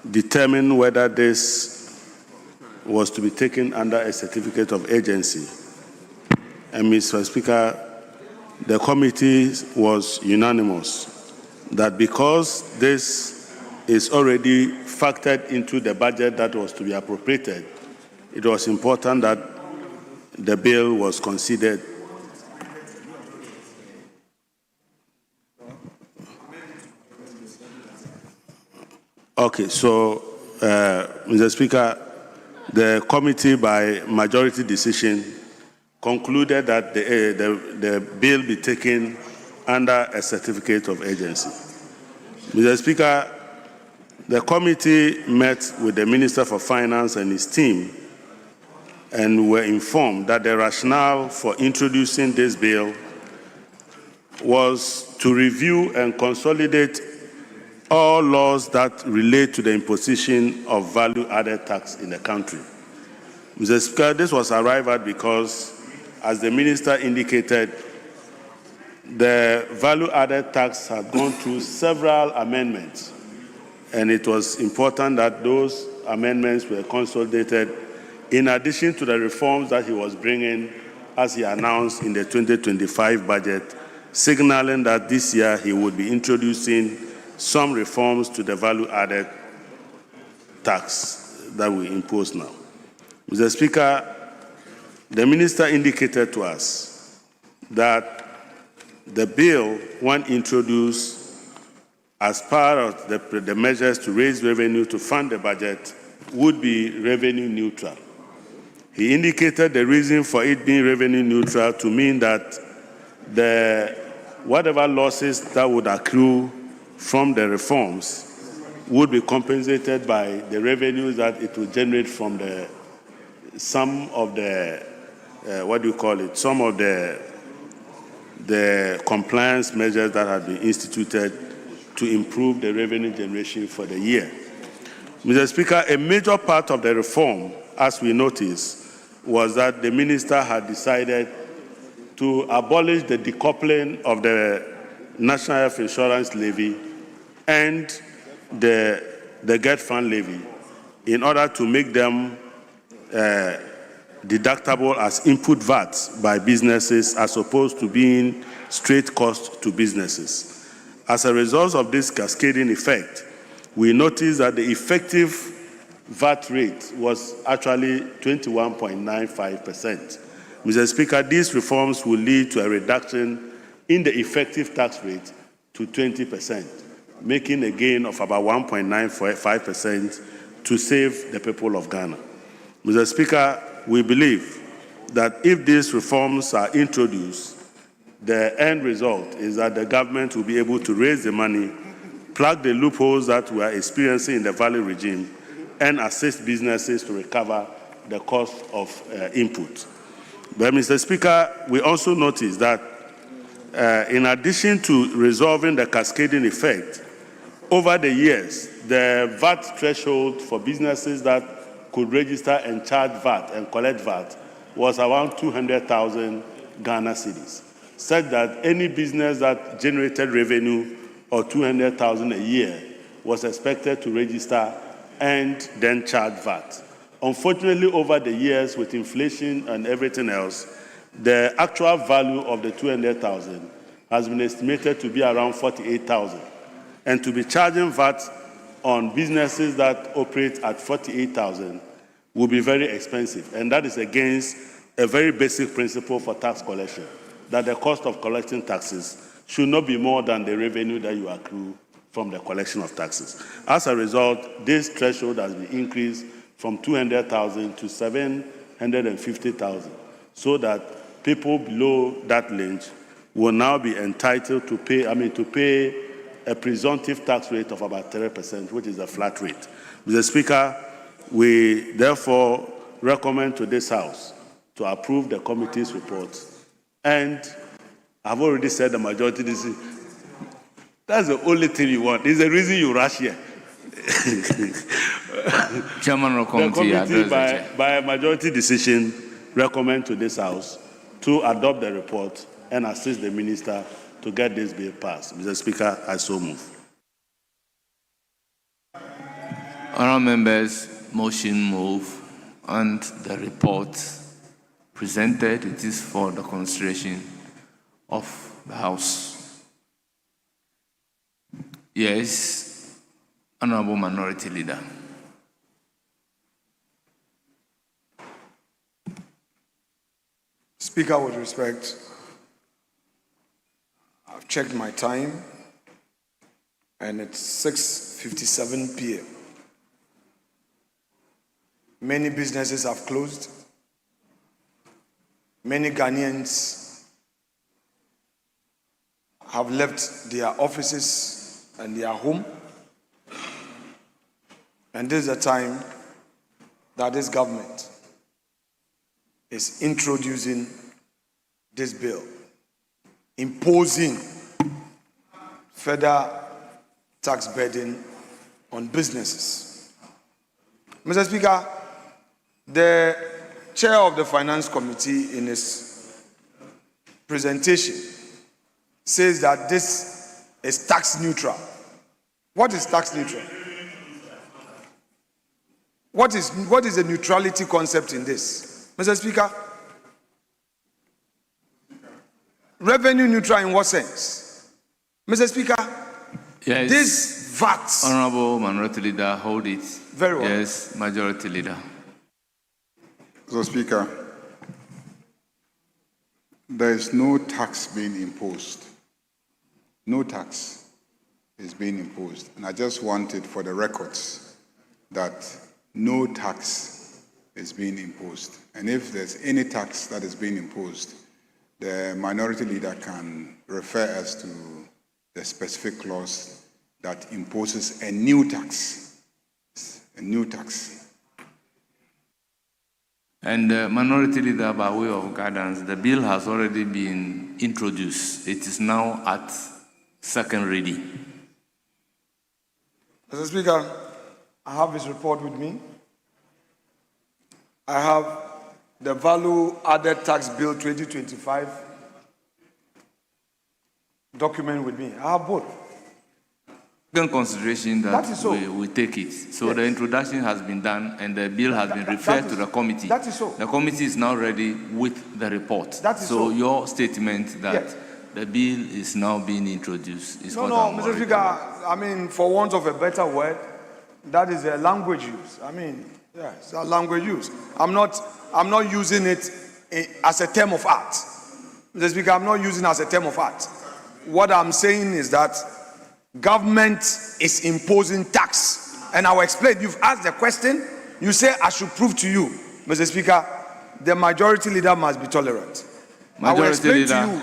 determined whether this was to be taken under a certificate of urgency. And Mr. Speaker, the committee was unanimous that because this is already factored into the budget that was to be appropriated, it was important that the bill was considered. Okay, so, Mr. Speaker, the committee by majority decision concluded that the bill be taken under a certificate of urgency. Mr. Speaker, the committee met with the Minister for Finance and his team and were informed that the rationale for introducing this bill was to review and consolidate all laws that relate to the imposition of value-added tax in the country. Mr. Speaker, this was arrived at because, as the Minister indicated, the value-added tax had gone through several amendments, and it was important that those amendments were consolidated in addition to the reforms that he was bringing as he announced in the 2025 budget, signaling that this year he would be introducing some reforms to the value-added tax that we impose now. Mr. Speaker, the Minister indicated to us that the bill, when introduced as part of the measures to raise revenue to fund the budget, would be revenue neutral. He indicated the reason for it being revenue neutral to mean that whatever losses that would accrue from the reforms would be compensated by the revenues that it would generate from some of the compliance measures that had been instituted to improve the revenue generation for the year. Mr. Speaker, a major part of the reform, as we noticed, was that the minister had decided to abolish the decoupling of the National Health Insurance Levy and the Get Fund Levy in order to make them deductible as input VAT by businesses as opposed to being straight cost to businesses. As a result of this cascading effect, we noticed that the effective VAT rate was actually 21.95%. Mr. Speaker, these reforms will lead to a reduction in the effective tax rate to 20%, making a gain of about 1.95% to save the people of Ghana. Mr. Speaker, we believe that if these reforms are introduced, the end result is that the government will be able to raise the money, plug the loopholes that we are experiencing in the Valley regime, and assist businesses to recover the cost of input. But, Mr. Speaker, we also noticed that in addition to resolving the cascading effect, over the years, the VAT threshold for businesses that could register and charge VAT and collect VAT was around 200,000 Ghana cedis, such that any business that generated revenue of 200,000 a year was expected to register and then charge VAT. Unfortunately, over the years, with inflation and everything else, the actual value of the 200,000 has been estimated to be around 48,000. And to be charging VAT on businesses that operate at 48,000 will be very expensive. And that is against a very basic principle for tax collection, that the cost of collecting taxes should not be more than the revenue that you accrue from the collection of taxes. As a result, this threshold has been increased from 200,000 to 750,000, so that people below that range will now be entitled to pay a presumptive tax rate of about 3%, which is a flat rate. Mr. Speaker, we therefore recommend to this House to approve the committee's report. And I've already said the majority decision. That's the only thing you want. It's the reason you rush here. Chairman of the committee, by a majority decision, recommend to this House to adopt the report and assist the minister to get this bill passed. Mr. Speaker, I so move. Honourable members, motion move, and the report presented, it is for the consideration of the House. Yes, Honourable Minority Leader. Speaker, with respect, I've checked my time, and it's 6:57 p.m. Many businesses have closed. Many Ghanaians have left their offices and their home. And this is the time that this government is introducing this bill, imposing further tax burden on businesses. Mr. Speaker, the chair of the Finance Committee in his presentation says that this is tax neutral. What is tax neutral? What is the neutrality concept in this? Mr. Speaker, revenue neutral in what sense? Mr. Speaker, yes. This VAT. Honourable Minority Leader, hold it. Very well. Yes, Majority Leader. Mr. Speaker, there is no tax being imposed. No tax is being imposed. And I just wanted for the records that no tax is being imposed. And if there's any tax that is being imposed, the minority leader can refer us to the specific clause that imposes a new tax. A new tax. And Minority Leader, by way of guidance, the bill has already been introduced. It is now at second reading. Mr. Speaker, I have his report with me. I have the Value Added Tax Bill 2025 document with me. I have both. In consideration that is so. we take it. So the introduction has been done and the bill has been referred to the committee. That is so. The committee is now ready with the report. That is so. Your statement that Yes. the bill is now being introduced is No, what no, I'm Mr. worried Speaker, about. I mean, for want of a better word, that is a language use. I mean, yeah, it's a language use. I'm not using it as a term of art. Mr. Speaker, I'm not using it as a term of art. What I'm saying is that government is imposing tax. And I will explain. You've asked the question. You say I should prove to you, Mr. Speaker, the majority leader must be tolerant. I will explain to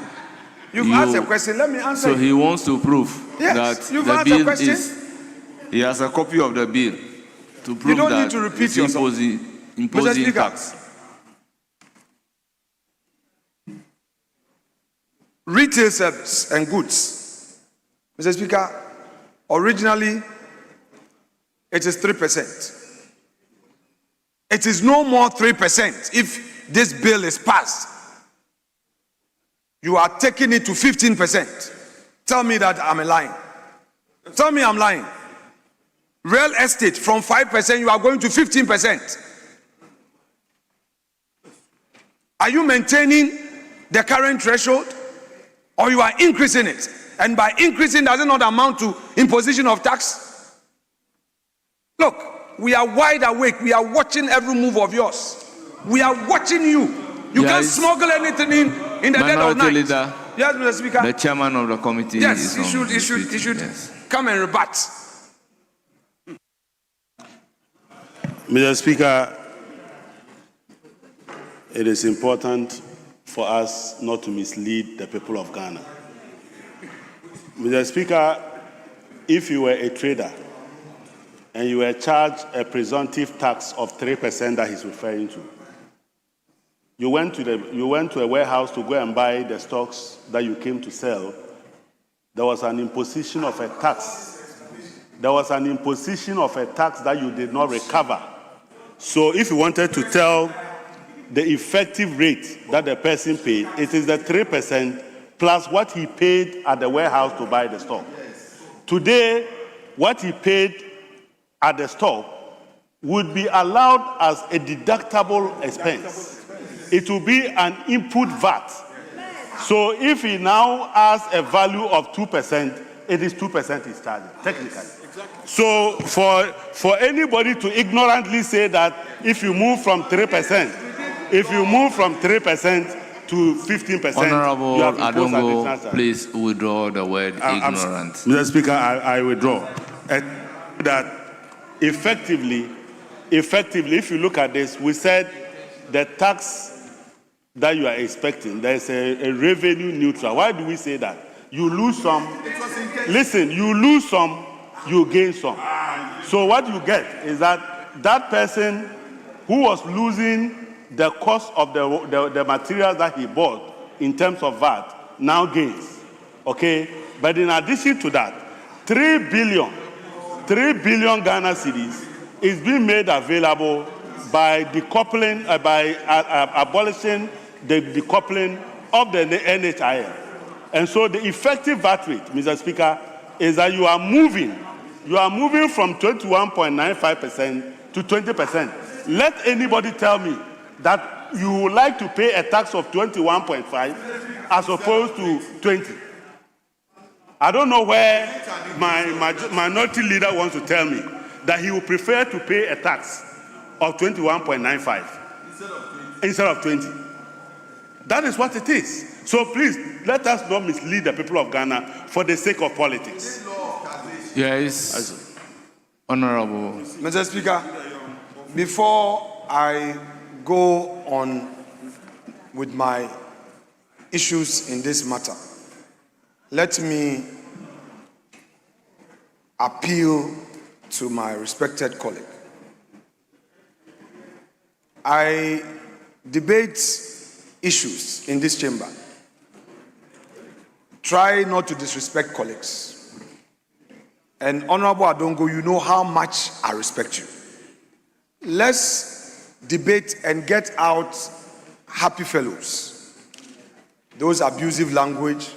you. You've asked a question. Let me answer. So he wants to prove Yes, that you've the asked a bill question. he has a copy of the bill to prove don't that need to repeat it's yourself. imposing Mr. Speaker, tax. retail service and goods. Mr. Speaker, originally it is 3%. It is no more 3% if this bill is passed. You are taking it to 15%. Tell me that I'm lying. Tell me I'm lying. Real estate from 5%, you are going to 15%. Are you maintaining the current threshold or you are increasing it? And by increasing, does it not amount to imposition of tax? Look, we are wide awake. We are watching every move of yours. We are watching you. You can't smuggle anything in the dead of night. Leader, yes, Mr. Speaker. the chairman of the committee Yes, is he should come and rebut. Mr. Speaker, it is important for us not to mislead the people of Ghana. Mr. Speaker, if you were a trader and you were charged a presumptive tax of 3% that he's referring to, you went to a warehouse to go and buy the stocks that you came to sell, there was an imposition of a tax. There was an imposition of a tax that you did not recover. So if you wanted to tell the effective rate that the person paid, it is the 3% plus what he paid at the warehouse to buy the stock. Today, what he paid at the stock would be allowed as a deductible expense. It will be an input VAT. So if he now has a value of 2%, it is 2% he's charging, technically. So for anybody to ignorantly say that if you move from 3%, to 15%, Honorable you have imposed an Adongo, additional. please withdraw the word ignorant. Mr. Speaker, I withdraw. And that effectively, if you look at this, we said the tax that you are expecting, there is a revenue neutral. Why do we say that? You lose some. Listen, you lose some, you gain some. So what you get is that person who was losing the cost of the materials that he bought in terms of VAT now gains. Okay? But in addition to that, 3 billion Ghana cedis is being made available by decoupling, by abolishing the decoupling of the NHIM. And so the effective VAT rate, Mr. Speaker, is that you are moving from 21.95% to 20%. Let anybody tell me that you would like to pay a tax of 21.5 as opposed to 20. I don't know where my minority leader wants to tell me that he would prefer to pay a tax of 21.95 instead of 20. That is what it is. So please, let us not mislead the people of Ghana for the sake of politics. Yes, Honorable. Mr. Speaker, Before I go on with my issues in this matter, let me appeal to my respected colleague. I debate issues in this chamber. Try not to disrespect colleagues. And Honorable Adongo, you know how much I respect you. Let's debate and get out happy fellows. Those abusive language,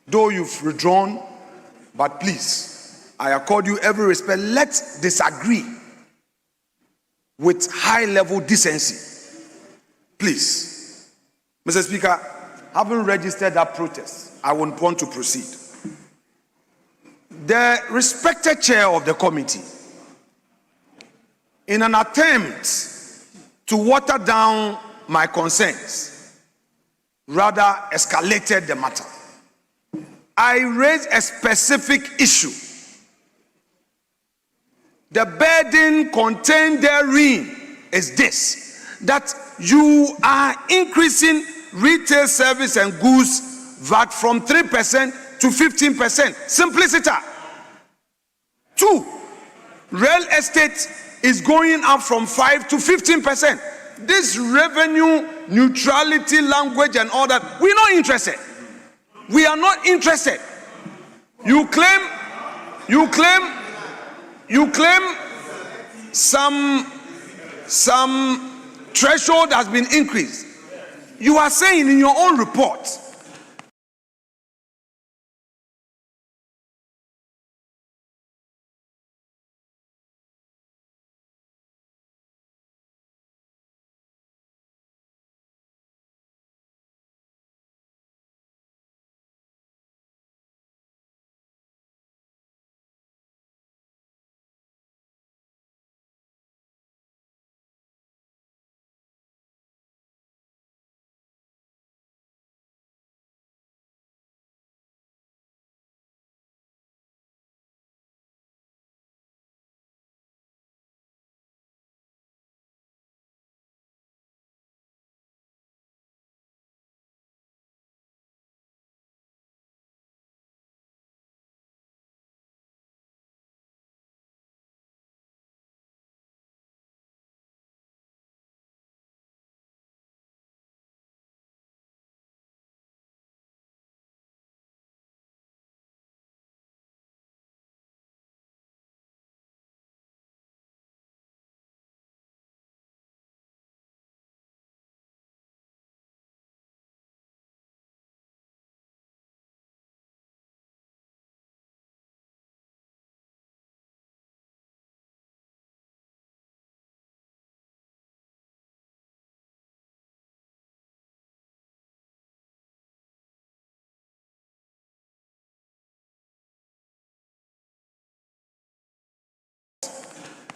though you've withdrawn, but please, I accord you every respect. Let's disagree with high-level decency. Please. Mr. Speaker, having registered that protest, I would want to proceed. The respected chair of the committee, in an attempt to water down my concerns, rather escalated the matter. I raised a specific issue. The burden contained therein is this, that you are increasing retail service and goods VAT from 3% to 15%. Simplicity. 2, real estate is going up from 5 to 15%. This revenue neutrality language and all that, we're not interested. We are not interested. You claim some threshold has been increased. You are saying in your own report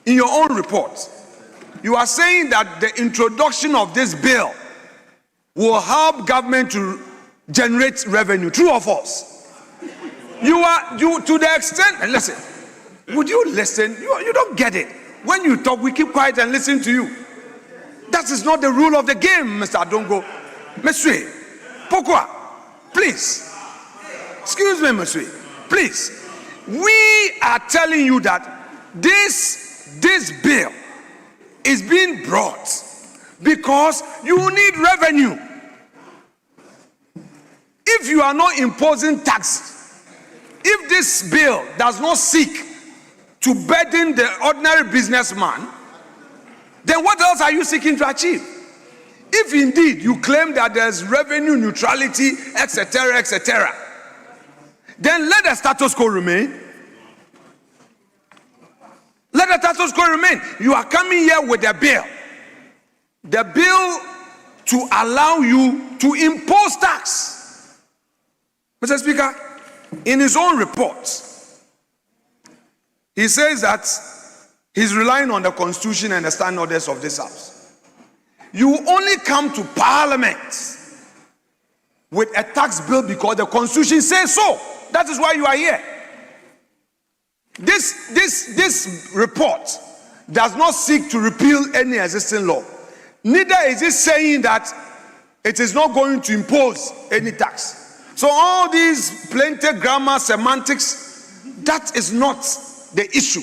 in your own report, you are saying that the introduction of this bill will help government to generate revenue. True or false? You to the extent, and listen, would you listen? You don't get it. When you talk, we keep quiet and listen to you. That is not the rule of the game, Mr. Adongo. Monsieur, pourquoi? Please. Excuse me, monsieur. Please. We are telling you that this bill is being brought because you need revenue. If you are not imposing taxes, if this bill does not seek to burden the ordinary businessman, then what else are you seeking to achieve? If indeed you claim that there's revenue neutrality, etc., then let the status quo remain. Let the status quo remain. You are coming here with a bill. The bill to allow you to impose tax. Mr. Speaker, in his own report, he says that he's relying on the Constitution and the standing orders of this House. You only come to Parliament with a tax bill because the Constitution says so. That is why you are here. This report does not seek to repeal any existing law. Neither is it saying that it is not going to impose any tax. So all these plenty grammar semantics, that is not the issue.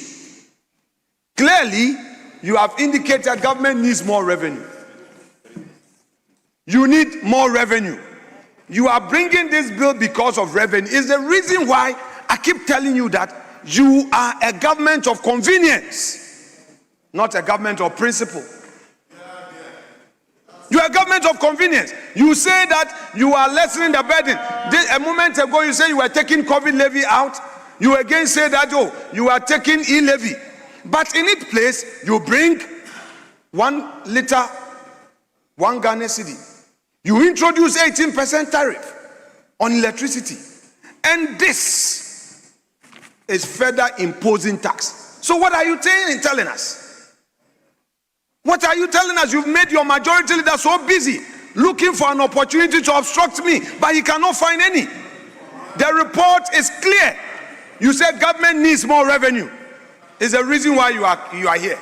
Clearly, you have indicated government needs more revenue. You need more revenue. You are bringing this bill because of revenue. It's the reason why I keep telling you that you are a government of convenience, not a government of principle. You are a government of convenience. You say that you are lessening the burden. A moment ago, you say you were taking COVID levy out. You again say that, oh, you are taking e-levy. But in its place, you bring 1 liter, 1 Ghana cedi. You introduce 18% tariff on electricity. And this is further imposing tax. So what are you telling us? What are you telling us? You've made your majority leader so busy looking for an opportunity to obstruct me, but he cannot find any. The report is clear. You said government needs more revenue. It's the reason why you are here.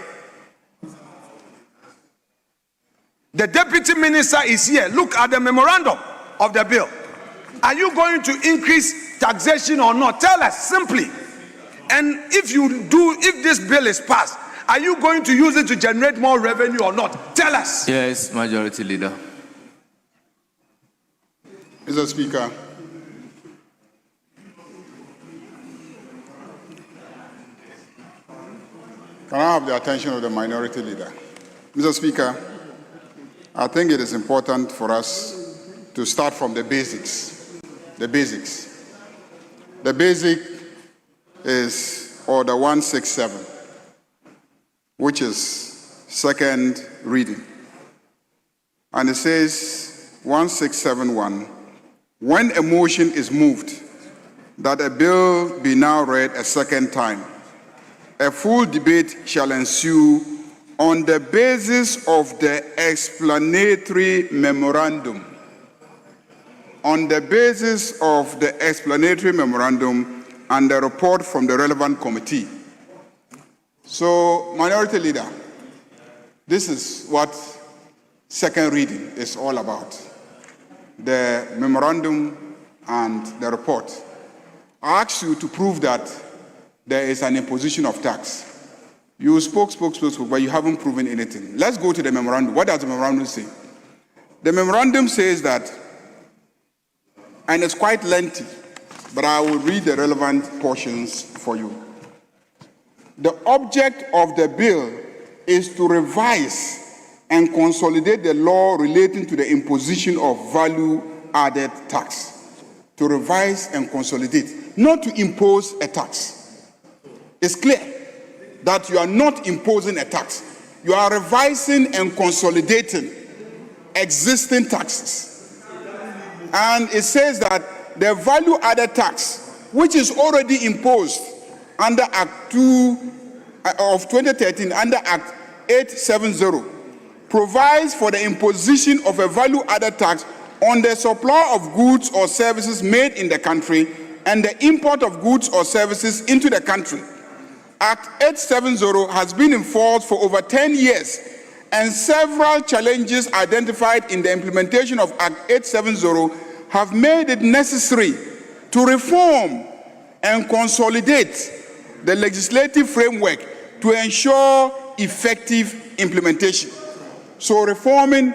The deputy minister is here. Look at the memorandum of the bill. Are you going to increase taxation or not? Tell us simply. And if this bill is passed, are you going to use it to generate more revenue or not? Tell us. Yes, Majority Leader. Mr. Speaker, can I have the attention of the Minority Leader? Mr. Speaker, I think it is important for us to start from the basics. The basics. The basic is Order 167. Which is second reading. And it says 1671, when a motion is moved that a bill be now read a second time, a full debate shall ensue on the basis of the explanatory memorandum. On the basis of the explanatory memorandum and the report from the relevant committee. So, Minority Leader, this is what second reading is all about. The memorandum and the report. I ask you to prove that there is an imposition of tax. You spoke, but you haven't proven anything. Let's go to the memorandum. What does the memorandum say? The memorandum says that, and it's quite lengthy, but I will read the relevant portions for you. The object of the bill is to revise and consolidate the law relating to the imposition of value-added tax. To revise and consolidate, not to impose a tax. It's clear that you are not imposing a tax. You are revising and consolidating existing taxes. And it says that the value-added tax, which is already imposed under Act 2 of 2013, under Act 870, provides for the imposition of a value-added tax on the supply of goods or services made in the country and the import of goods or services into the country. Act 870 has been in force for over 10 years, and several challenges identified in the implementation of Act 870 have made it necessary to reform and consolidate the legislative framework to ensure effective implementation. So reforming,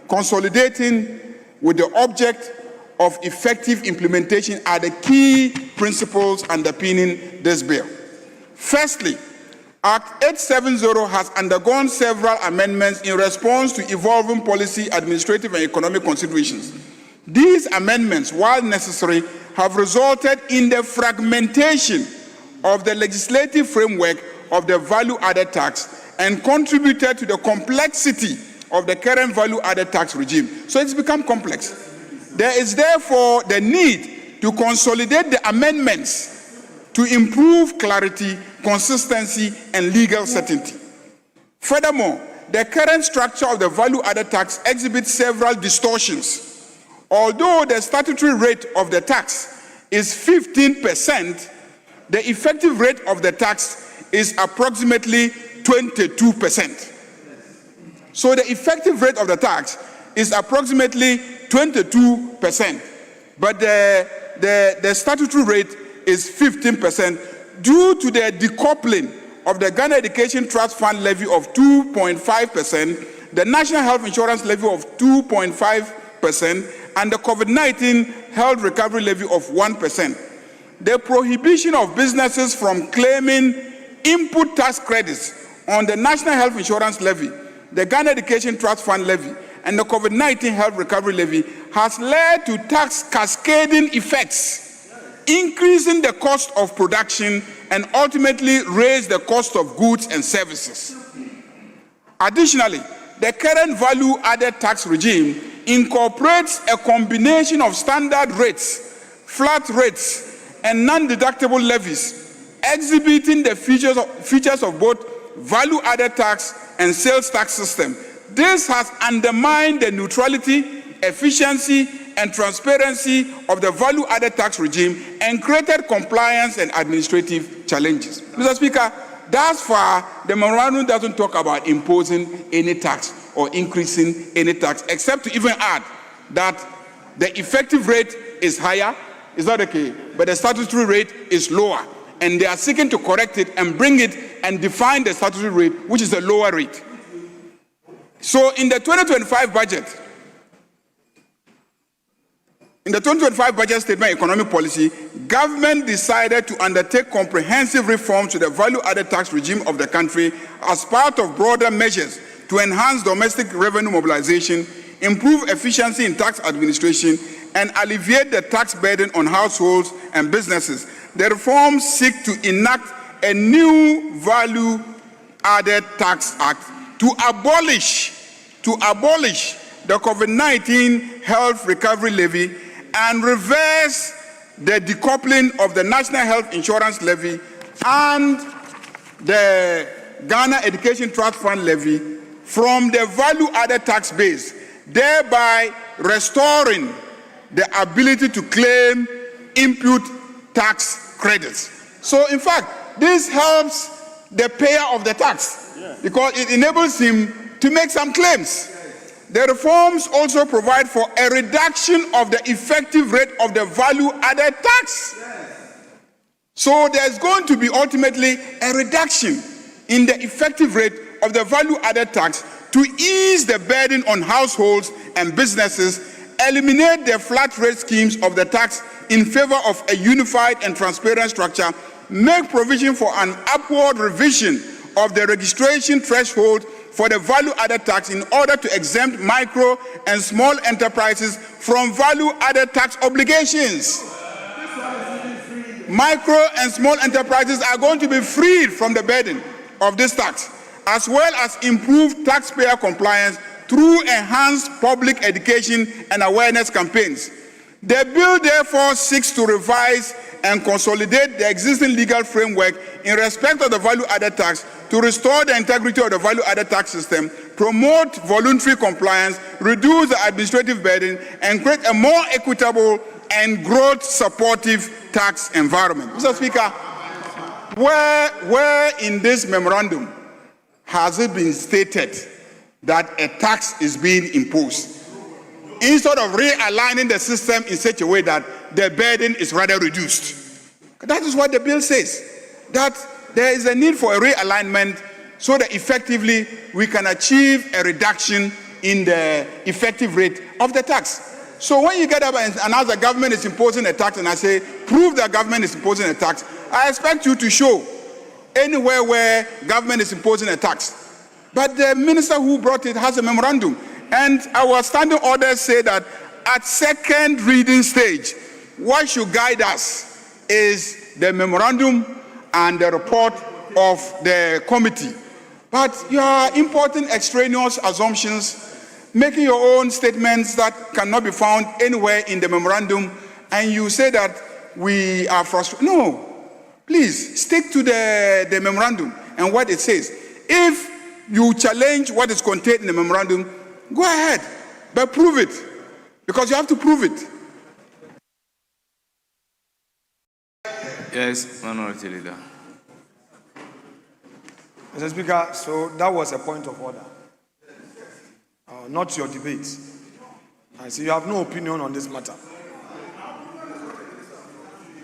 consolidating with the object of effective implementation are the key principles underpinning this bill. Firstly, Act 870 has undergone several amendments in response to evolving policy, administrative, and economic considerations. These amendments, while necessary, have resulted in the fragmentation of the legislative framework of the value-added tax and contributed to the complexity of the current value-added tax regime. So it's become complex. There is therefore the need to consolidate the amendments to improve clarity, consistency, and legal certainty. Furthermore, the current structure of the value-added tax exhibits several distortions. Although the statutory rate of the tax is 15%, the effective rate of the tax is approximately 22%. So the effective rate of the tax is approximately 22%, but the statutory rate is 15% due to the decoupling of the Ghana Education Trust Fund levy of 2.5%, the National Health Insurance levy of 2.5%, and the COVID-19 Health Recovery levy of 1%. The prohibition of businesses from claiming input tax credits on the National Health Insurance levy, the Ghana Education Trust Fund levy, and the COVID-19 Health Recovery levy has led to tax cascading effects, increasing the cost of production and ultimately raise the cost of goods and services. Additionally, the current value-added tax regime incorporates a combination of standard rates, flat rates, and non-deductible levies, exhibiting the features of both value-added tax and sales tax system. This has undermined the neutrality, efficiency, and transparency of the value-added tax regime and created compliance and administrative challenges. Mr. Speaker, thus far, the memorandum doesn't talk about imposing any tax or increasing any tax, except to even add that the effective rate is higher, is that okay? But the statutory rate is lower, and they are seeking to correct it and bring it and define the statutory rate, which is a lower rate. So in the 2025 budget, statement economic policy, government decided to undertake comprehensive reforms to the value-added tax regime of the country as part of broader measures to enhance domestic revenue mobilization, improve efficiency in tax administration, and alleviate the tax burden on households and businesses. The reforms seek to enact a new value-added tax act to abolish the COVID-19 Health Recovery Levy and reverse the decoupling of the National Health Insurance Levy and the Ghana Education Trust Fund Levy from the value-added tax base, thereby restoring the ability to claim input tax credits. So in fact, this helps the payer of the tax because it enables him to make some claims. The reforms also provide for a reduction of the effective rate of the value-added tax. So there's going to be ultimately a reduction in the effective rate of the value-added tax to ease the burden on households and businesses, eliminate the flat rate schemes of the tax in favor of a unified and transparent structure, make provision for an upward revision of the registration threshold for the value-added tax in order to exempt micro and small enterprises from value-added tax obligations. Micro and small enterprises are going to be freed from the burden of this tax, as well as improve taxpayer compliance through enhanced public education and awareness campaigns. The bill therefore seeks to revise and consolidate the existing legal framework in respect of the value-added tax to restore the integrity of the value-added tax system, promote voluntary compliance, reduce the administrative burden, and create a more equitable and growth-supportive tax environment. Mr. Speaker, where in this memorandum has it been stated that a tax is being imposed, instead of realigning the system in such a way that the burden is rather reduced? That is what the bill says, that there is a need for a realignment so that effectively we can achieve a reduction in the effective rate of the tax. So when you get up and announce the government is imposing a tax, and I say, prove that government is imposing a tax, I expect you to show anywhere where government is imposing a tax. But the minister who brought it has a memorandum, and our standing orders say that at second reading stage, what should guide us is the memorandum and the report of the committee. But you are importing extraneous assumptions, making your own statements that cannot be found anywhere in the memorandum, and you say that we are frustrated. No, please stick to the memorandum and what it says. If you challenge what is contained in the memorandum, go ahead, but prove it, because you have to prove it. Yes, Minority Leader. Mr. Speaker, so that was a point of order, not your debate. I see you have no opinion on this matter.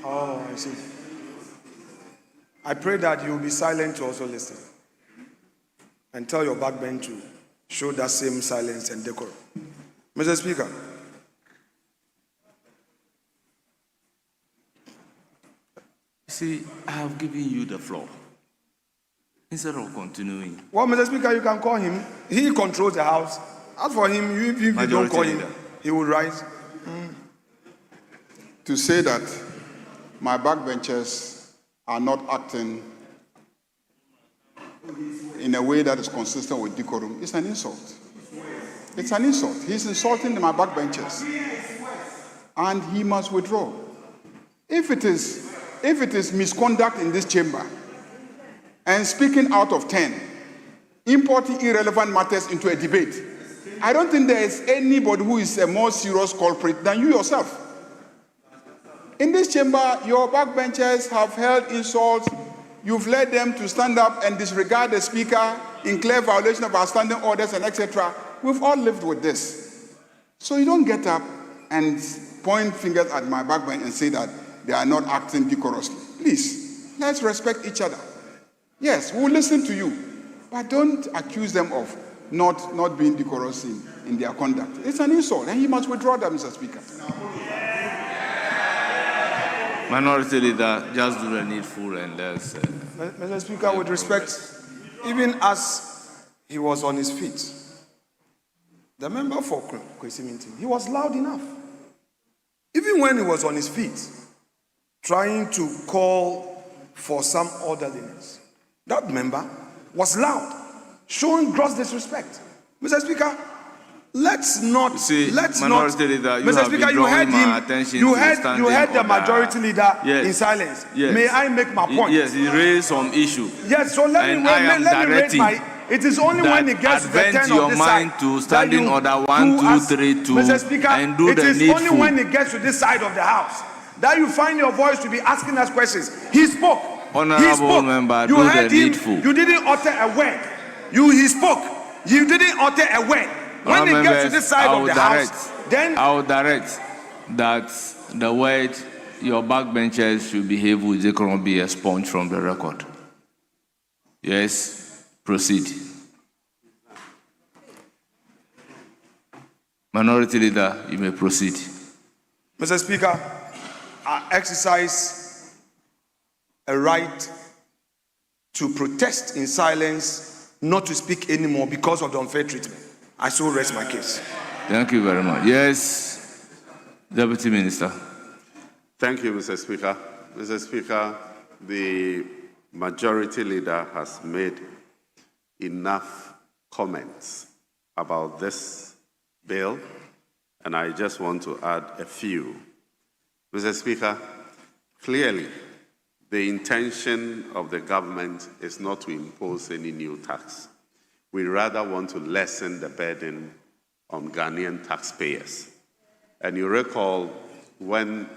Oh, I see. I pray that you will be silent to also listen and tell your backbench to show that same silence and decorum. Mr. Speaker. See, I have given you the floor. Instead of continuing. Well, Mr. Speaker, you can call him. He controls the House. As for him, if you don't call him, he will rise. To say that my backbenchers are not acting in a way that is consistent with decorum is an insult. It's an insult. He's insulting my backbenchers. And he must withdraw. If it is misconduct in this chamber and speaking out of 10, importing irrelevant matters into a debate, I don't think there is anybody who is a more serious culprit than you yourself. In this chamber, your backbenchers have held insults. You've led them to stand up and disregard the speaker in clear violation of our standing orders and etc. We've all lived with this. So you don't get up and point fingers at my backbench and say that they are not acting decorously. Please, let's respect each other. Yes, we'll listen to you, but don't accuse them of not being decorous in their conduct. It's an insult, and he must withdraw that, Mr. Speaker. Minority Leader, just do the needful and let's... Mr. Speaker, with respect, even as he was on his feet, the member for Kwesi Mintin, he was loud enough. Even when he was on his feet, trying to call for some orderliness, that member was loud, showing gross disrespect. Mr. Speaker, let's not. Mr. Speaker, you heard him. You heard the majority leader in silence. Yes. May I make my point? Yes, he raised some issue. Yes, so let me raise my. It is only when it gets to the 10 your of this mind side to standing order 1, 2, 3, 2, Mr. Speaker, and do it the is needful. only when it gets to this side of the House that you find your voice to be asking us questions. He spoke. Honorable member, You do heard the him. needful. You didn't utter a word. He spoke. You didn't utter a word. When it gets to this side of the House, then I will direct that the word your backbenchers should behave with decorum be expunged from the record. Yes, proceed. Minority Leader, you may proceed. Mr. Speaker, I exercise a right to protest in silence, not to speak anymore because of the unfair treatment. I so rest my case. Thank you very much. Yes, Deputy Minister. Thank you, Mr. Speaker. Mr. Speaker, the Majority Leader has made enough comments about this bill, and I just want to add a few. Mr. Speaker, clearly, the intention of the government is not to impose any new tax. We rather want to lessen the burden on Ghanaian taxpayers. And you recall when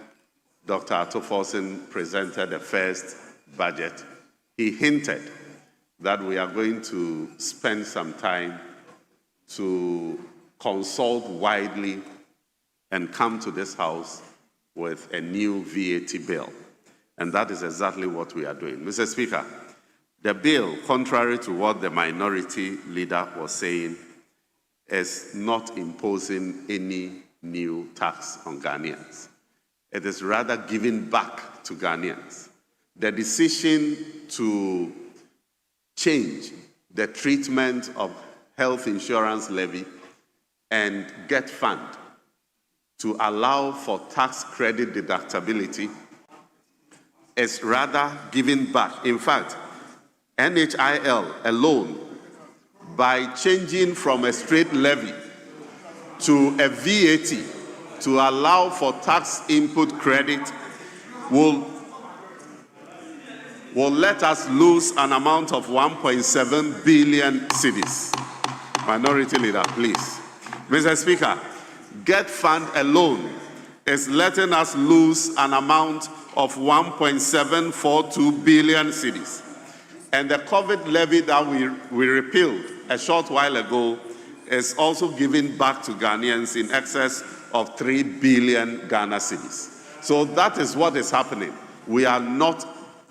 Dr. Atto-Forson presented the first budget, he hinted that we are going to spend some time to consult widely and come to this House with a new VAT bill. And that is exactly what we are doing. Mr. Speaker, the bill, contrary to what the Minority Leader was saying, is not imposing any new tax on Ghanaians. It is rather giving back to Ghanaians. The decision to change the treatment of health insurance levy and get fund to allow for tax credit deductibility is rather giving back. In fact, NHIL alone, by changing from a straight levy to a VAT to allow for tax input credit, will let us lose an amount of 1.7 billion cedis. Minority Leader, please. Mr. Speaker, Get Fund alone is letting us lose an amount of 1.742 billion cedis. And the COVID levy that we repealed a short while ago is also giving back to Ghanaians in excess of 3 billion Ghana cedis. So that is what is happening. We are not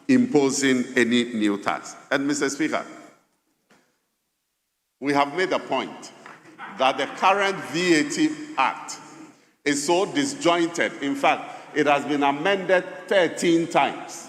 imposing any new tax. And Mr. Speaker, we have made a point that the current VAT Act is so disjointed. In fact, it has been amended 13 times.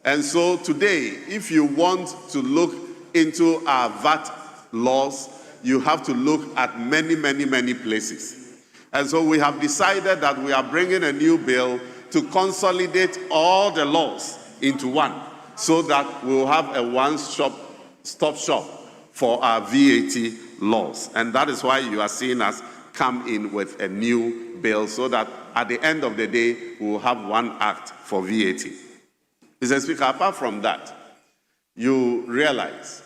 And so today, if you want to look into our VAT laws, you have to look at many places. And so we have decided that we are bringing a new bill to consolidate all the laws into one, so that we'll have a one-stop shop for our VAT laws. And that is why you are seeing us come in with a new bill, so that at the end of the day, we'll have one act for VAT. Mr. Speaker, apart from that, you realize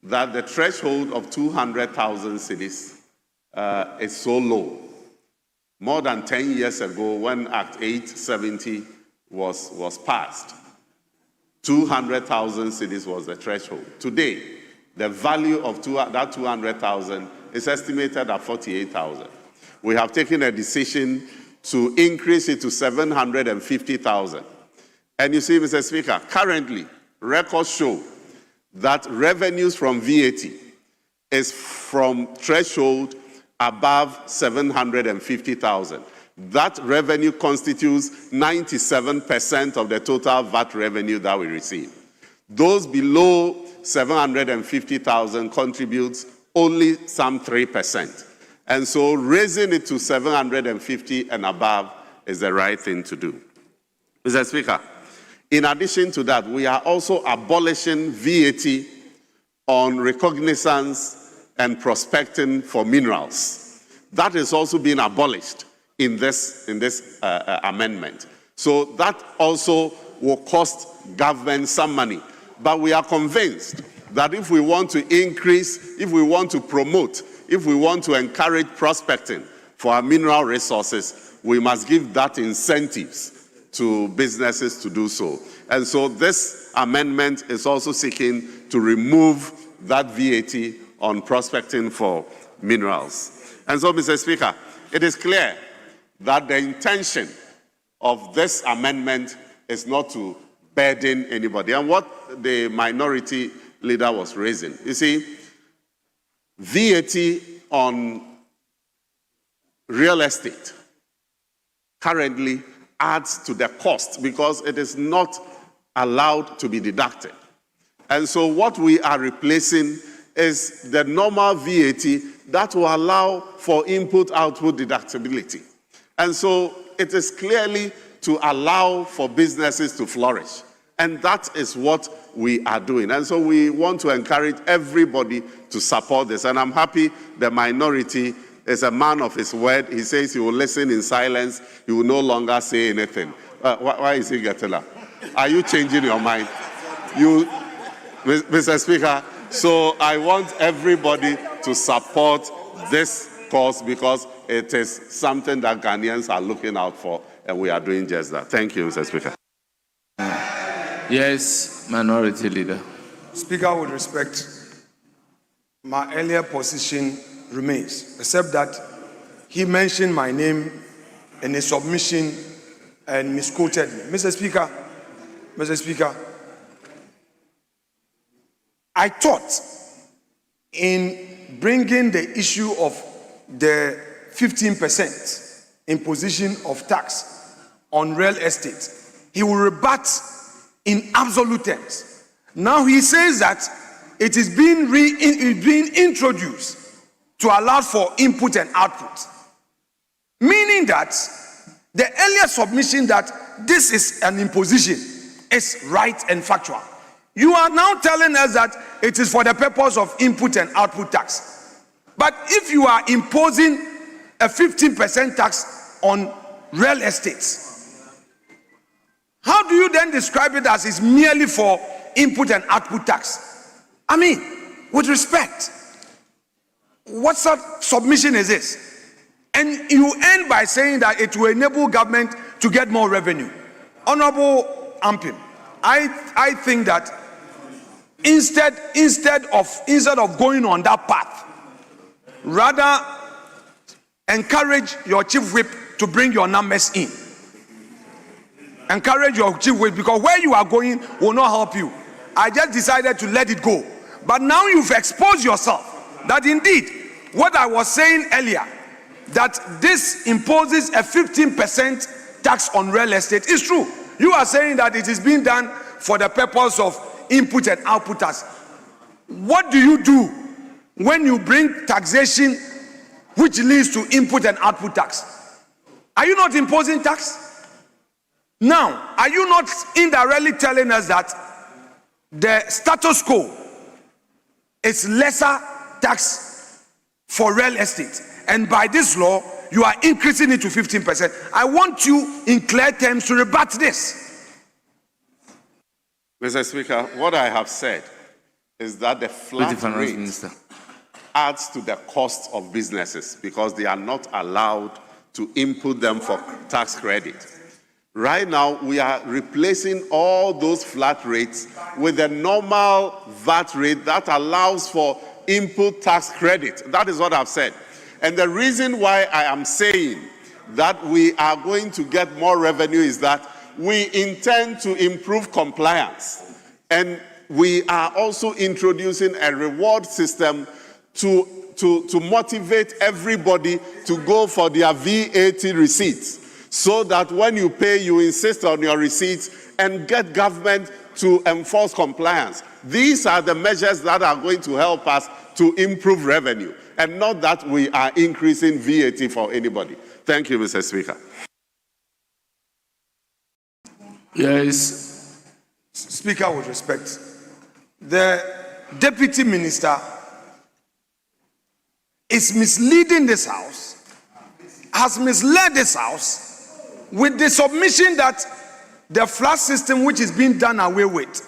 that the threshold of 200,000 cedis is so low. More than 10 years ago, when Act 870 was passed, 200,000 cedis was the threshold. Today, the value of that 200,000 is estimated at 48,000. We have taken a decision to increase it to 750,000. And you see, Mr. Speaker, currently, records show that revenues from VAT is from threshold above 750,000. That revenue constitutes 97% of the total VAT revenue that we receive. Those below 750,000 contributes only some 3%. And so raising it to 750 and above is the right thing to do. Mr. Speaker, in addition to that, we are also abolishing VAT on recognizance and prospecting for minerals. That is also being abolished in this amendment. So that also will cost government some money. But we are convinced that if we want to increase, if we want to promote, if we want to encourage prospecting for our mineral resources, we must give that incentives to businesses to do so. And so this amendment is also seeking to remove that VAT on prospecting for minerals. And so, Mr. Speaker, it is clear that the intention of this amendment is not to burden anybody. And what the minority leader was raising, you see, VAT on real estate currently adds to the cost because it is not allowed to be deducted. And so what we are replacing is the normal VAT that will allow for input-output deductibility. And so it is clearly to allow for businesses to flourish. And that is what we are doing. And so we want to encourage everybody to support this. And I'm happy the minority is a man of his word. He says he will listen in silence. He will no longer say anything. Why is he getting up? Are you changing your mind? Mr. Speaker, so I want everybody to support this cause because it is something that Ghanaians are looking out for, and we are doing just that. Thank you, Mr. Speaker. Yes, Minority Leader. Speaker, with respect, my earlier position remains, except that he mentioned my name in a submission and misquoted me. Mr. Speaker, I thought in bringing the issue of the 15% imposition of tax on real estate, he will rebut in absolute terms. Now he says that it is being introduced to allow for input and output, meaning that the earlier submission that this is an imposition is right and factual. You are now telling us that it is for the purpose of input and output tax. But if you are imposing a 15% tax on real estates, how do you then describe it as is merely for input and output tax? I mean, with respect, what sort of submission is this? And you end by saying that it will enable government to get more revenue. Honorable Ampim, I think that instead of going on that path, rather encourage your chief whip to bring your numbers in. Encourage your chief whip, because where you are going will not help you. I just decided to let it go. But now you've exposed yourself that indeed what I was saying earlier, that this imposes a 15% tax on real estate, is true. You are saying that it is being done for the purpose of input and output tax. What do you do when you bring taxation which leads to input and output tax? Are you not imposing tax? Now, are you not indirectly telling us that the status quo is lesser tax for real estate, and by this law you are increasing it to 15%? I want you in clear terms to rebut this. Mr. Speaker, what I have said is that the flat rate adds to the cost of businesses because they are not allowed to input them for tax credit. Right now, we are replacing all those flat rates with a normal VAT rate that allows for input tax credit. That is what I've said. And the reason why I am saying that we are going to get more revenue is that we intend to improve compliance. And we are also introducing a reward system to motivate everybody to go for their VAT receipts, so that when you pay, you insist on your receipts and get government to enforce compliance. These are the measures that are going to help us to improve revenue, and not that we are increasing VAT for anybody. Thank you, Mr. Speaker. Yes. Speaker, with respect, the Deputy Minister is misleading this House, has misled this House, with the submission that the flat system which is being done away with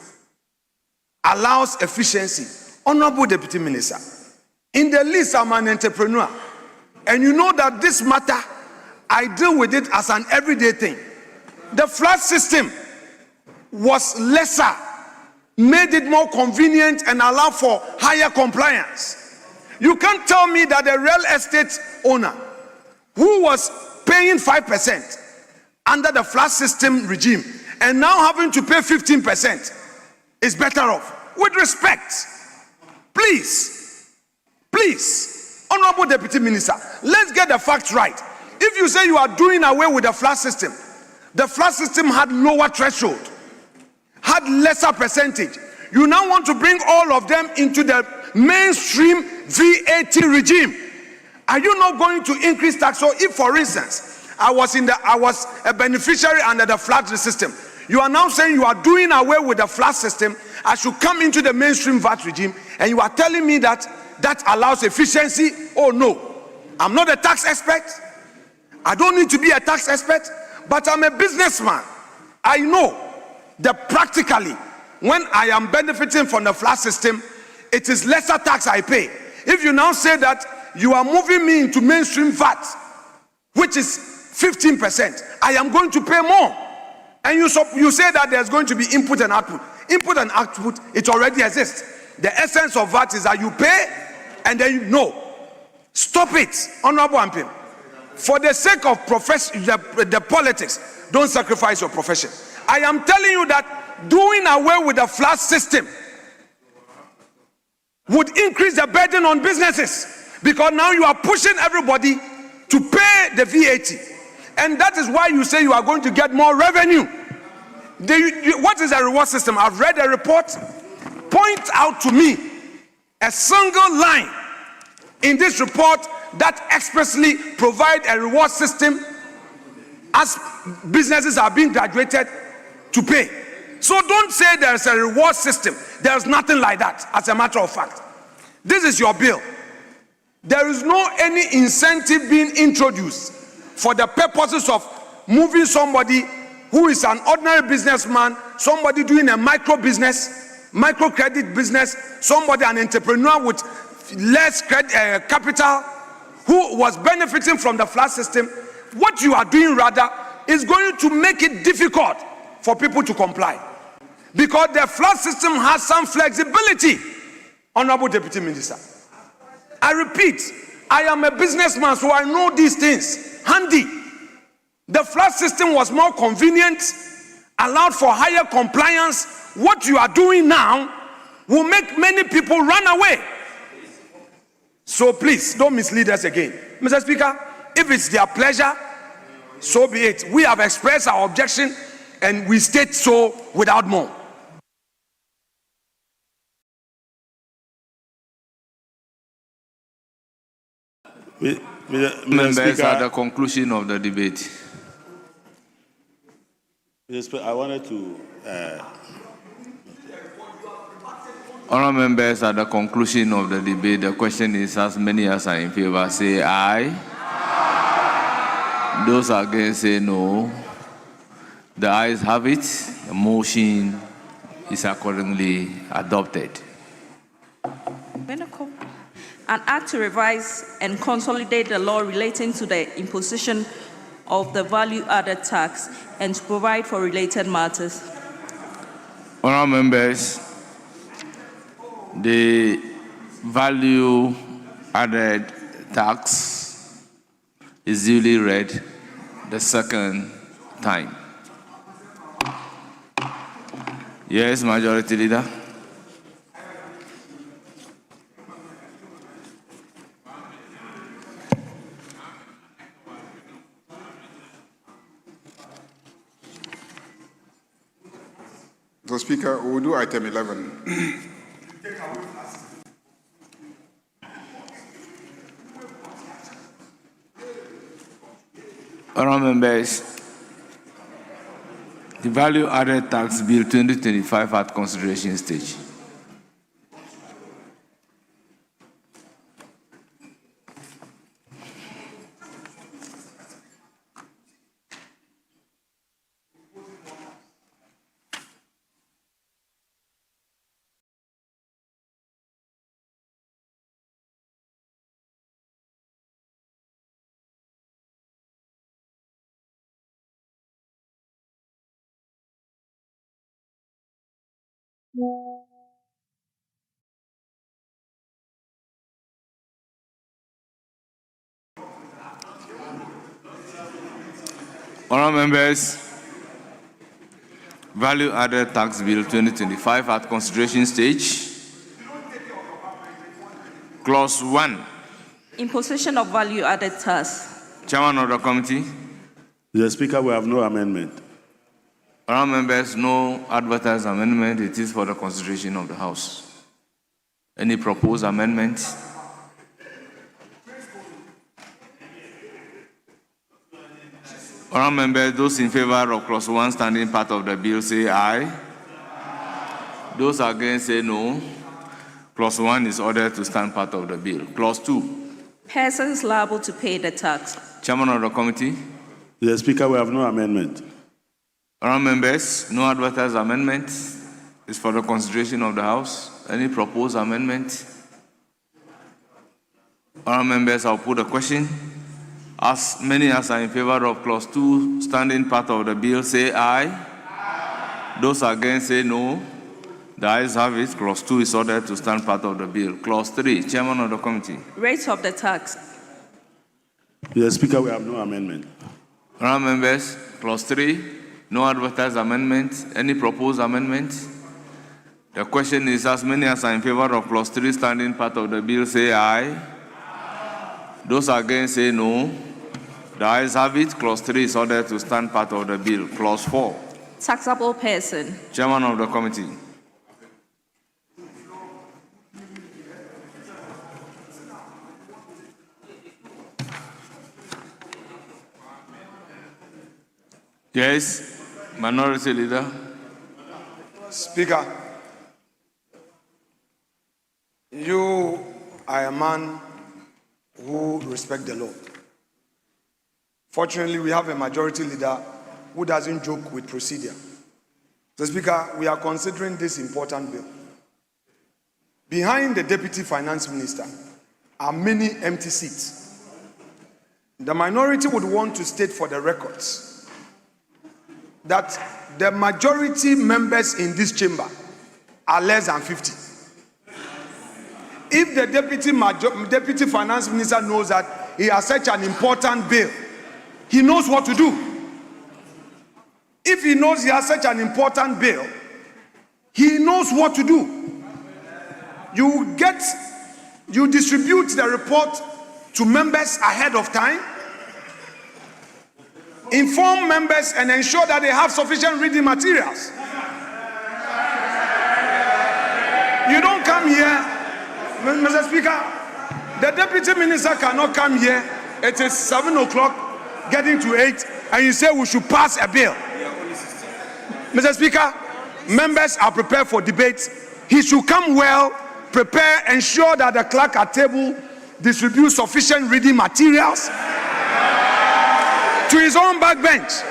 allows efficiency. Honorable Deputy Minister, in the list I'm an entrepreneur, and you know that this matter, I deal with it as an everyday thing. The flat system was lesser, made it more convenient and allowed for higher compliance. You can't tell me that a real estate owner who was paying 5% under the flat system regime and now having to pay 15% is better off. With respect, please, Honorable Deputy Minister, let's get the facts right. If you say you are doing away with the flat system had lower threshold, had lesser percentage. You now want to bring all of them into the mainstream VAT regime. Are you not going to increase tax? So if, for instance, I was a beneficiary under the flat system, you are now saying you are doing away with the flat system, I should come into the mainstream VAT regime, and you are telling me that that allows efficiency? Oh no, I'm not a tax expert. I don't need to be a tax expert, but I'm a businessman. I know that practically, when I am benefiting from the flat system, it is lesser tax I pay. If you now say that you are moving me into mainstream VAT, which is 15%, I am going to pay more. And you say that there's going to be input and output. Input and output, it already exists. The essence of VAT is that you pay and then you know. Stop it, Honorable Ampim. For the sake of the politics, don't sacrifice your profession. I am telling you that doing away with the flat system would increase the burden on businesses, because now you are pushing everybody to pay the VAT. And that is why you say you are going to get more revenue. What is a reward system? I've read a report. Point out to me a single line in this report that expressly provide a reward system as businesses are being graduated to pay. So don't say there's a reward system. There's nothing like that, as a matter of fact. This is your bill. There is no any incentive being introduced for the purposes of moving somebody who is an ordinary businessman, somebody doing a micro business, micro credit business, somebody, an entrepreneur with less capital, who was benefiting from the flat system. What you are doing rather is going to make it difficult for people to comply. because the flood system has some flexibility. Honorable Deputy Minister, I repeat, I am a businessman, so I know these things handy. The flood system was more convenient, allowed for higher compliance. What you are doing now will make many people run away. So please, don't mislead us again. Mr. Speaker, if it's their pleasure, so be it. We have expressed our objection and we state so without more. Members at the conclusion of the debate. Mr. Speaker, I wanted to... Honourable members, at the conclusion of the debate, the question is, as many as are in favor, say aye. Those against, say no. The ayes have it. The motion is accordingly adopted. An act to revise and consolidate the law relating to the imposition of the value-added tax and to provide for related matters. Honourable members, the value-added tax is duly read the second time. Yes, Majority Leader. So, Speaker, we will do item 11. Honourable members, the value-added tax bill 2025 at consideration stage. Honourable members, value-added tax bill 2025 at consideration stage. Clause 1. Imposition of value-added tax. Chairman of the committee. Mr. Speaker, we have no amendment. Honourable members, no advertised amendment. It is for the consideration of the House. Any proposed amendment? Honourable members, those in favour of clause 1 standing part of the bill say aye. Those against say no. Clause 1 is ordered to stand part of the bill. Clause 2. Persons liable to pay the tax. Chairman of the committee. Mr. Speaker, we have no amendment. Honourable members, no advertised amendment. It's for the consideration of the House. Any proposed amendment? Honourable members, I'll put a question. As many as are in favour of clause 2 standing part of the bill say aye. Those against say no. The ayes have it. Clause 2 is ordered to stand part of the bill. Clause 3, Chairman of the committee. Rates of the tax. Mr. Speaker, we have no amendment. Honourable members, clause 3, no advertised amendment. Any proposed amendment? The question is, as many as are in favour of clause 3 standing part of the bill say aye. Those against say no. The ayes have it. Clause 3 is ordered to stand part of the bill. Clause 4. Taxable person. Chairman of the committee. Yes, Minority Leader. Speaker, you are a man who respects the law. Fortunately, we have a majority leader who doesn't joke with procedure. So, Speaker, we are considering this important bill. Behind the Deputy Finance Minister are many empty seats. The minority would want to state for the records that the majority members in this chamber are less than 50. If the deputy finance minister knows that he has such an important bill, he knows what to do. If he knows he has such an important bill, he knows what to do. You distribute the report to members ahead of time, inform members and ensure that they have sufficient reading materials. You don't come here, Mr. Speaker, the deputy minister cannot come here. It is 7 o'clock, getting to 8, and you say we should pass a bill. Mr. Speaker, members are prepared for debate. He should come well, prepare, ensure that the clerk at table distributes sufficient reading materials to his own backbench.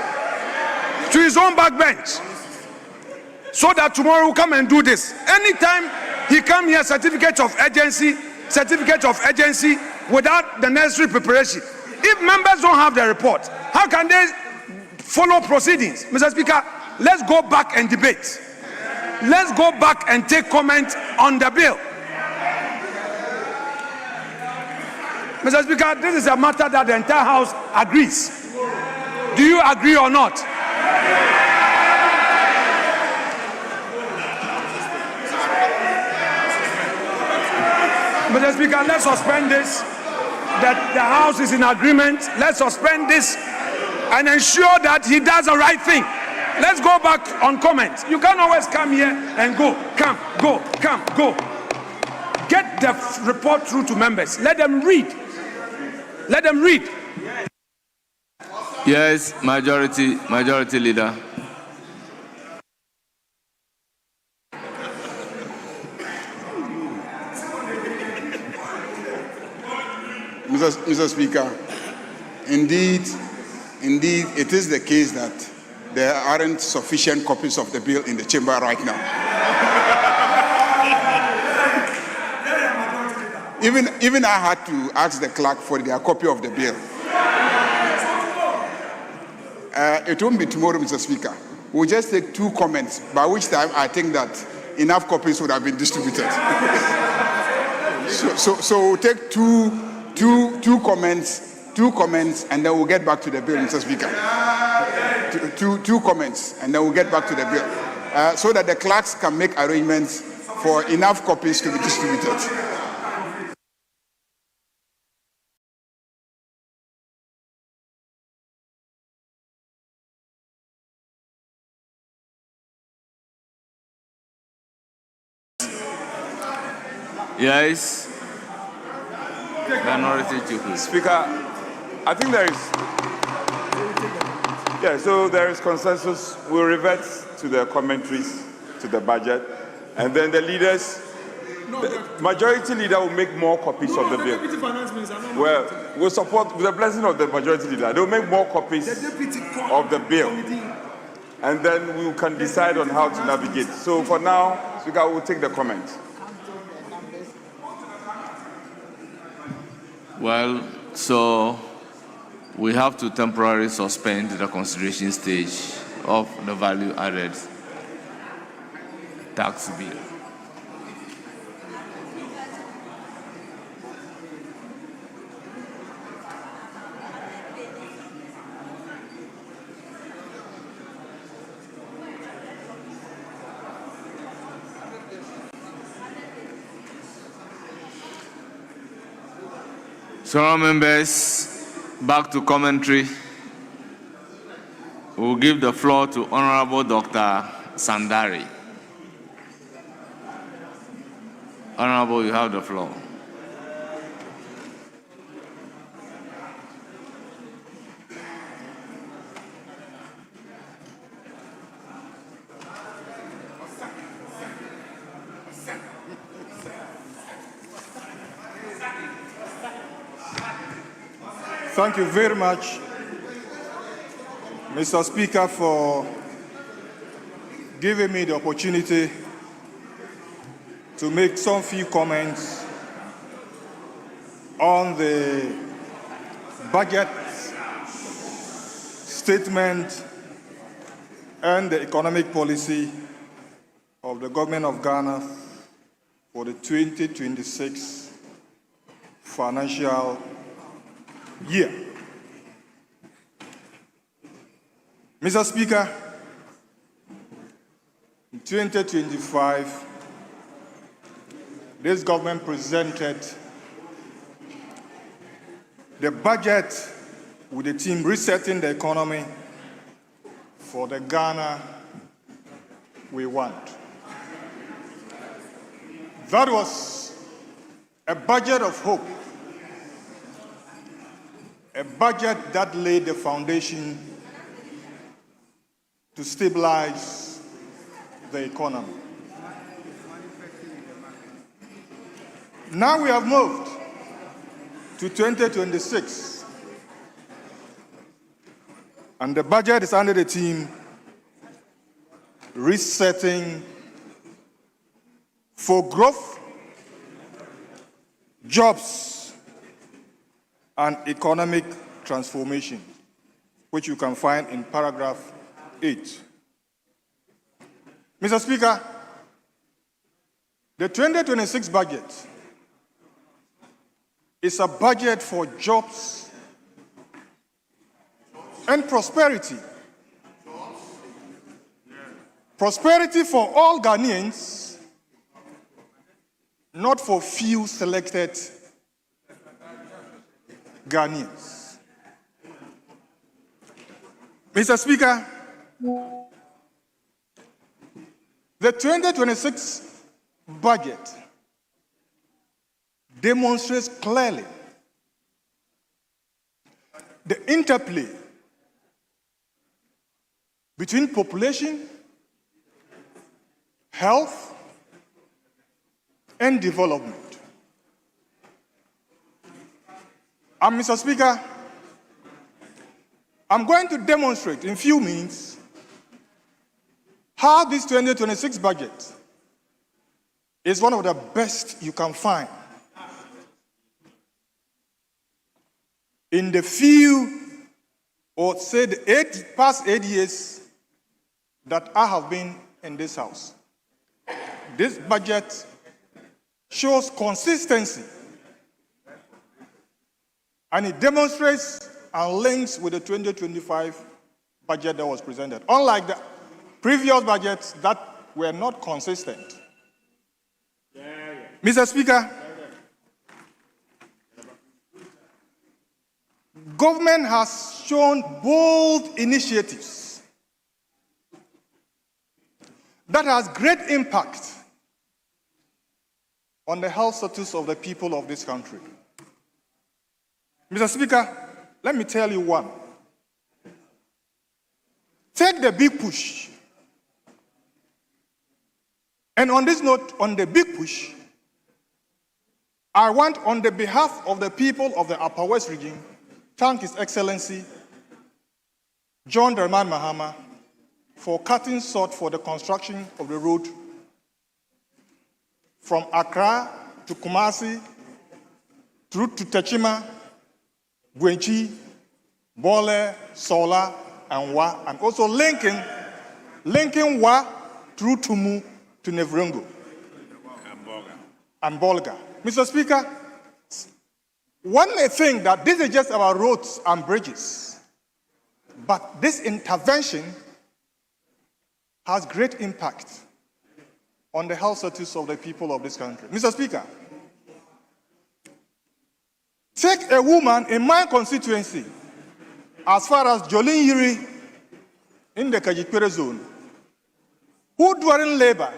To his own backbench. So that tomorrow we'll come and do this. Anytime he come here, certificate of urgency without the necessary preparation. If members don't have the report, how can they follow proceedings? Mr. Speaker, let's go back and debate. Let's go back and take comment on the bill. Mr. Speaker, this is a matter that the entire House agrees. Do you agree or not? Mr. Speaker, let's suspend this. That the House is in agreement. Let's suspend this and ensure that he does the right thing. Let's go back on comment. You can't always come here and go. Get the report through to members. Let them read. Let them read. Yes, majority leader. Mr. Speaker, indeed, it is the case that there aren't sufficient copies of the bill in the chamber right now. Even I had to ask the clerk for their copy of the bill. It won't be tomorrow, Mr. Speaker. We'll just take 2 comments, by which time I think that enough copies would have been distributed. So we'll take two comments, and then we'll get back to the bill, Mr. Speaker. Two comments, and then we'll get back to the bill, so that the clerks can make arrangements for enough copies to be distributed. Yes. Speaker, I think there is consensus. We'll revert to the commentaries, to the budget, and then the leaders, the majority leader will make more copies of the bill. Well, we'll support, with the blessing of the majority leader, they'll make more copies of the bill. And then we can decide on how to navigate. So for now, Speaker, we'll take the comment. Well, so we have to temporarily suspend the consideration stage of the value-added tax bill. So, members, back to commentary. We'll give the floor to Honorable Dr. Sandari. Honorable, you have the floor. Thank you very much, Mr. Speaker, for giving me the opportunity to make some few comments on the budget statement and the economic policy of the government of Ghana for the 2026 financial year. Mr. Speaker, in 2025, this government presented the budget with the team resetting the economy for the Ghana we want. That was a budget of hope, a budget that laid the foundation to stabilize the economy. Now we have moved to 2026, and the budget is under the theme resetting for growth, jobs, and economic transformation, which you can find in paragraph 8. Mr. Speaker, the 2026 budget is a budget for jobs and prosperity. Prosperity for all Ghanaians, not for few selected Ghanaians. Mr. Speaker, the 2026 budget demonstrates clearly the interplay between population, health, and development. And Mr. Speaker, I'm going to demonstrate in a few minutes how this 2026 budget is one of the best you can find in the few, or say the past 8 years that I have been in this house. This budget shows consistency, and it demonstrates and links with the 2025 budget that was presented, unlike the previous budgets that were not consistent. Mr. Speaker, government has shown bold initiatives that has great impact on the health status of the people of this country. Mr. Speaker, let me tell you one. Take the big push. And on this note, on the big push, I want, on the behalf of the people of the Upper West region, thank His Excellency John Dramani Mahama for cutting short for the construction of the road from Accra to Kumasi, through to Techima, Gwenchi, Bole, Sola, and Wa, and also linking Wa through Tumu to Nevrongo and Bolga. Mr. Speaker, one may think that this is just about roads and bridges, but this intervention has great impact on the health status of the people of this country. Mr. Speaker, take a woman in my constituency as far as Jolin Yiri in the Kajipere zone, who during labor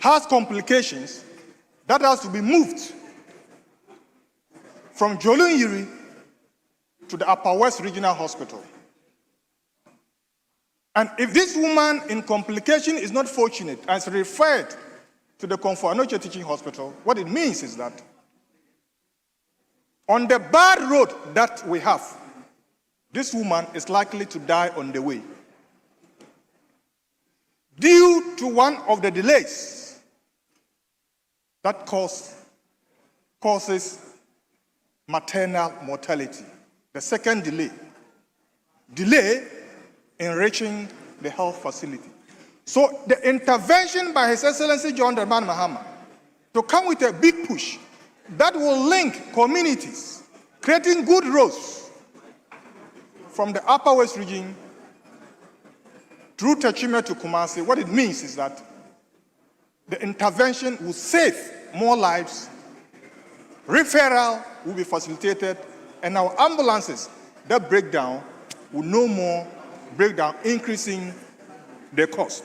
has complications that has to be moved from Jolin Yiri to the Upper West Regional Hospital. And if this woman in complication is not fortunate and is referred to the Komfo Anokye Teaching Hospital, what it means is that on the bad road that we have, this woman is likely to die on the way due to one of the delays that causes maternal mortality. The second delay enriching the health facility. So the intervention by His Excellency John Dramani Mahama to come with a big push that will link communities, creating good roads from the Upper West region through Techime to Kumasi. What it means is that the intervention will save more lives, referral will be facilitated, and our ambulances that break down will no more break down, increasing the cost.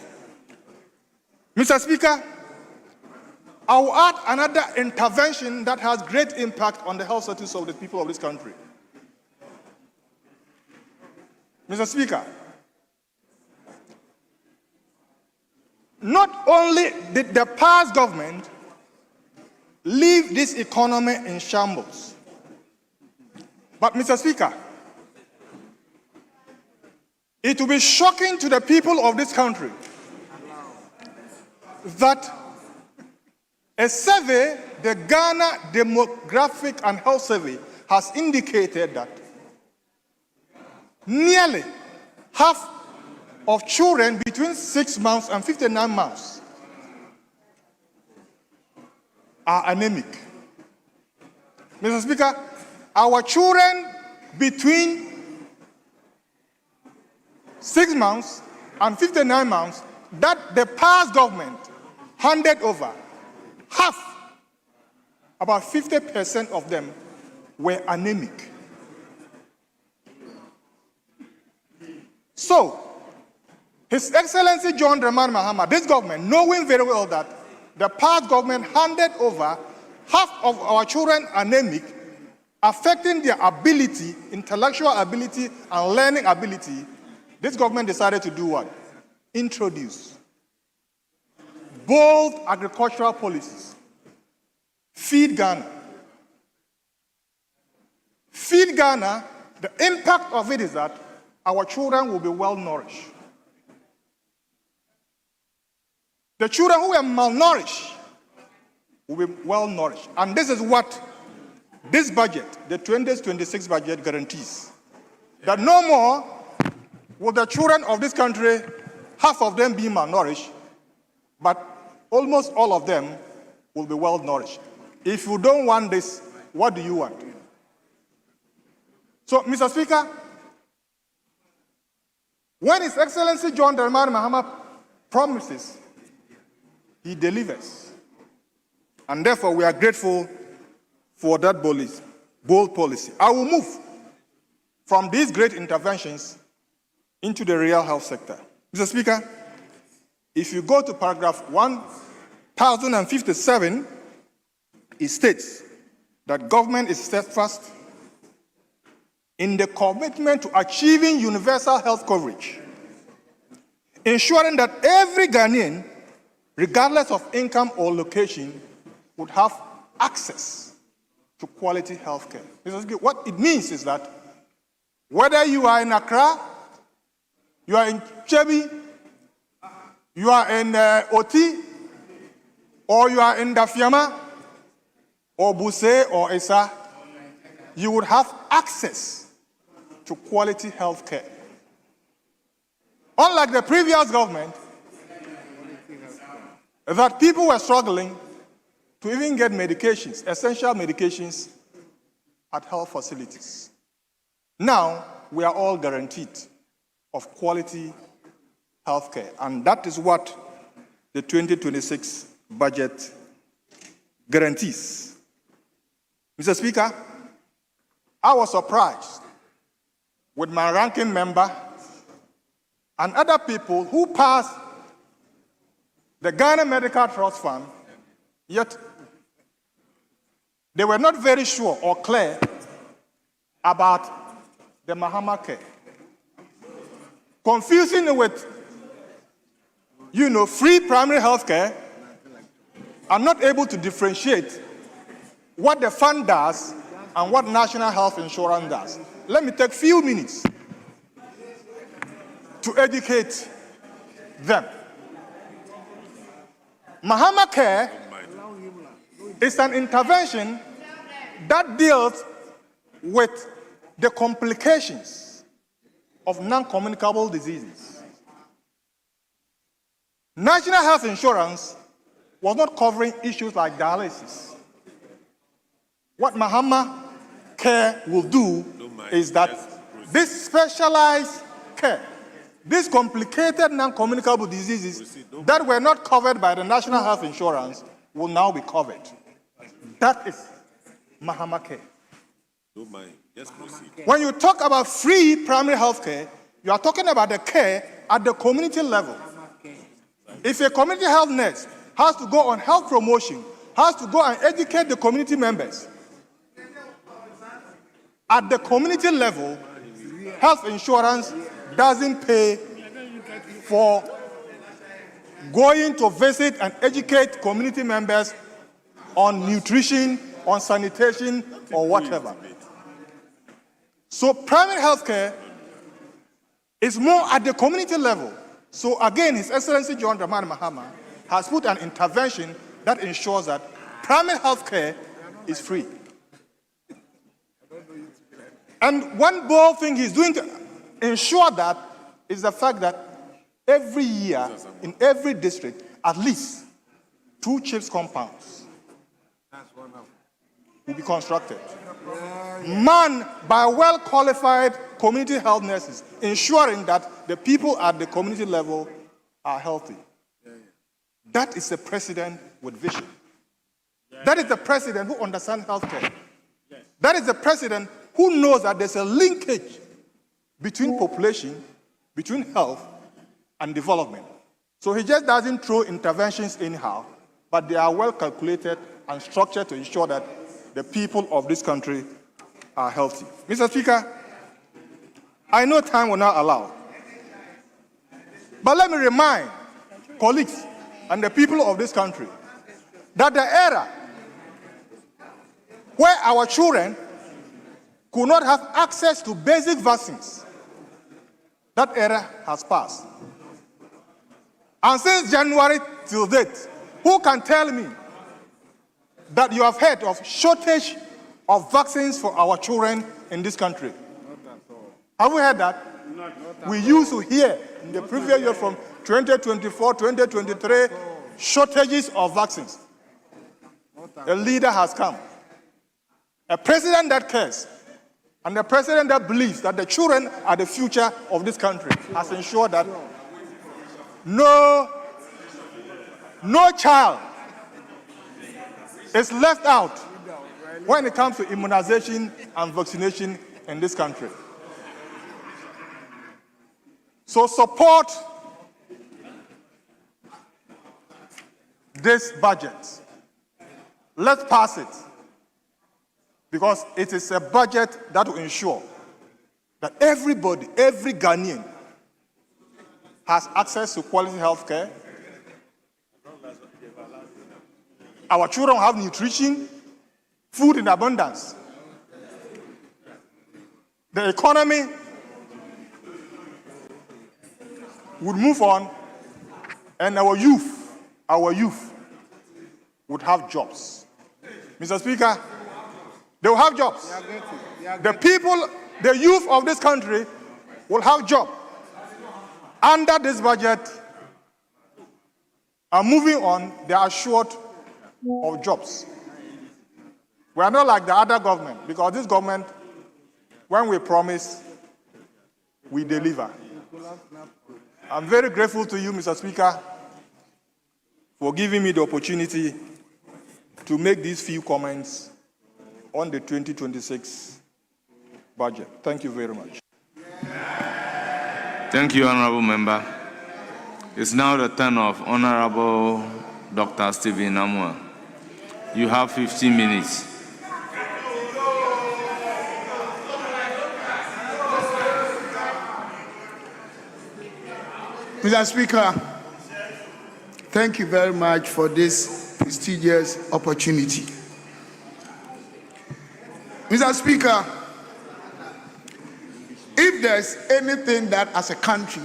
Mr. Speaker, I will add another intervention that has great impact on the health status of the people of this country. Mr. Speaker, not only did the past government leave this economy in shambles, but Mr. Speaker, it will be shocking to the people of this country that a survey, the Ghana Demographic and Health Survey, has indicated that nearly half of children between 6 months and 59 months are anemic. Mr. Speaker, our children between 6 months and 59 months that the past government handed over, half, about 50% of them were anemic. So, His Excellency John Dramani Mahama, this government, knowing very well that the past government handed over half of our children anemic, affecting their ability, intellectual ability and learning ability, this government decided to do what? Introduce bold agricultural policies. Feed Ghana. Feed Ghana, the impact of it is that our children will be well nourished. The children who are malnourished will be well nourished. And this is what this budget, the 2026 budget, guarantees. That no more will the children of this country, half of them be malnourished, but almost all of them will be well nourished. If you don't want this, what do you want? So, Mr. Speaker, when His Excellency John Dramani Mahama promises, he delivers. And therefore, we are grateful for that bold policy. I will move from these great interventions into the real health sector. Mr. Speaker, if you go to paragraph 1057, it states that government is steadfast in the commitment to achieving universal health coverage, ensuring that every Ghanaian, regardless of income or location, would have access to quality health care. What it means is that whether you are in Accra, you are in Chebi, you are in Oti, or you are in Dafiama, or Buse, or Esa, you would have access to quality health care. Unlike the previous government, that people were struggling to even get medications, essential medications, at health facilities. Now, we are all guaranteed of quality health care, and that is what the 2026 budget guarantees. Mr. Speaker, I was surprised with my ranking member and other people who passed the Ghana Medical Trust Fund, yet they were not very sure or clear about the Mahama care. Confusing it with, free primary health care, and not able to differentiate what the fund does and what national health insurance does. Let me take a few minutes to educate them. Mahama Care is an intervention that deals with the complications of non-communicable diseases. National health insurance was not covering issues like dialysis. What Mahama Care will do is that this specialized care, these complicated non-communicable diseases that were not covered by the National Health Insurance will now be covered. That is Mahama Care. Don't mind. Just proceed. When you talk about free primary health care, you are talking about the care at the community level. If a community health nurse has to go on health promotion, has to go and educate the community members, at the community level, health insurance doesn't pay for going to visit and educate community members on nutrition, on sanitation, or whatever. So primary health care is more at the community level. So again, His Excellency John Dramani Mahama has put an intervention that ensures that primary health care is free. And one bold thing he's doing to ensure that is the fact that every year, in every district, at least 2 CHIPS compounds will be constructed. Manned by well-qualified community health nurses, ensuring that the people at the community level are healthy. That is a president with vision. That is the president who understands healthcare. That is the president who knows that there's a linkage between population, between health, and development. So he just doesn't throw interventions anyhow, but they are well calculated and structured to ensure that the people of this country are healthy. Mr. Speaker, I know time will not allow, but let me remind colleagues and the people of this country that the era where our children could not have access to basic vaccines, that era has passed. And since January till date, who can tell me that you have heard of shortage of vaccines for our children in this country? Have we heard that? We used to hear in the previous year from 2024, 2023, shortages of vaccines. A leader has come. A president that cares, and the president that believes that the children are the future of this country has ensured that no child is left out when it comes to immunization and vaccination in this country. So support this budget. Let's pass it, because it is a budget that will ensure that everybody, every Ghanaian, has access to quality health care. Our children have nutrition, food in abundance. The economy would move on, and our youth would have jobs. Mr. Speaker, they will have jobs. The people, the youth of this country will have jobs. Under this budget, and moving on, they are short of jobs. We are not like the other government, because this government, when we promise, we deliver. I'm very grateful to you, Mr. Speaker, for giving me the opportunity to make these few comments on the 2026 budget. Thank you very much. Thank you, Honorable Member. It's now the turn of Honorable Dr. Stephen Amwa. You have 15 minutes. Mr. Speaker, thank you very much for this prestigious opportunity. Mr. Speaker, if there's anything that as a country,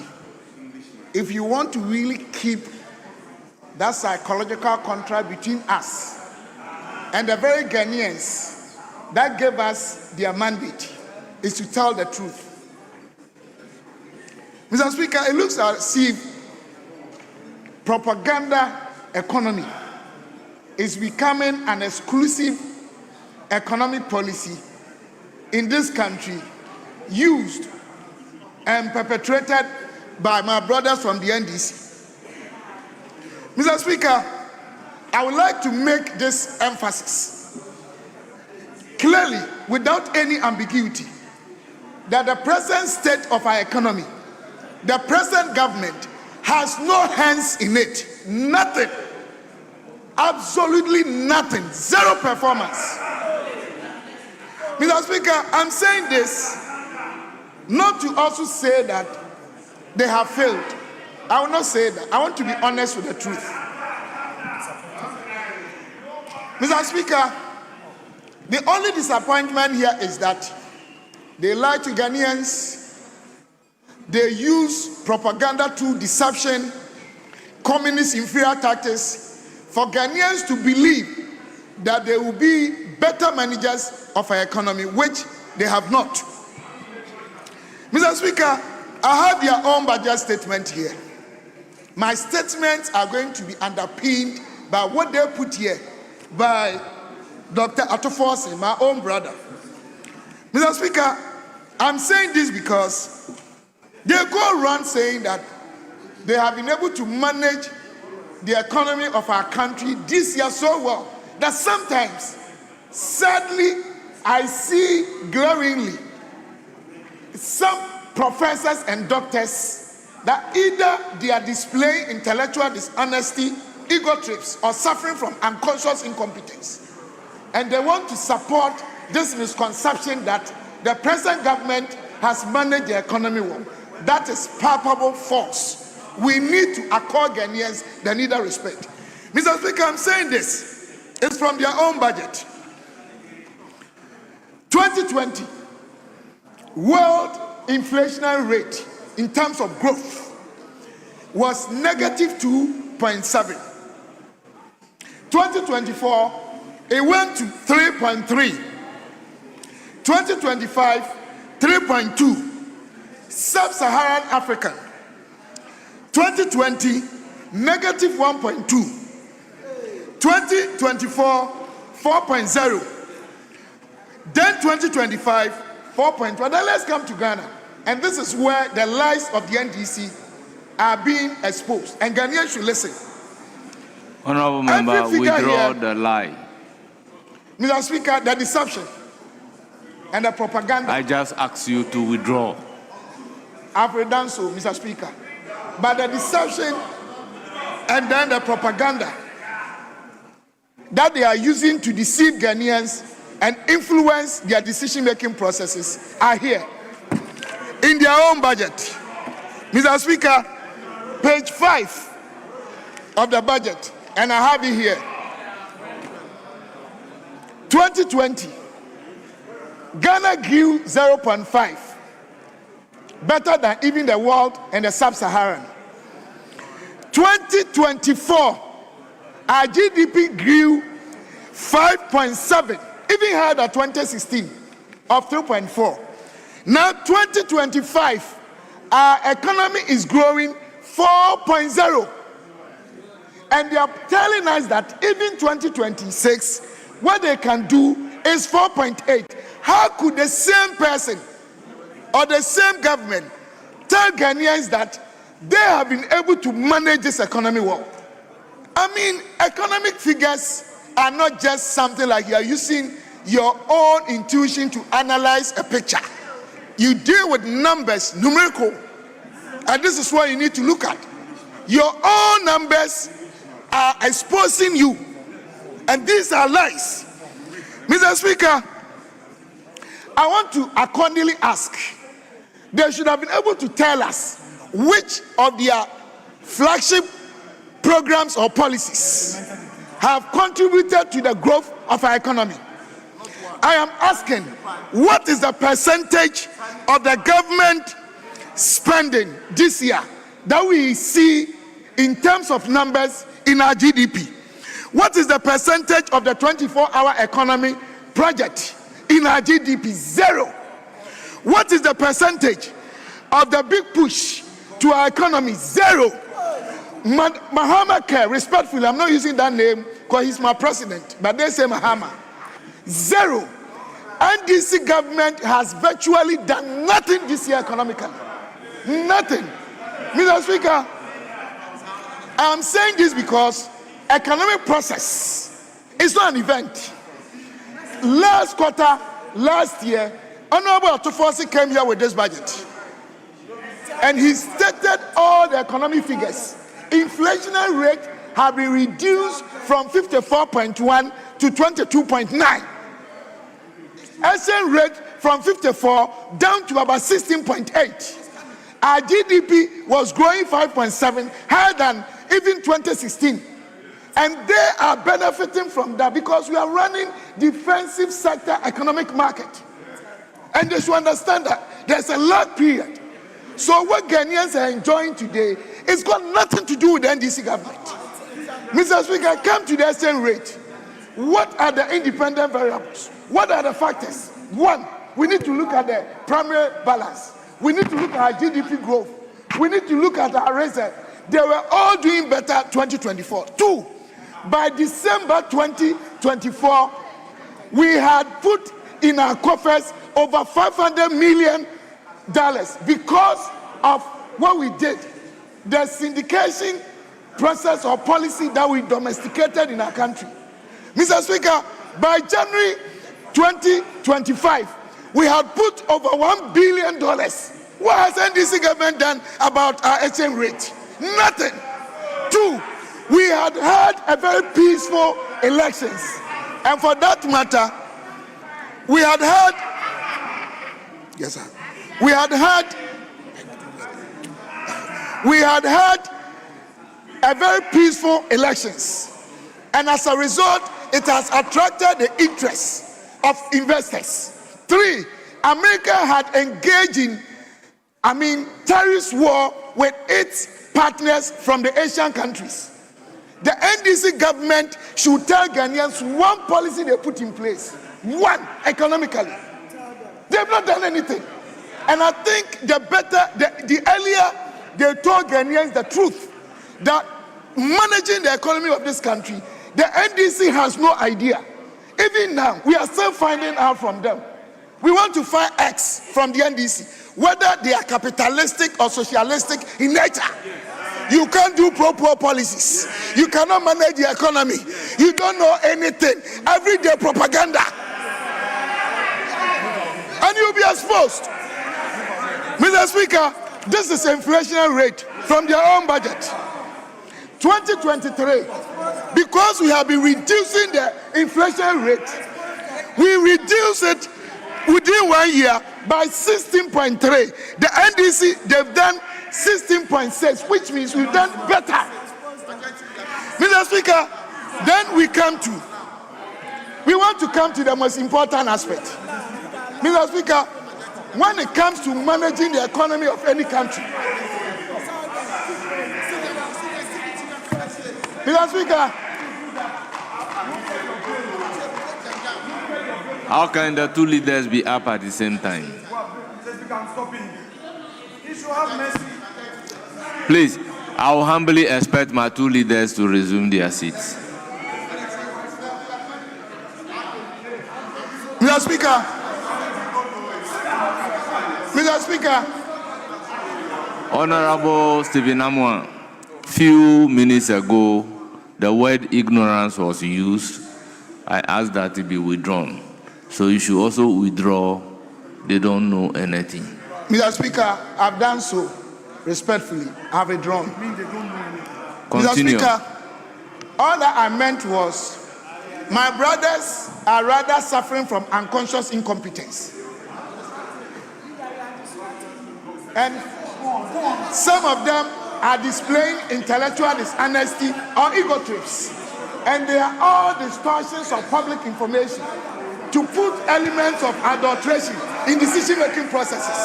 if you want to really keep that psychological contract between us and the very Ghanaians that gave us their mandate, is to tell the truth. Mr. Speaker, it looks as if propaganda economy is becoming an exclusive economic policy in this country, used and perpetrated by my brothers from the NDC. Mr. Speaker, I would like to make this emphasis clearly, without any ambiguity, that the present state of our economy, the present government has no hands in it. Nothing. Absolutely nothing. Zero performance. Mr. Speaker, I'm saying this not to also say that they have failed. I will not say that. I want to be honest with the truth. Mr. Speaker, the only disappointment here is that they lie to Ghanaians. They use propaganda to deception, communist inferior tactics, for Ghanaians to believe that they will be better managers of our economy, which they have not. Mr. Speaker, I have their own budget statement here. My statements are going to be underpinned by what they put here by Dr. Atoforsi, my own brother. Mr. Speaker, I'm saying this because they go around saying that they have been able to manage the economy of our country this year so well that sometimes, sadly, I see glaringly some professors and doctors that either they are displaying intellectual dishonesty, ego trips, or suffering from unconscious incompetence. And they want to support this misconception that the present government has managed the economy well. That is palpable false. We need to accord Ghanaians the needed respect. Mr. Speaker, I'm saying this. It's from their own budget. 2020, world inflationary rate in terms of growth was negative 2.7. 2024, it went to 3.3. 2025, 3.2. Sub-Saharan African, 2020, negative 1.2. 2024, 4.0. Then 2025, 4.1. Then let's come to Ghana. And this is where the lies of the NDC are being exposed. And Ghanaians should listen. Honorable Member, withdraw the lie. Mr. Speaker, the deception and the propaganda. I just asked you to withdraw. I've done so, Mr. Speaker. But the deception and then the propaganda that they are using to deceive Ghanaians and influence their decision-making processes are here in their own budget. Mr. Speaker, page 5 of the budget, and I have it here. 2020, Ghana grew 0.5, better than even the world and the sub-Saharan. 2024, our GDP grew 5.7, even higher than 2016 of 3.4. Now 2025, our economy is growing 4.0. And they are telling us that even 2026, what they can do is 4.8. How could the same person or the same government tell Ghanaians that they have been able to manage this economy well? I mean, economic figures are not just something like you are using your own intuition to analyze a picture. You deal with numbers, numerical, and this is what you need to look at. Your own numbers are exposing you, and these are lies. Mr. Speaker, I want to accordingly ask, they should have been able to tell us which of their flagship programs or policies have contributed to the growth of our economy. I am asking, what is the percentage of the government spending this year that we see in terms of numbers in our GDP? What is the percentage of the 24-hour economy project in our GDP? Zero. What is the percentage of the big push to our economy. Zero. Mahama Care, respectfully, I'm not using that name because he's my president, but they say Mahama. Zero. NDC government has virtually done nothing this year economically. Nothing. Mr. Speaker, I'm saying this because economic process is not an event. Last quarter, last year, Honorable Atufosi came here with this budget. And he stated all the economic figures. Inflationary rate have been reduced from 54.1 to 22.9. Exchange rate from 54 down to about 16.8. Our GDP was growing 5.7, higher than even 2016. And they are benefiting from that because we are running defensive sector economic market. And they should understand that there's a lag period. So what Ghanaians are enjoying today, it's got nothing to do with the NDC government. Mr. Speaker, come to the exchange rate. What are the independent variables? What are the factors? One, we need to look at the primary balance. We need to look at our GDP growth. We need to look at our reserve. They were all doing better 2024. Two, by December 2024, we had put in our coffers over $500 million because of what we did. The syndication process or policy that we domesticated in our country. Mr. Speaker, by January 2025, we had put over $1 billion. What has NDC government done about our exchange rate? Nothing. Two, we had had a very peaceful elections. And for that matter, we had had, yes sir, we had had a very peaceful elections. And as a result, it has attracted the interest of investors. Three, America had engaged in, terrorist war with its partners from the Asian countries. The NDC government should tell Ghanaians one policy they put in place. One, economically. They've not done anything. And I think the earlier they told Ghanaians the truth, that managing the economy of this country, the NDC has no idea. Even now, we are still finding out from them. We want to find X from the NDC, whether they are capitalistic or socialistic in nature. You can't do pro-poor policies. You cannot manage the economy. You don't know anything. Everyday propaganda. And you'll be exposed. Mr. Speaker, this is inflation rate from their own budget. 2023, because we have been reducing the inflation rate, we reduce it within 1 year by 16.3. The NDC, they've done 16.6, which means we've done better. Mr. Speaker, then we want to come to the most important aspect. Mr. Speaker, when it comes to managing the economy of any country, Mr. Speaker, how can the two leaders be up at the same time? Please, I will humbly expect my two leaders to resume their seats. Mr. Speaker, Mr. Speaker, Honorable Stephen Amwa, few minutes ago, the word ignorance was used. I asked that it be withdrawn. So you should also withdraw. They don't know anything. Mr. Speaker, I've done so respectfully. I have withdrawn. Continue. Mr. Speaker, all that I meant was my brothers are rather suffering from unconscious incompetence. And some of them are displaying intellectual dishonesty or ego trips. And they are all distortions of public information to put elements of adulteration in decision-making processes.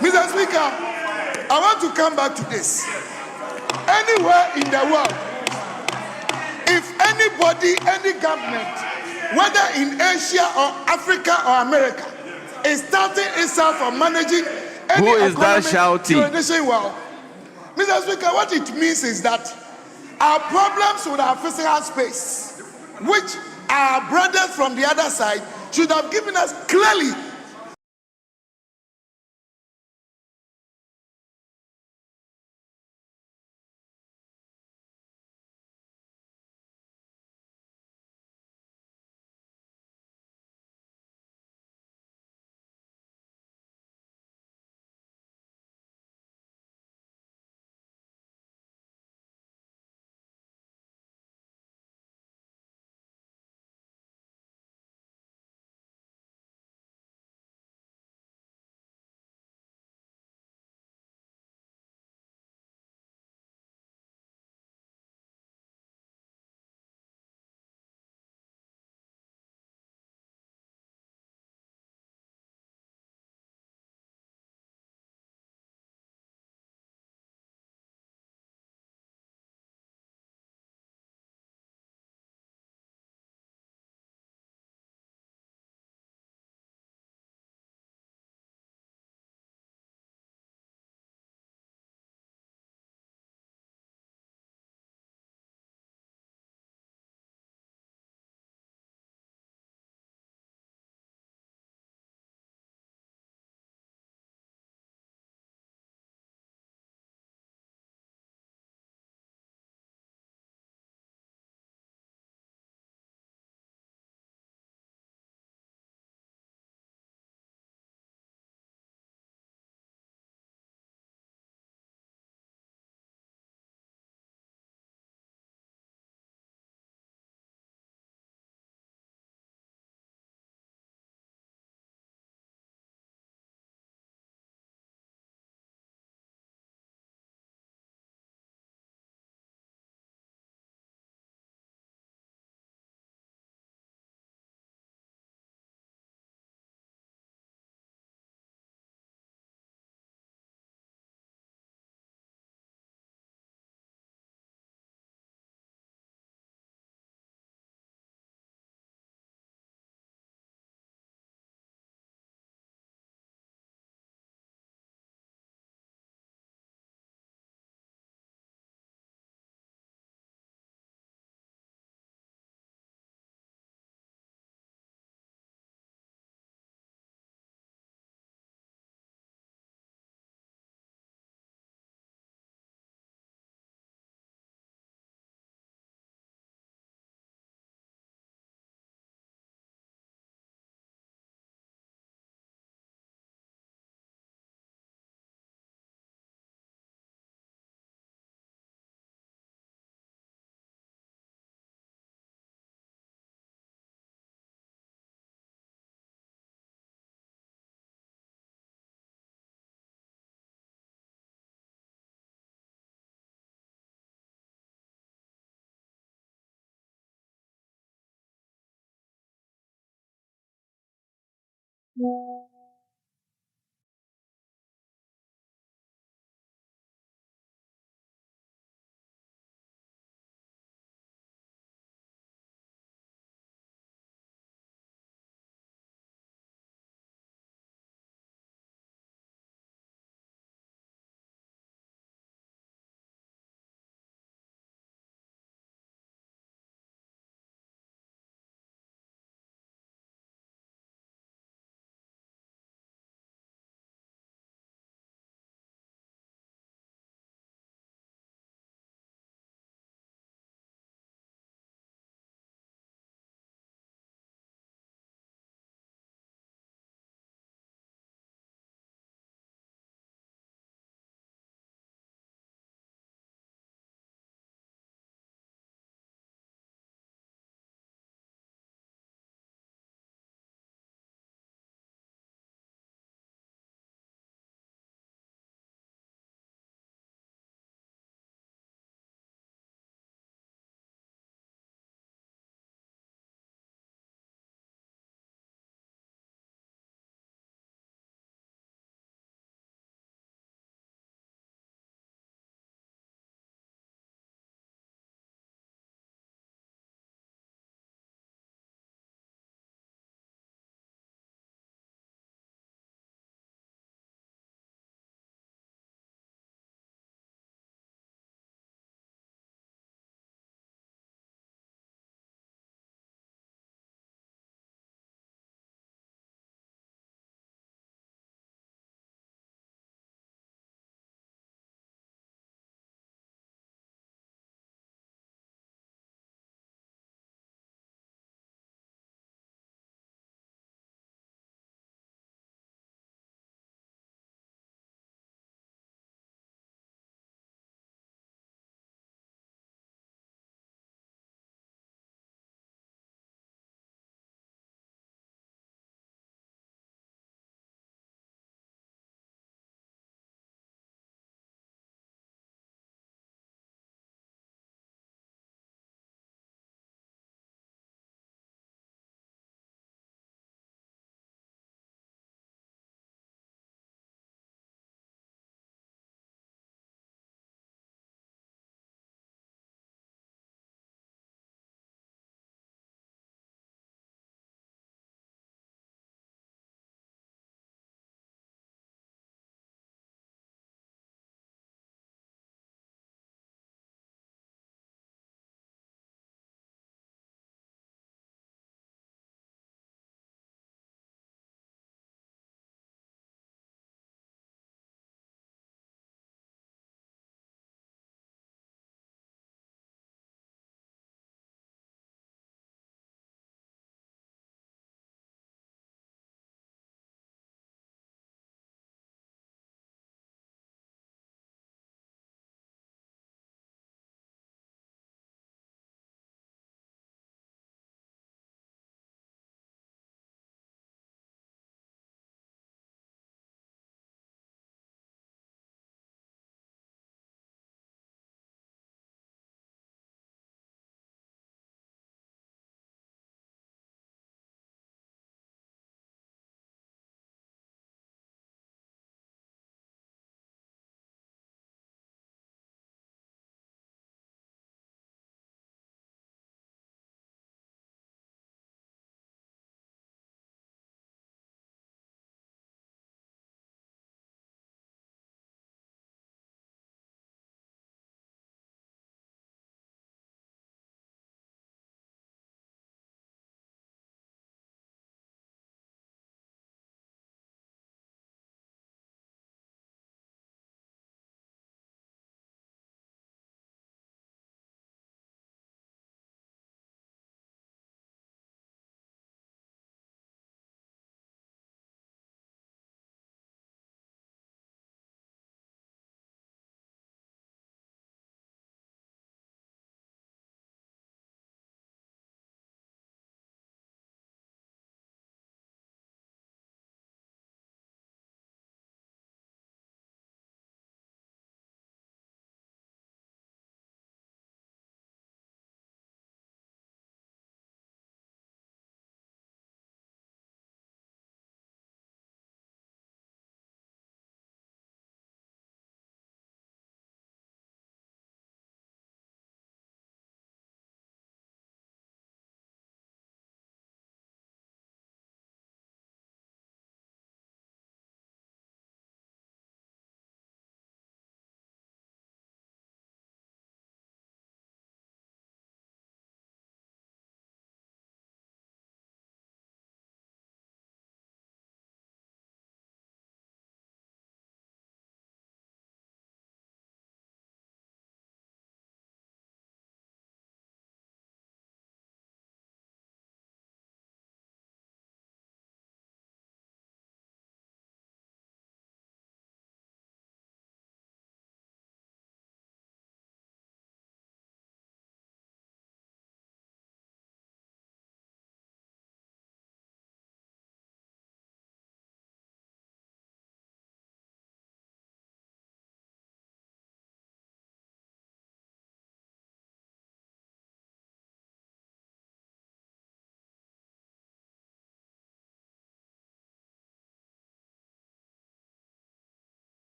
Mr. Speaker, I want to come back to this. Anywhere in the world, if anybody, any government, whether in Asia or Africa or America, is starting itself on managing any who is that shouting? Well, Mr. Speaker, what it means is that our problems with our physical space, which our brothers from the other side should have given us clearly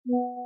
you.